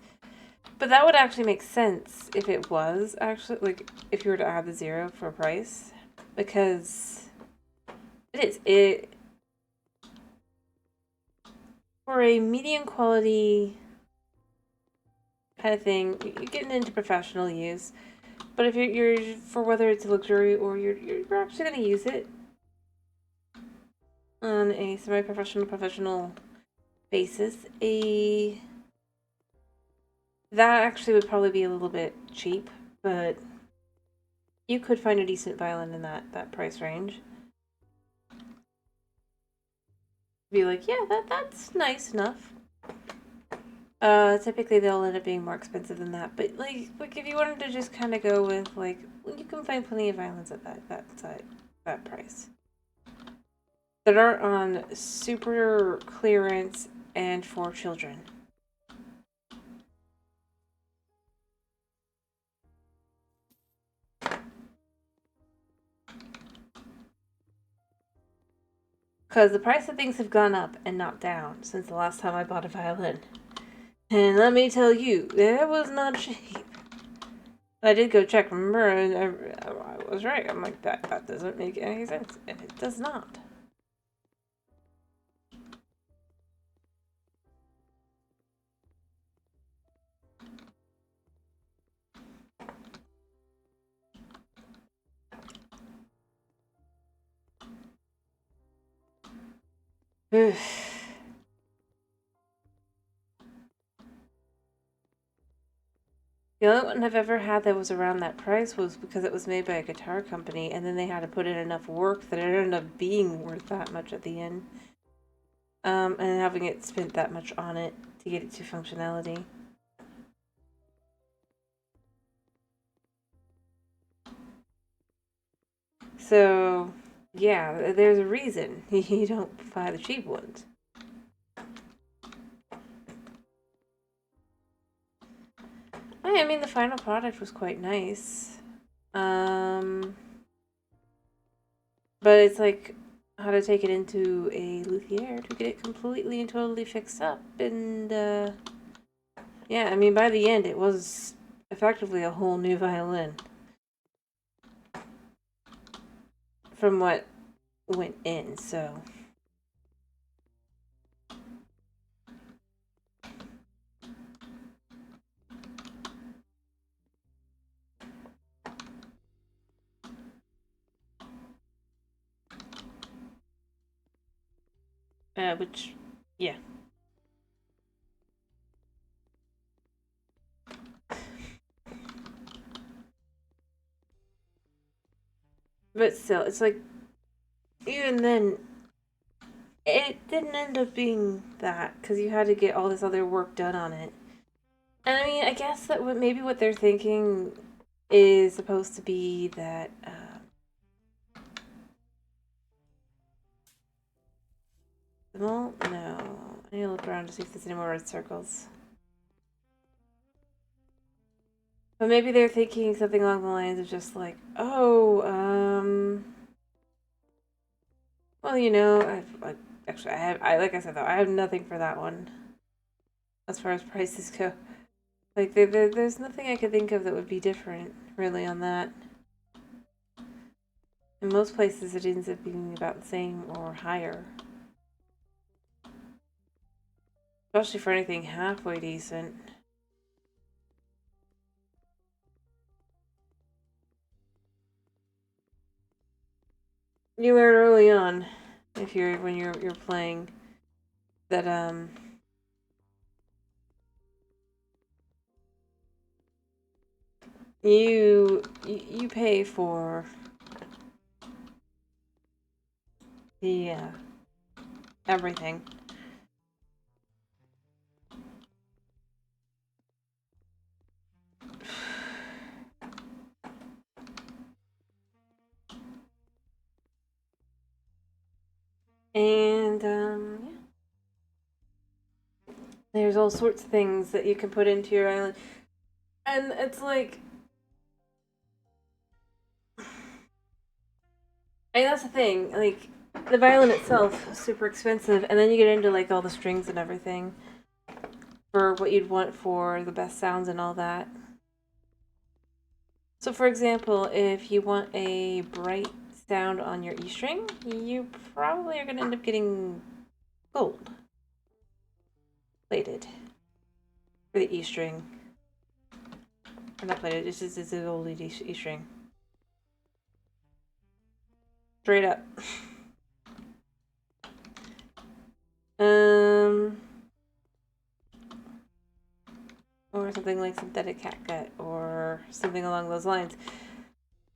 But that would actually make sense if it was actually, like, if you were to add the zero for a price. Because it for a medium quality kind of thing. You're getting into professional use. But if you're for whether it's a luxury or you're actually going to use it on a semi-professional, professional basis, that actually would probably be a little bit cheap, but you could find a decent violin in that price range. Be like, yeah, that's nice enough. Typically they'll end up being more expensive than that, but like if you wanted to just kind of go with like, you can find plenty of violins at that price that are on super clearance and for children. Because the price of things have gone up and not down since the last time I bought a violin. And let me tell you, it was not cheap. I did go check, remember, and I was right. I'm like, that doesn't make any sense. And it does not. The only one I've ever had that was around that price was because it was made by a guitar company, and then they had to put in enough work that it ended up being worth that much at the end. And having it spent that much on it to get it to functionality. So, yeah, there's a reason you don't buy the cheap ones. I mean, the final product was quite nice. But it's like how to take it into a luthier to get it completely and totally fixed up. And, yeah, I mean, by the end, it was effectively a whole new violin. From what went in, so... which, yeah. But still, it's like, even then, it didn't end up being that, because you had to get all this other work done on it. And I mean, I guess that maybe what they're thinking is supposed to be that, well, no. I need to look around to see if there's any more red circles. But maybe they're thinking something along the lines of just like, oh, well, you know, actually, like I said though, I have nothing for that one. As far as prices go. Like, there's nothing I could think of that would be different, really, on that. In most places, it ends up being about the same or higher. Especially for anything halfway decent. You learn early on, when you're playing, that you pay for the everything. And yeah. There's all sorts of things that you can put into your island. And it's like, and that's the thing, like, the violin itself is super expensive, and then you get into like all the strings and everything for what you'd want for the best sounds and all that. So for example, if you want a bright sound on your E string, you probably are going to end up getting gold plated for the E string. Or not plated, it's just it's an old E-string. Straight up. Or something like synthetic catgut or something along those lines.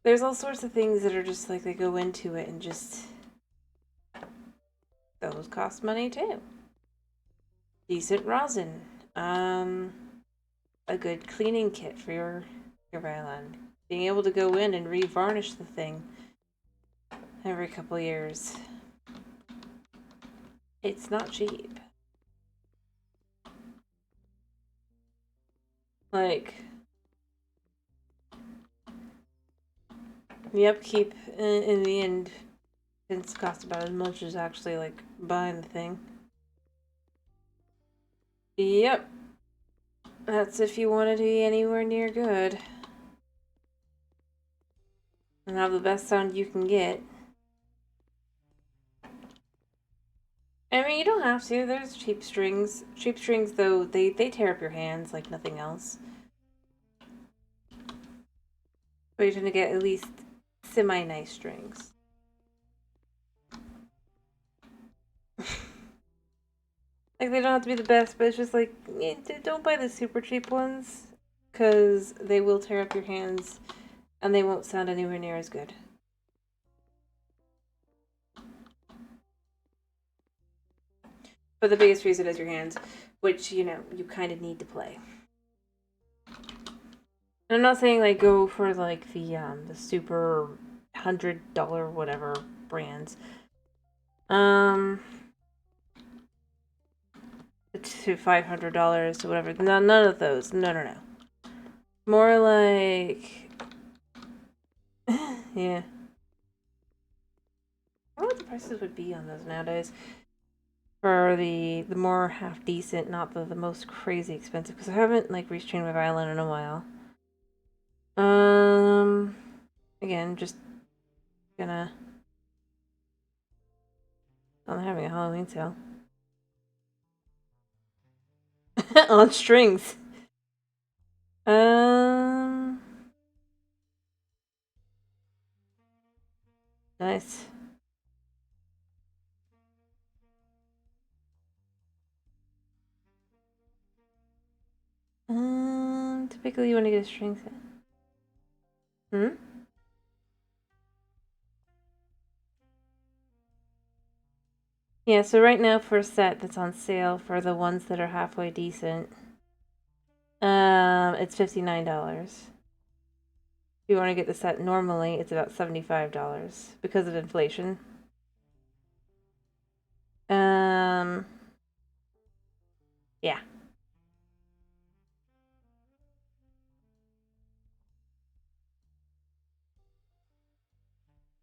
There's all sorts of things that are just like they go into it and just those cost money too. Decent rosin. A good cleaning kit for your violin. Being able to go in and revarnish the thing every couple years. It's not cheap. Like, the upkeep in the end tends to cost about as much as actually like buying the thing. Yep. That's if you want it to be anywhere near good. And have the best sound you can get. I mean, you don't have to. There's cheap strings. Cheap strings, though, they tear up your hands like nothing else. But you're gonna get at least semi-nice strings. Like, they don't have to be the best, but it's just like, don't buy the super cheap ones, because they will tear up your hands, and they won't sound anywhere near as good. But the biggest reason is your hands, which, you know, you kind of need to play. And I'm not saying, like, go for, like, the super $100 whatever brands. To $500 to whatever. No, none of those. No. More like... yeah. I wonder what the prices would be on those nowadays. For the more half decent, not the most crazy expensive, because I haven't like restrained my violin in a while. Again, just gonna. I'm having a Halloween sale on strings. Nice. Typically you want to get a string set. Yeah, so right now for a set that's on sale for the ones that are halfway decent, it's $59. If you want to get the set normally, it's about $75 because of inflation. Yeah.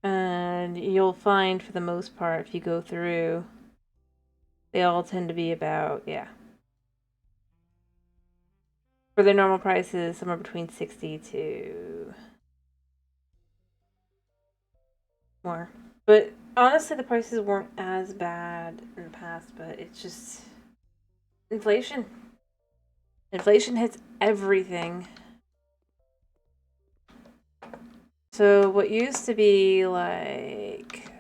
And you'll find for the most part, if you go through, they all tend to be about, yeah. For their normal prices, somewhere between 60 to more. But honestly, the prices weren't as bad in the past, but it's just inflation. Inflation hits everything. So what used to be like,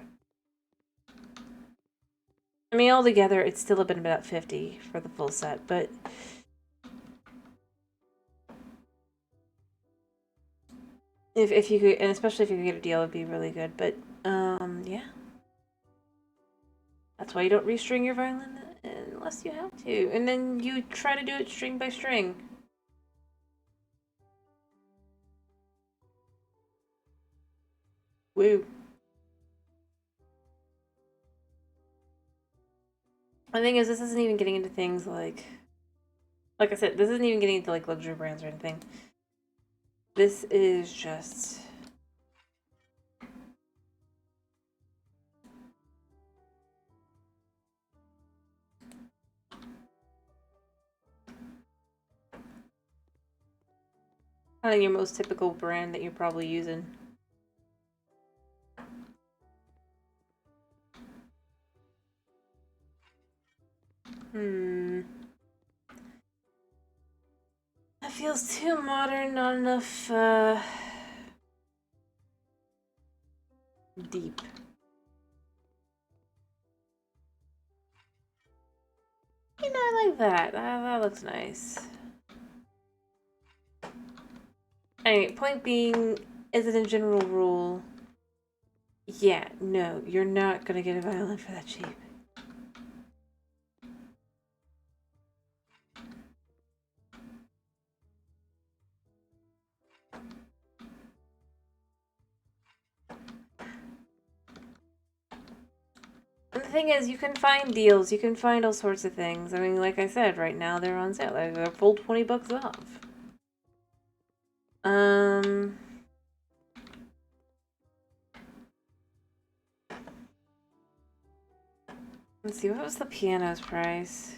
I mean, altogether, it's still been about 50 for the full set, but if you could, and especially if you could get a deal, it'd be really good. But yeah, that's why you don't restring your violin unless you have to, and then you try to do it string by string. Woo. The thing is, this isn't even getting into things like I said, this isn't even getting into like luxury brands or anything. This is just kind of your most typical brand that you're probably using. That feels was too modern, not enough, deep. You know, I like that. That looks nice. Anyway, point being, is it a general rule? Yeah, no, you're not gonna get a violin for that cheap. And the thing is, you can find deals, you can find all sorts of things. I mean, like I said, right now they're on sale. They're full 20 bucks off. Let's see, what was the piano's price?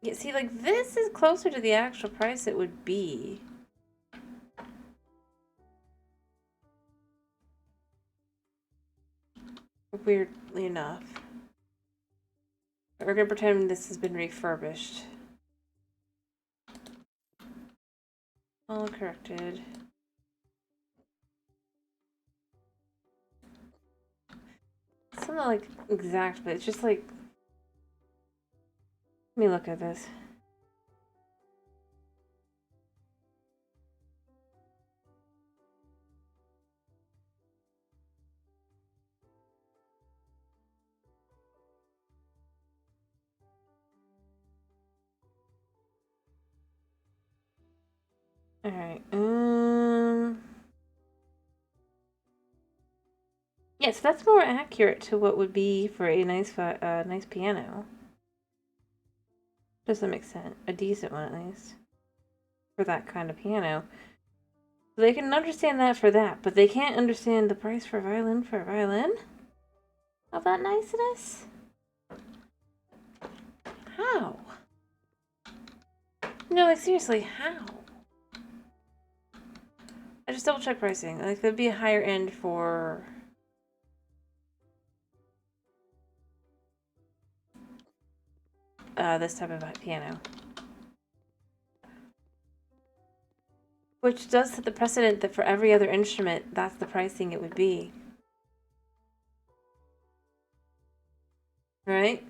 Yeah, see, like, this is closer to the actual price it would be. Weirdly enough. But we're gonna pretend this has been refurbished. All corrected. It's not like exact, but it's just like... Let me look at this. Alright, yes, that's more accurate to what would be for a nice piano. Doesn't make sense. A decent one, at least. For that kind of piano. So they can understand that for that, but they can't understand the price for a violin? Of that niceness? How? No, like, seriously, how? I just double check pricing. Like, there'd be a higher end for... this type of piano. Which does set the precedent that for every other instrument, that's the pricing it would be. Right?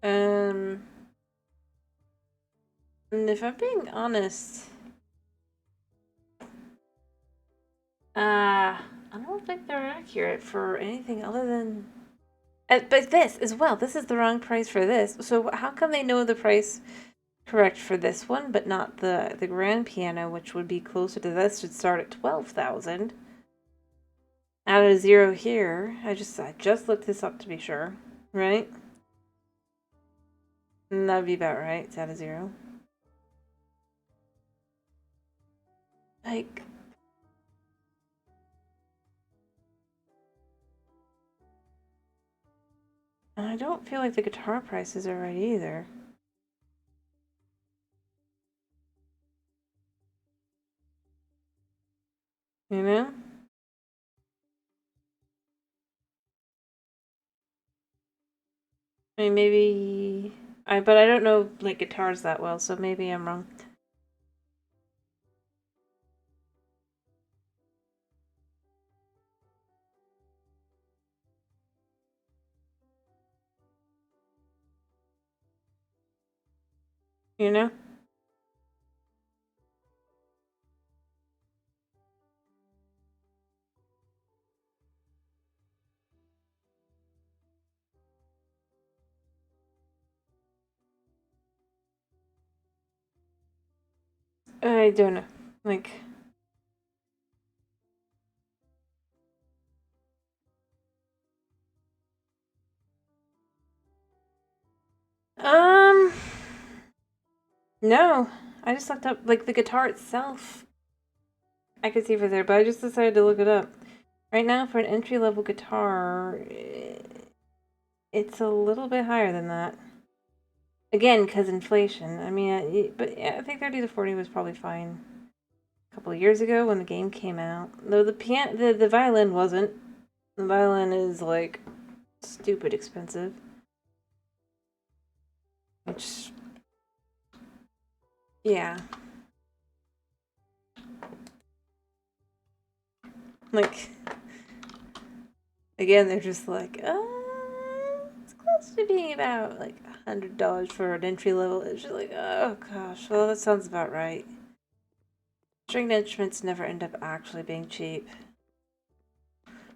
And if I'm being honest... I don't think they're accurate for anything other than... but this as well, this is the wrong price for this. So how come they know the price correct for this one, but not the grand piano, which would be closer to this, should start at 12,000? Add a zero here. I just looked this up to be sure, right? And that'd be about right. It's at a zero. Like... I don't feel like the guitar prices are right either. You know? I mean, maybe... but I don't know, like, guitars that well, so maybe I'm wrong. You know? I don't know. Like... No. I just looked up, like, the guitar itself. I could see for there, but I just decided to look it up. Right now, for an entry-level guitar, it's a little bit higher than that. Again, because inflation. I mean, but yeah, I think 30 to 40 was probably fine a couple of years ago when the game came out. Though the violin wasn't. The violin is like stupid expensive. Which, yeah. Like, again, they're just like, it's close to being about like $100 for an entry level. It's just like, oh gosh, well, that sounds about right. Stringed instruments never end up actually being cheap.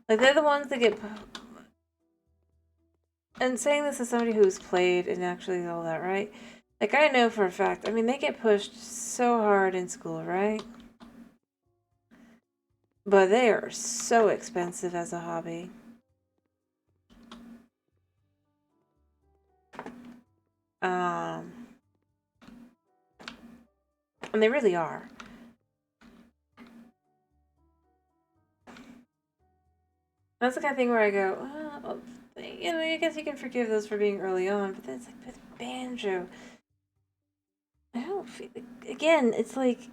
Like, they're the ones that get. And saying this as somebody who's played and actually all that, right? Like, I know for a fact, I mean, they get pushed so hard in school, right? But they are so expensive as a hobby. And they really are. That's the kind of thing where I go, well, you know, I guess you can forgive those for being early on, but then it's like with banjo. I don't feel, again, it's like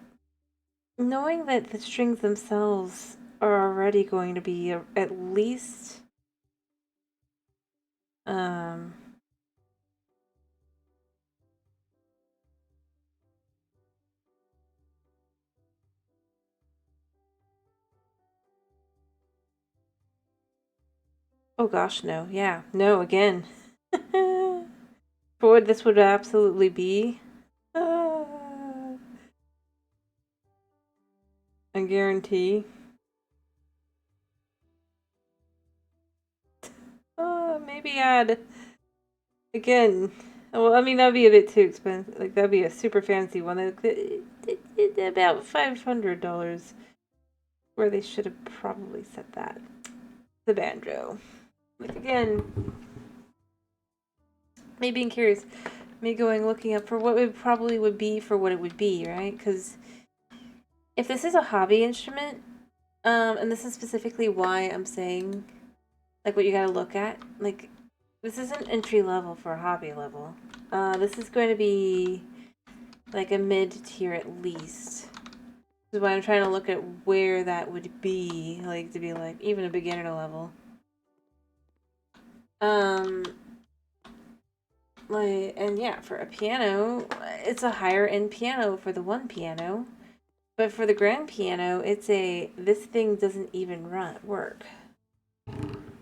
knowing that the strings themselves are already going to be at least oh gosh, no. Yeah. No, again. For what this would absolutely be. I guarantee. Maybe add again. Well, I mean that'd be a bit too expensive. Like that'd be a super fancy one. About $500, where they should have probably set that. The banjo. Like again, me being curious, me going looking up for what it probably would be for what it would be, right? Because if this is a hobby instrument, and this is specifically why I'm saying, like, what you gotta look at, like, this isn't entry level for a hobby level. This is going to be like a mid tier at least. This is why I'm trying to look at where that would be, like, to be like even a beginner level. Like, and yeah, for a piano, it's a higher end piano for the one piano. But for the grand piano, it's a this thing doesn't even work.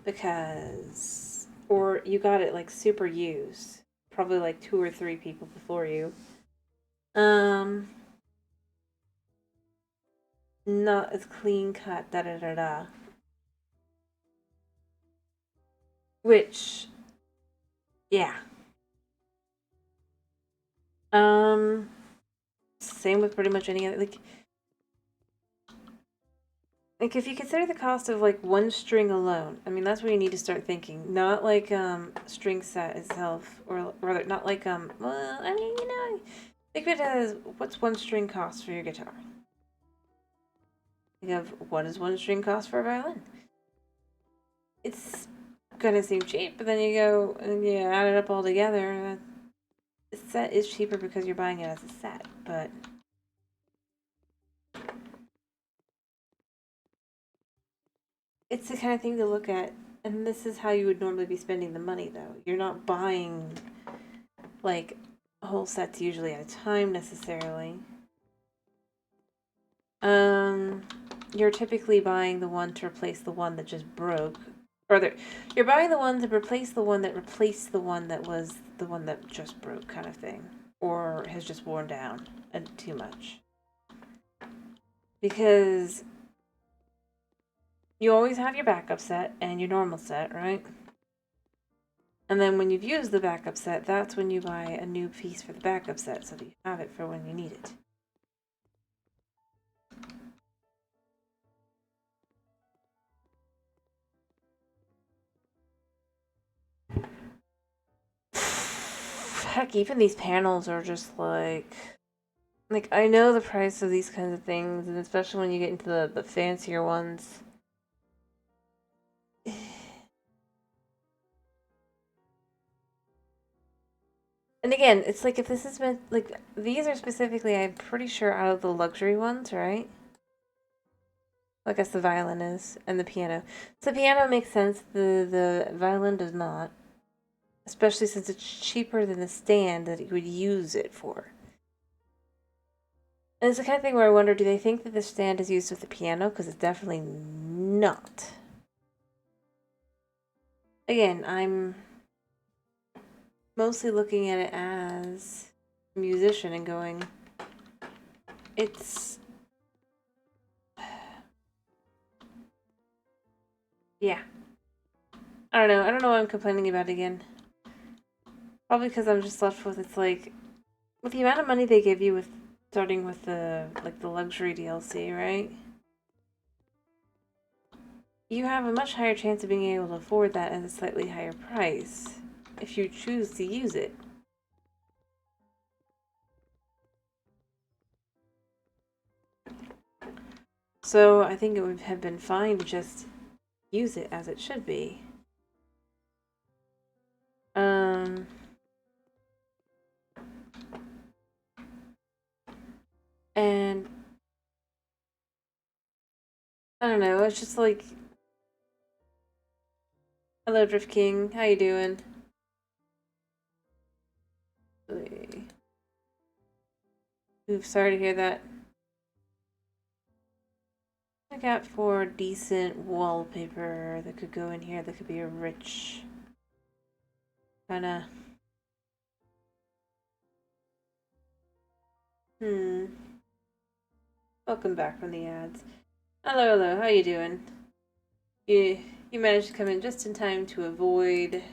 Because or you got it like super used. Probably like 2 or 3 people before you. Not as clean cut, da da da da. Which yeah. Same with pretty much any other like if you consider the cost of like one string alone, I mean that's where you need to start thinking. Not like string set itself, or rather not like well, I mean, you know, think of it as what's one string cost for your guitar. Think of what does one string cost for a violin. It's gonna seem cheap, but then you go and you add it up all together. The set is cheaper because you're buying it as a set, but it's the kind of thing to look at, and this is how you would normally be spending the money, though. You're not buying like whole sets usually at a time necessarily. You're typically buying the one to replace the one that just broke, or you're buying the one to replace the one that replaced the one that was the one that just broke, kind of thing, or has just worn down and too much. Because you always have your backup set and your normal set, right? And then when you've used the backup set, that's when you buy a new piece for the backup set so that you have it for when you need it. Heck, even these panels are just like I know the price of these kinds of things, and especially when you get into the fancier ones. And again, it's like if this has been like these are specifically, I'm pretty sure out of the luxury ones, right? I guess the violin is, and the piano. So the piano makes sense, the violin does not. Especially since it's cheaper than the stand that you would use it for. And it's the kind of thing where I wonder, do they think that the stand is used with the piano? Because it's definitely not. Again, I'm mostly looking at it as a musician and going, it's... Yeah. I don't know. I don't know why I'm complaining about it again. Probably because I'm just left with, it's like, with the amount of money they give you with starting with the, like, the luxury DLC, right? You have a much higher chance of being able to afford that at a slightly higher price if you choose to use it. So I think it would have been fine to just use it as it should be. And I don't know, it's just like, hello Drift King, how you doing? Ooh, sorry to hear that. I got for decent wallpaper that could go in here that could be a rich kinda Welcome back from the ads. Hello, how you doing? You managed to come in just in time to avoid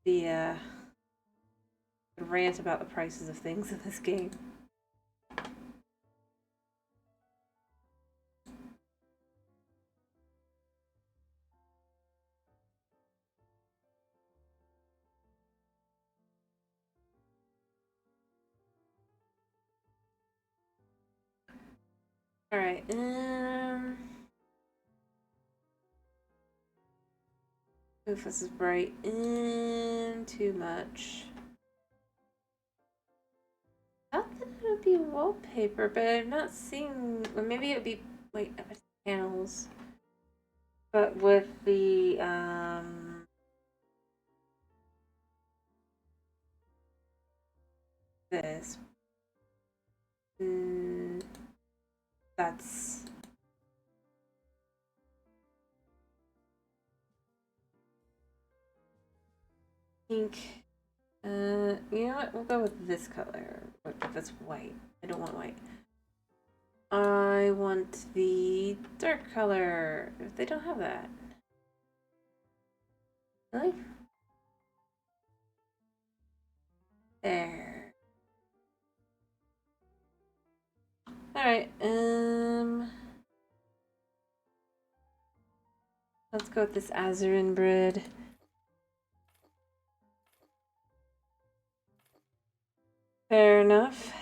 the rant about the prices of things in this game. Alright, oof, this is bright. Too much. I thought that it would be wallpaper, but I'm not seeing. Or maybe it would be like panels. But with the this, that's pink. You know what? We'll go with this color. That's white. I don't want white. I want the dark color. They don't have that. Really? There. Alright, let's go with this Azurin bread. Fair enough.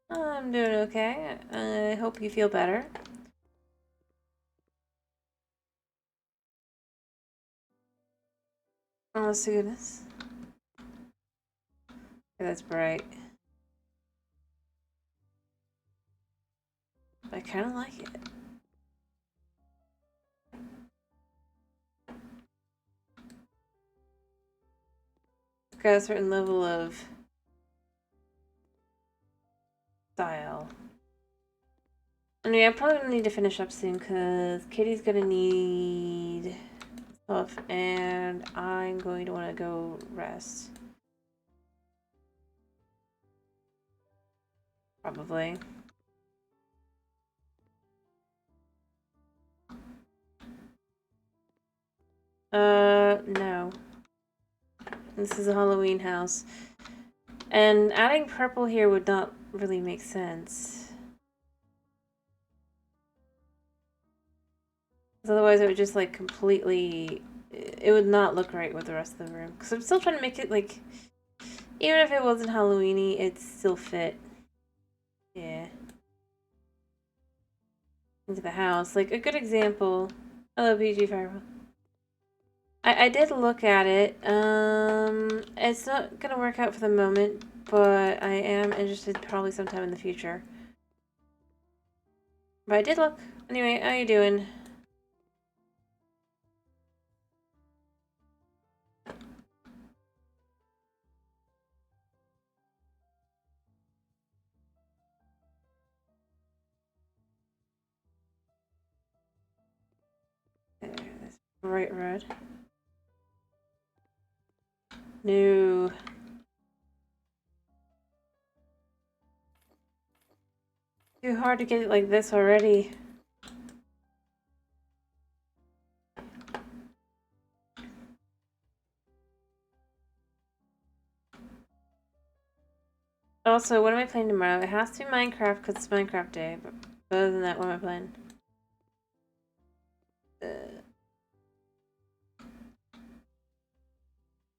I'm doing okay. I hope you feel better. Honest to goodness. That's bright. I kind of like it. It's got a certain level of style. I mean, I'm probably gonna need to finish up soon because Kitty's gonna need stuff and I'm going to want to go rest. Probably. No. This is a Halloween house. And adding purple here would not really make sense. Otherwise it would just like completely... It would not look right with the rest of the room. Because I'm still trying to make it like... Even if it wasn't Halloween-y, it'd still fit. Yeah. Into the house. Like, a good example... Hello, PG Fireball. I did look at it. It's not gonna work out for the moment, but I am interested probably sometime in the future. But I did look. Anyway, how you doing? There, that's bright red. No. Too hard to get it like this already. Also, what am I playing tomorrow? It has to be Minecraft because it's Minecraft Day. But other than that, what am I playing?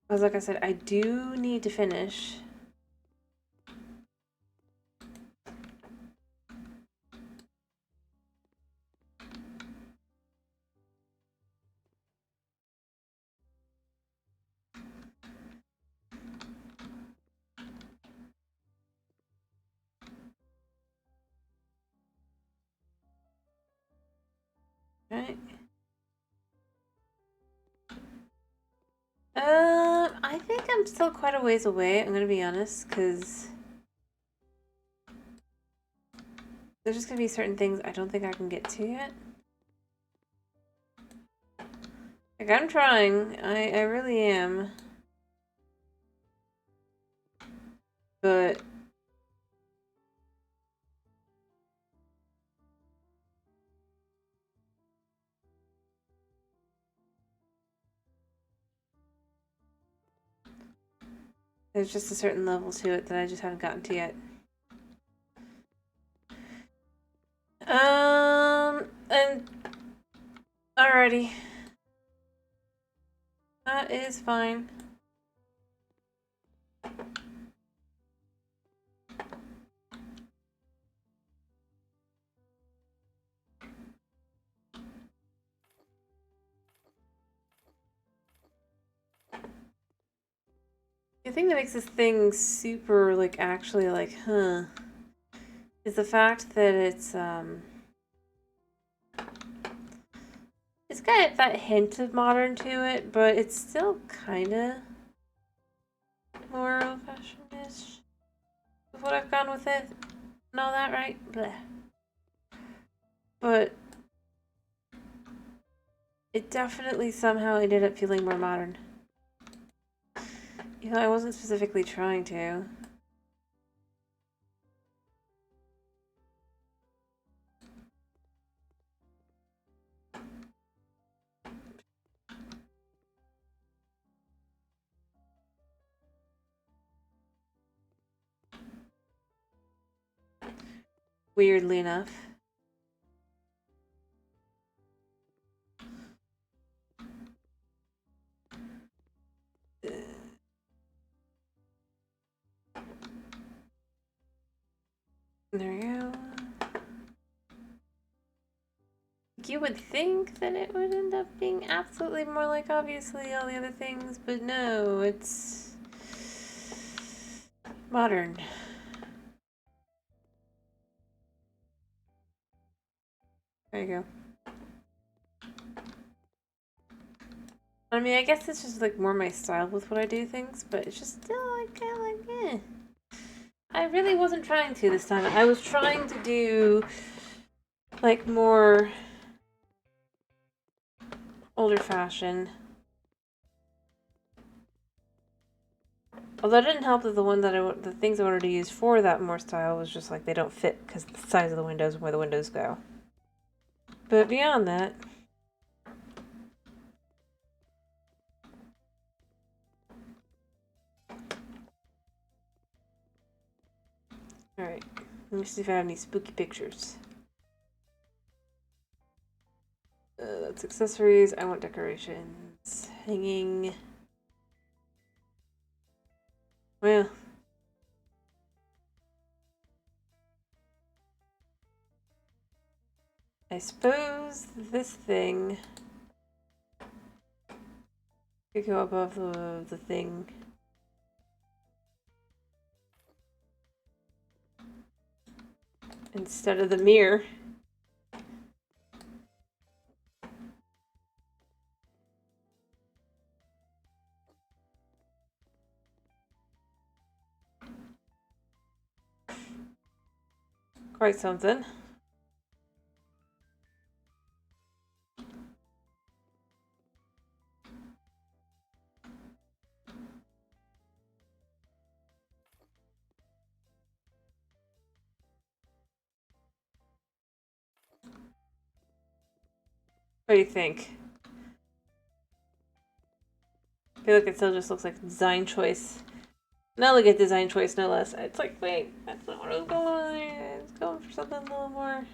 Because like I said, I do need to finish. Right. I think I'm still quite a ways away, I'm gonna be honest, because there's just gonna be certain things I don't think I can get to yet. Like, I'm trying. I really am. But there's just a certain level to it that I just haven't gotten to yet. And alrighty. That is fine. The thing that makes this thing super, like, actually, like, is the fact that it's got that hint of modern to it, but it's still kinda more old-fashioned-ish with what I've gone with it. And all that, right? Bleh. But it definitely somehow ended up feeling more modern. You know, I wasn't specifically trying to. Weirdly enough. There we go. You would think that it would end up being absolutely more like, obviously, all the other things, but no, it's modern. There you go. I mean, I guess it's just, like, more my style with what I do things, but it's just still, like, kind of like, eh. I really wasn't trying to this time. I was trying to do, like, more older fashioned. Although it didn't help that the things I wanted to use for that more style was just like they don't fit because the size of the windows and where the windows go. But beyond that, alright. Let me see if I have any spooky pictures. That's accessories. I want decorations. Hanging. Well. I suppose this thing We go above the thing. Instead of the mirror. Quite something. What do you think? I feel like it still just looks like design choice. Now look at design choice, no less. It's like, wait, that's not what I was going on there. It's going for something a little more.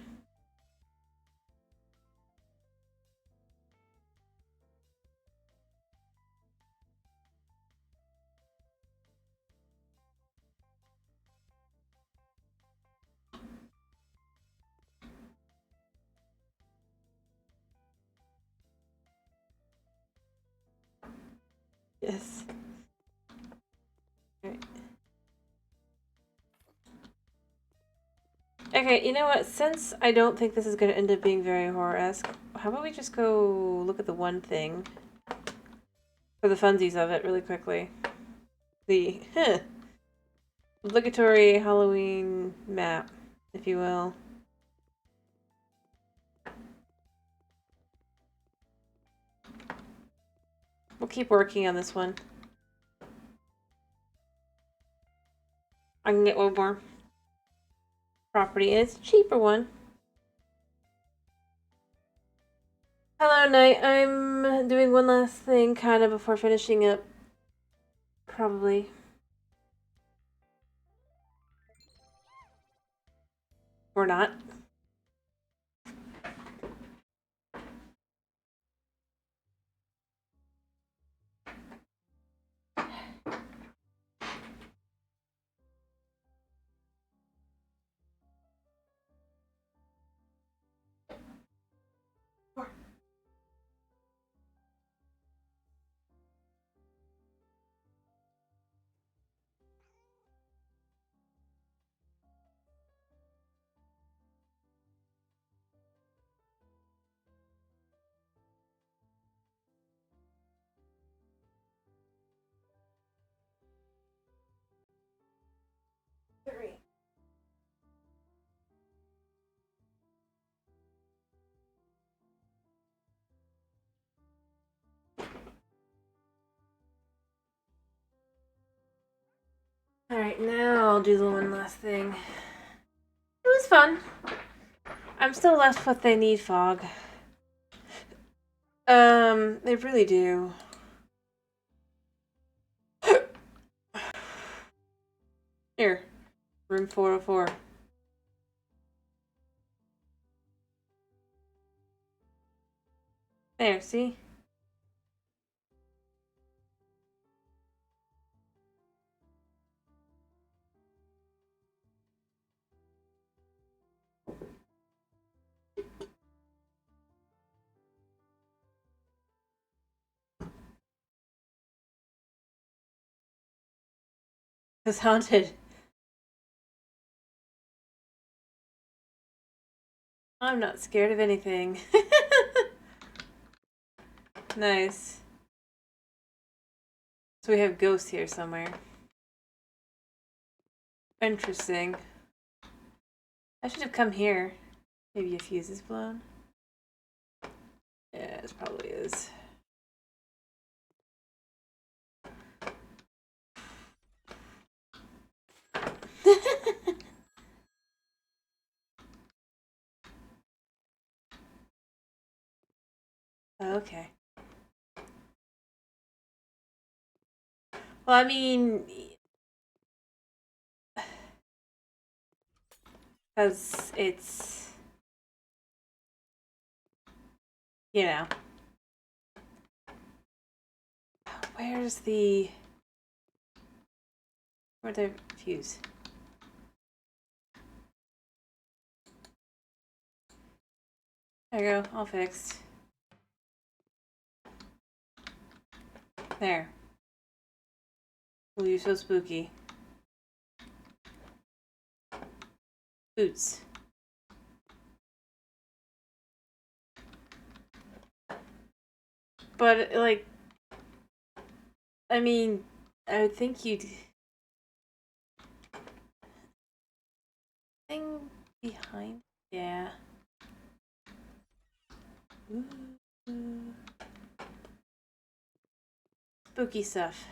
Yes. Right. Okay, you know what? Since I don't think this is going to end up being very horror-esque, how about we just go look at the one thing for the funsies of it really quickly. The obligatory Halloween map, if you will. We'll keep working on this one. I can get one more property, and it's a cheaper one. Hello, Night. I'm doing one last thing kind of before finishing up. Probably. Or not. Three. Alright, now I'll do the one last thing. It was fun. I'm still left with they need fog. They really do. Here. Room 404. There, see? It's haunted. I'm not scared of anything. Nice. So we have ghosts here somewhere. Interesting. I should have come here. Maybe a fuse is blown. Yeah, it probably is. Okay. Well, I mean, because it's, you know, where's the fuse? There you go, all fixed. There. Oh, you're so spooky. Boots. But, like, I mean, I would think you'd... Thing behind? Yeah. Ooh. Spooky stuff.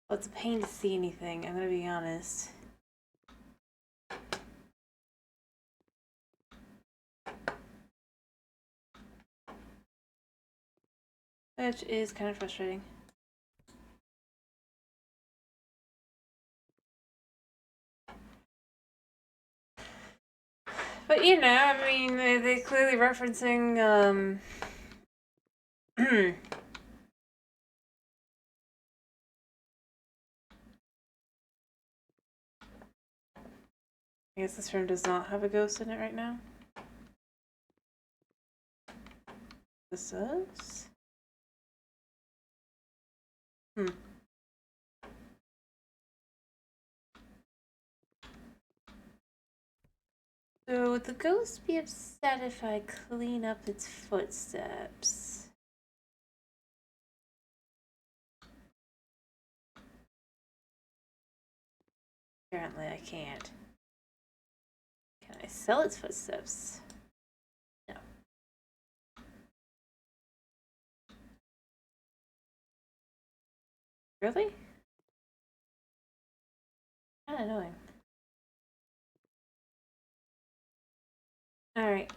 Well, it's a pain to see anything, I'm gonna be honest. Which is kind of frustrating. But you know, I mean, they're clearly referencing, I guess this room does not have a ghost in it right now. This does? So would the ghost be upset if I clean up its footsteps? Apparently I can't. Can I sell its footsteps? No. Really? Kinda annoying. Alright.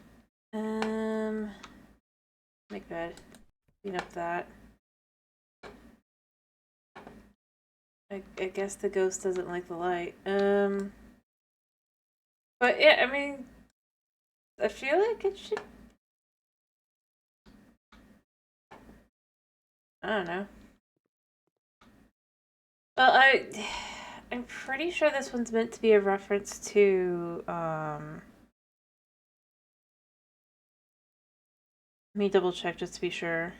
Make bed. Clean up that. I guess the ghost doesn't like the light. But yeah, I mean, I feel like it should... I don't know. Well, I'm pretty sure this one's meant to be a reference to, let me double check just to be sure.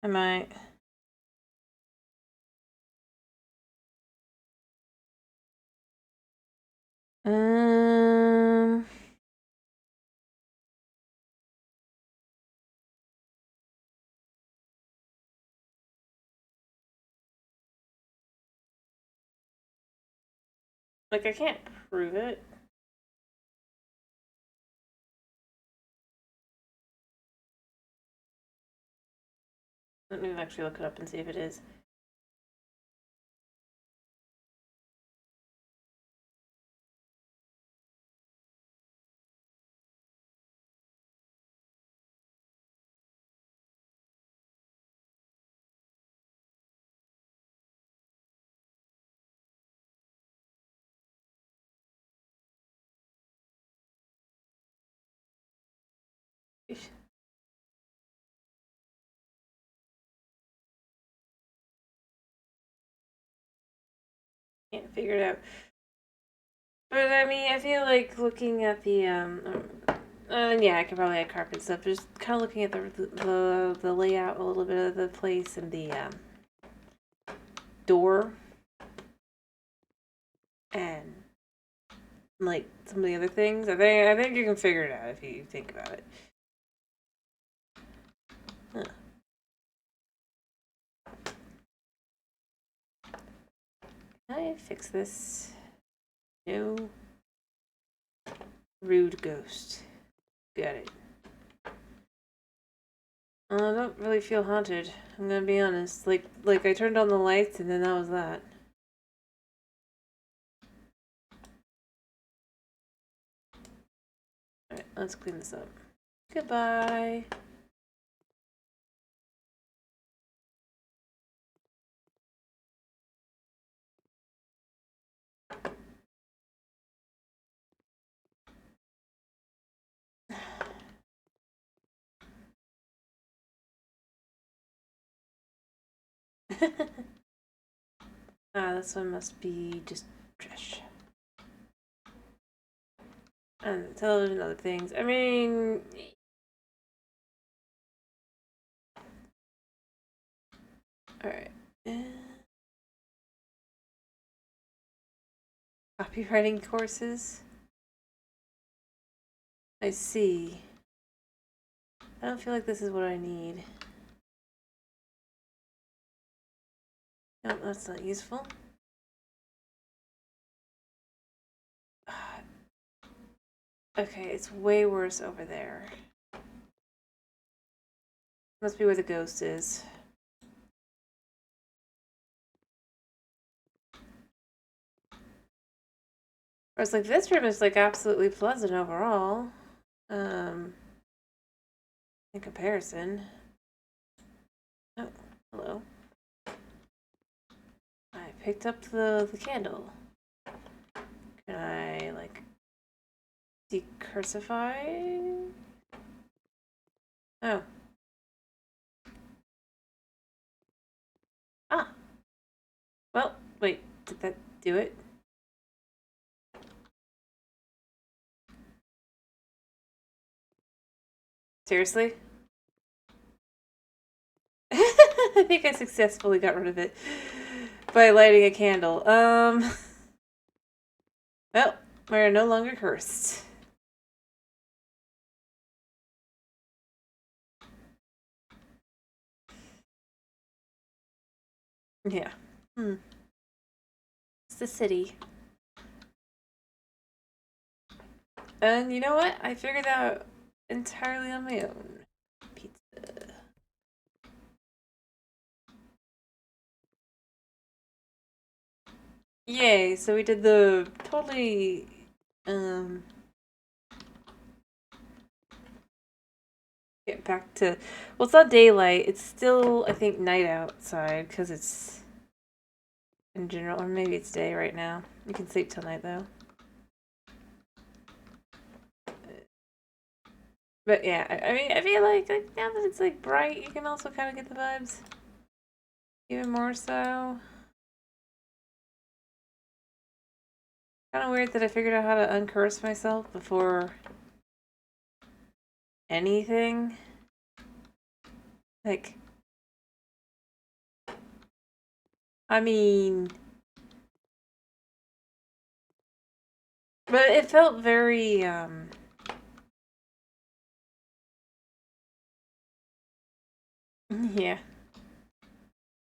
I might. Like, I can't prove it. Let me actually look it up and see if it is. Can't figure it out. But I mean, I feel like looking at the yeah, I could probably add carpet stuff. Just kind of looking at the layout a little bit of the place and the door and like some of the other things. I think you can figure it out if you think about it. Huh. Can I fix this? No. Rude ghost. Got it. I don't really feel haunted. I'm gonna be honest. Like I turned on the lights and then that was that. Alright, let's clean this up. Goodbye. Ah, this one must be just trash. And television, other things. I mean... Alright. Copywriting courses. I see. I don't feel like this is what I need. Nope, that's not useful. Okay, it's way worse over there. Must be where the ghost is. Whereas, like, this room is, like, absolutely pleasant overall. In comparison. Oh, hello. I picked up the candle. Can I, like, decursify? Oh. Ah. Well, wait, did that do it? Seriously? I think I successfully got rid of it by lighting a candle. Well, we're no longer cursed. Yeah. It's the city. And you know what? I figured that out entirely on my own. Pizza. Yay, so we did the totally, get back to, well, it's not daylight, it's still, I think, night outside, because it's, in general, or maybe it's day right now. You can sleep till night, though. But yeah, I mean, I feel like now that it's, like, bright, you can also kind of get the vibes. Even more so. Kind of weird that I figured out how to uncurse myself before anything. Like, I mean, but it felt very, yeah.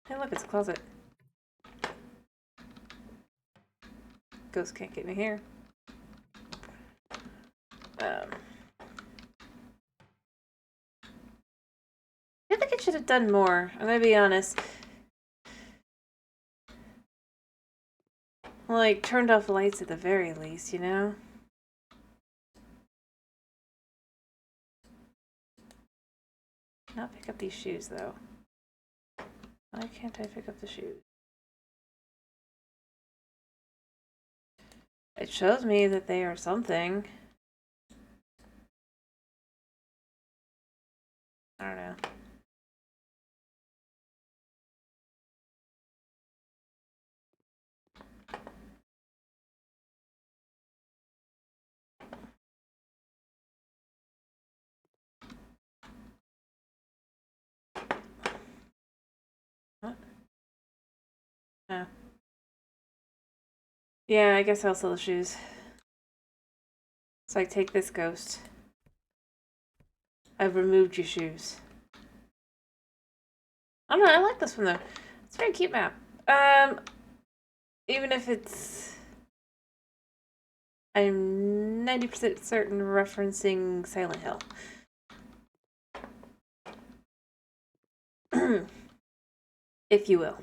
Hey, look, it's a closet. Ghost can't get me here. I feel like I should have done more. I'm gonna be honest. Like, turned off lights at the very least, you know? Not pick up these shoes, though. Why can't I pick up the shoes? It shows me that they are something. I don't know. What? Oh. Yeah, I guess I'll sell the shoes. So I take this ghost. I've removed your shoes. I don't know, I like this one though. It's a very cute map. Even if it's... I'm 90% certain referencing Silent Hill. If you will.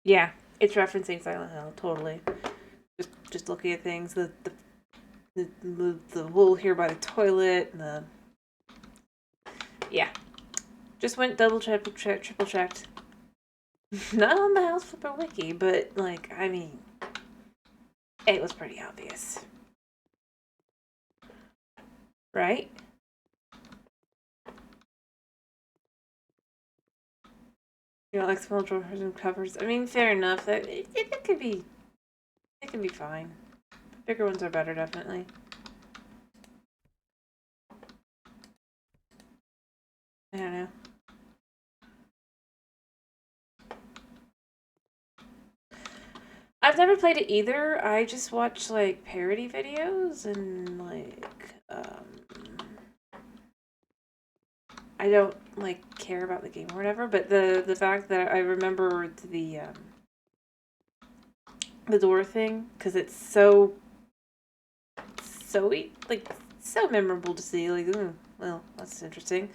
Yeah, it's referencing Silent Hill, totally. Just looking at things, the wool here by the toilet, and the... Yeah. Just went double, triple checked. Not on the House Flipper wiki, but, like, I mean, it was pretty obvious. right? You know, like small drawers and covers. I mean, fair enough. That it could be, it can be fine. Bigger ones are better, definitely. I don't know. I've never played it either. I just watch like parody videos and like I don't like care about the game or whatever, but the fact that I remember the door thing because it's so like so memorable to see. Like, ooh, well, that's interesting.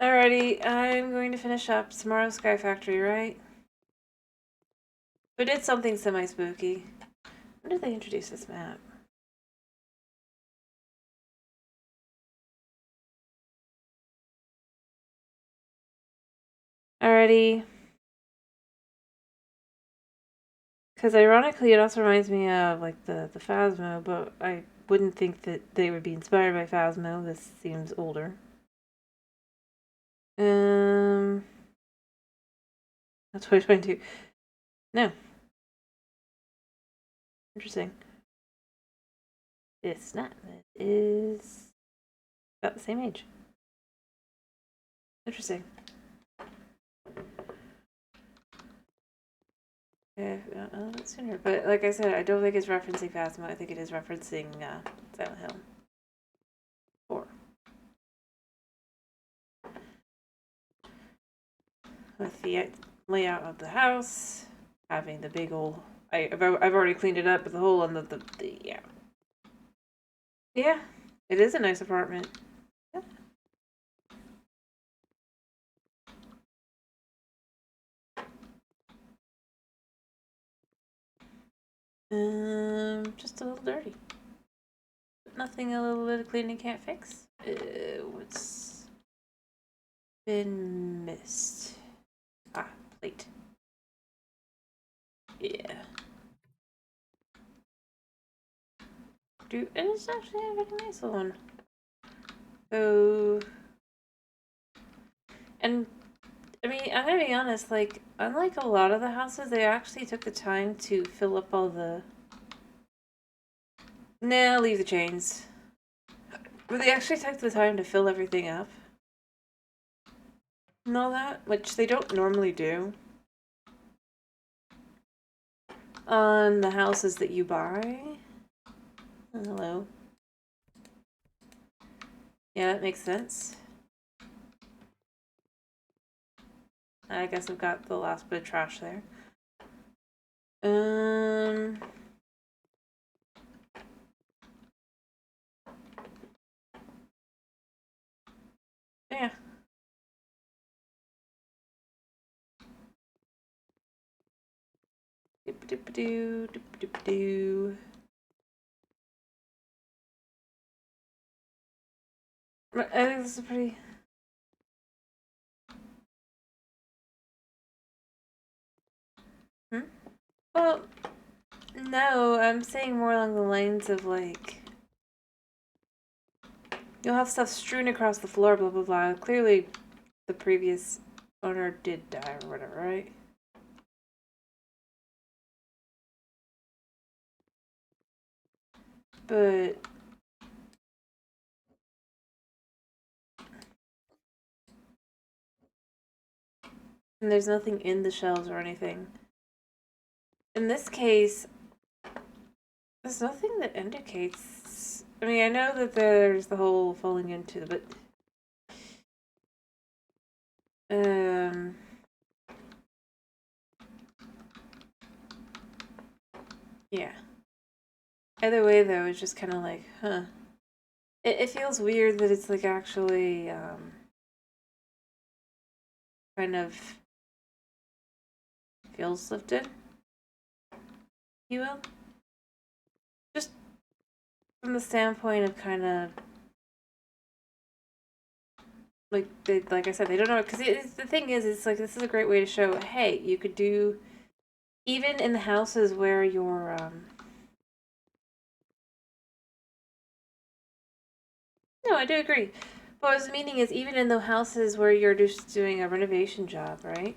Alrighty, I'm going to finish up Tomorrow Sky Factory, right? But it's something semi-spooky. When did they introduce this map? Alrighty. Because ironically, it also reminds me of like the Phasmo, but I wouldn't think that they would be inspired by Phasmo. This seems older. That's 2022. No. Interesting. It's not. It is about the same age. Interesting. Yeah, a little bit sooner. But like I said, I don't think it's referencing Phasmo. I think it is referencing Silent Hill 4. With the layout of the house, having the big old... I've already cleaned it up, but the hole on the yeah. Yeah, it is a nice apartment. Yeah. Just a little dirty. Nothing a little bit of cleaning can't fix. What's been missed? Ah, plate. Yeah. And it's actually a very nice one. So, and I mean, I'm gonna be honest, like, unlike a lot of the houses, they actually took the time to fill up all the... Nah, leave the chains. But they actually took the time to fill everything up. And all that, which they don't normally do. On the houses that you buy. Oh, hello. Yeah, that makes sense. I guess I've got the last bit of trash there. Yeah. Doop-a-doop-a-doo, doop-a-doop-a-doo. I think this is pretty... Well, no, I'm saying more along the lines of, like... You'll have stuff strewn across the floor, blah, blah, blah. Clearly, the previous owner did die or whatever, right? But... And there's nothing in the shelves or anything. In this case, there's nothing that indicates... I mean, I know that there's the whole falling into the... But... Yeah. Either way, though, it's just kind of like, huh. It feels weird that it's, like, actually, kind of feels lifted, you will. Just from the standpoint of kind of, like, like I said, they don't know, because the thing is, it's like, this is a great way to show, hey, you could do even in the houses where you're, no, I do agree. But what I was meaning is even in the houses where you're just doing a renovation job, right?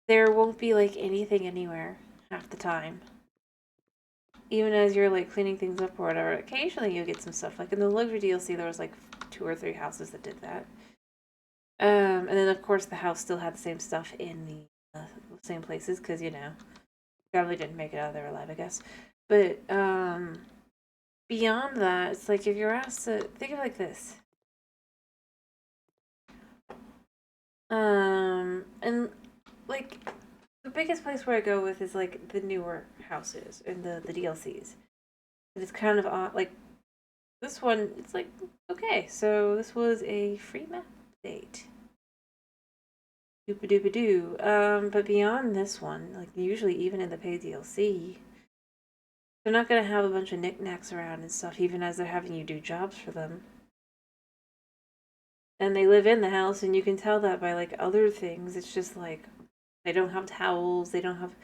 There won't be like anything anywhere half the time. Even as you're like cleaning things up or whatever, occasionally you'll get some stuff. Like in the luxury DLC, there was like 2 or 3 houses that did that. And then of course the house still had the same stuff in the same places because you know family didn't make it out of there alive, I guess. But beyond that, it's like if you're asked to think of it like this. And like the biggest place where I go with is like the newer houses and the DLCs. It's kind of odd. Like this one, it's like okay, so this was a free map update. Doopa doopa doo. But beyond this one, like usually even in the paid DLC, they're not gonna have a bunch of knickknacks around and stuff, even as they're having you do jobs for them. And they live in the house, and you can tell that by like other things. It's just like they don't have towels, they don't have.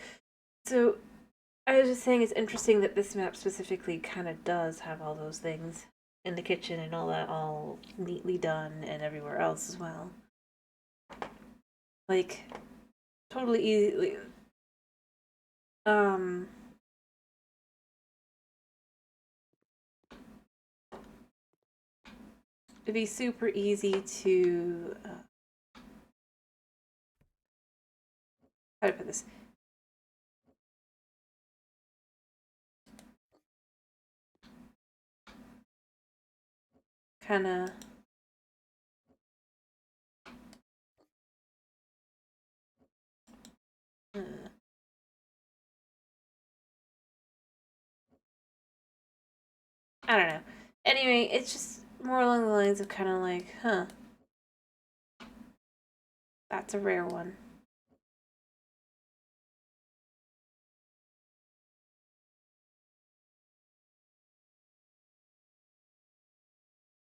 So I was just saying it's interesting that this map specifically kind of does have all those things in the kitchen and all that all neatly done, and everywhere else as well. Like totally easy. Um, it'd be super easy to how to put this. Kind of. Uh, I don't know. Anyway, it's just more along the lines of kind of like, huh, that's a rare one.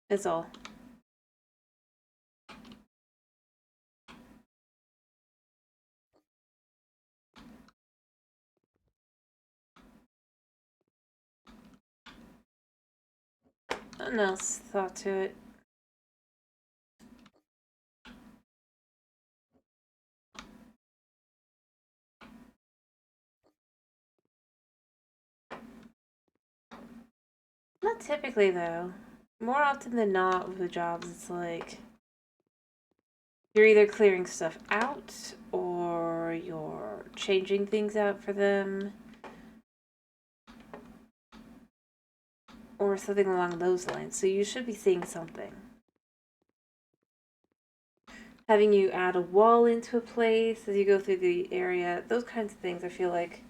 Is all. Nothing else thought to it. Not typically though. More often than not with the jobs, it's like you're either clearing stuff out or you're changing things out for them or something along those lines. So you should be seeing something. Having you add a wall into a place as you go through the area, those kinds of things I feel like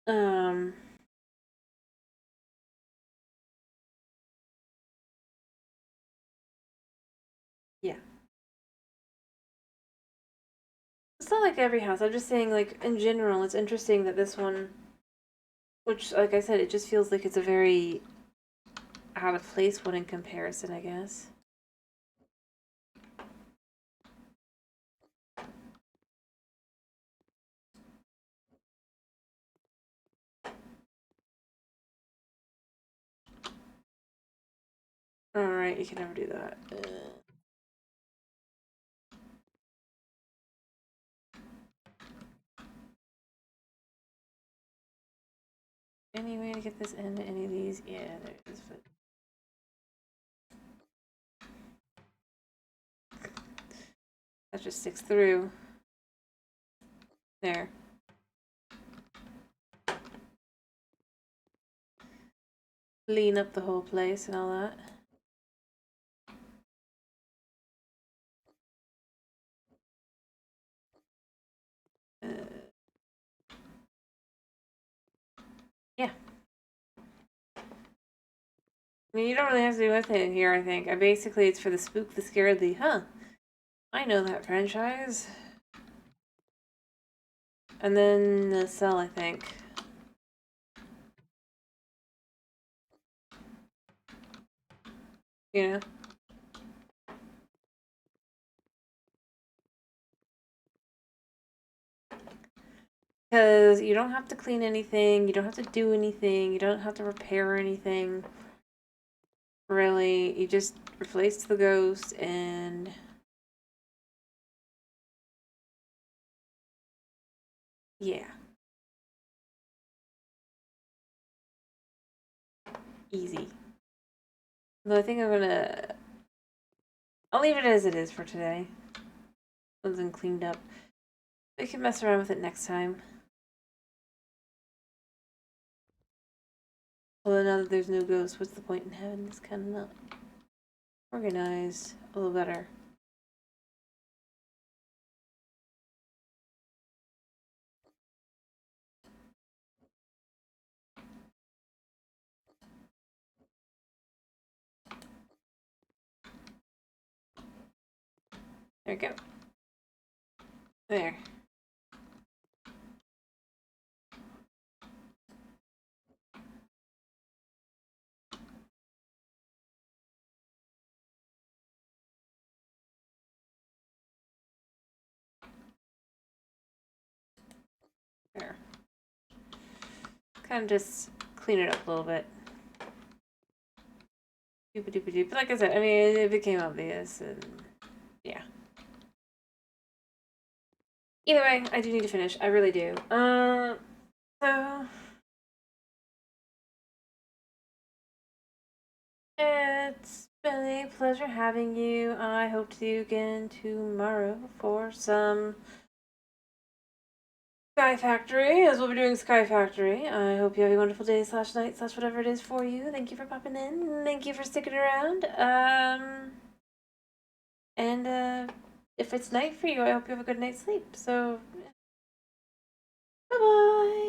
um yeah. It's not like every house. I'm just saying like in general, it's interesting that this one which like I said, it just feels like it's a very out of place one in comparison, I guess. Alright, you can never do that. Any way to get this into any of these? Yeah, there it is. But that just sticks through. There. Lean up the whole place and all that. Yeah. I mean, you don't really have to do anything here, I think. Basically, it's for the spook, the scare, the, huh, I know that franchise. And then the sell, I think. You know? Because you don't have to clean anything, you don't have to do anything, you don't have to repair anything. Really, you just replace the ghost and yeah. Easy. Though I think I'll leave it as it is for today. Something cleaned up. We can mess around with it next time. Although now that there's no ghost, what's the point in having this kind of not organized a little better? There we go. There. There. Kind of just clean it up a little bit. Doop-a-doop-a-doop. But like I said, I mean, it became obvious, and yeah. Either way, I do need to finish. I really do. So it's been a pleasure having you. I hope to see you again tomorrow for some Sky Factory, as we'll be doing Sky Factory. I hope you have a wonderful day slash night slash whatever it is for you. Thank you for popping in. Thank you for sticking around. And if it's night for you, I hope you have a good night's sleep. So, bye bye.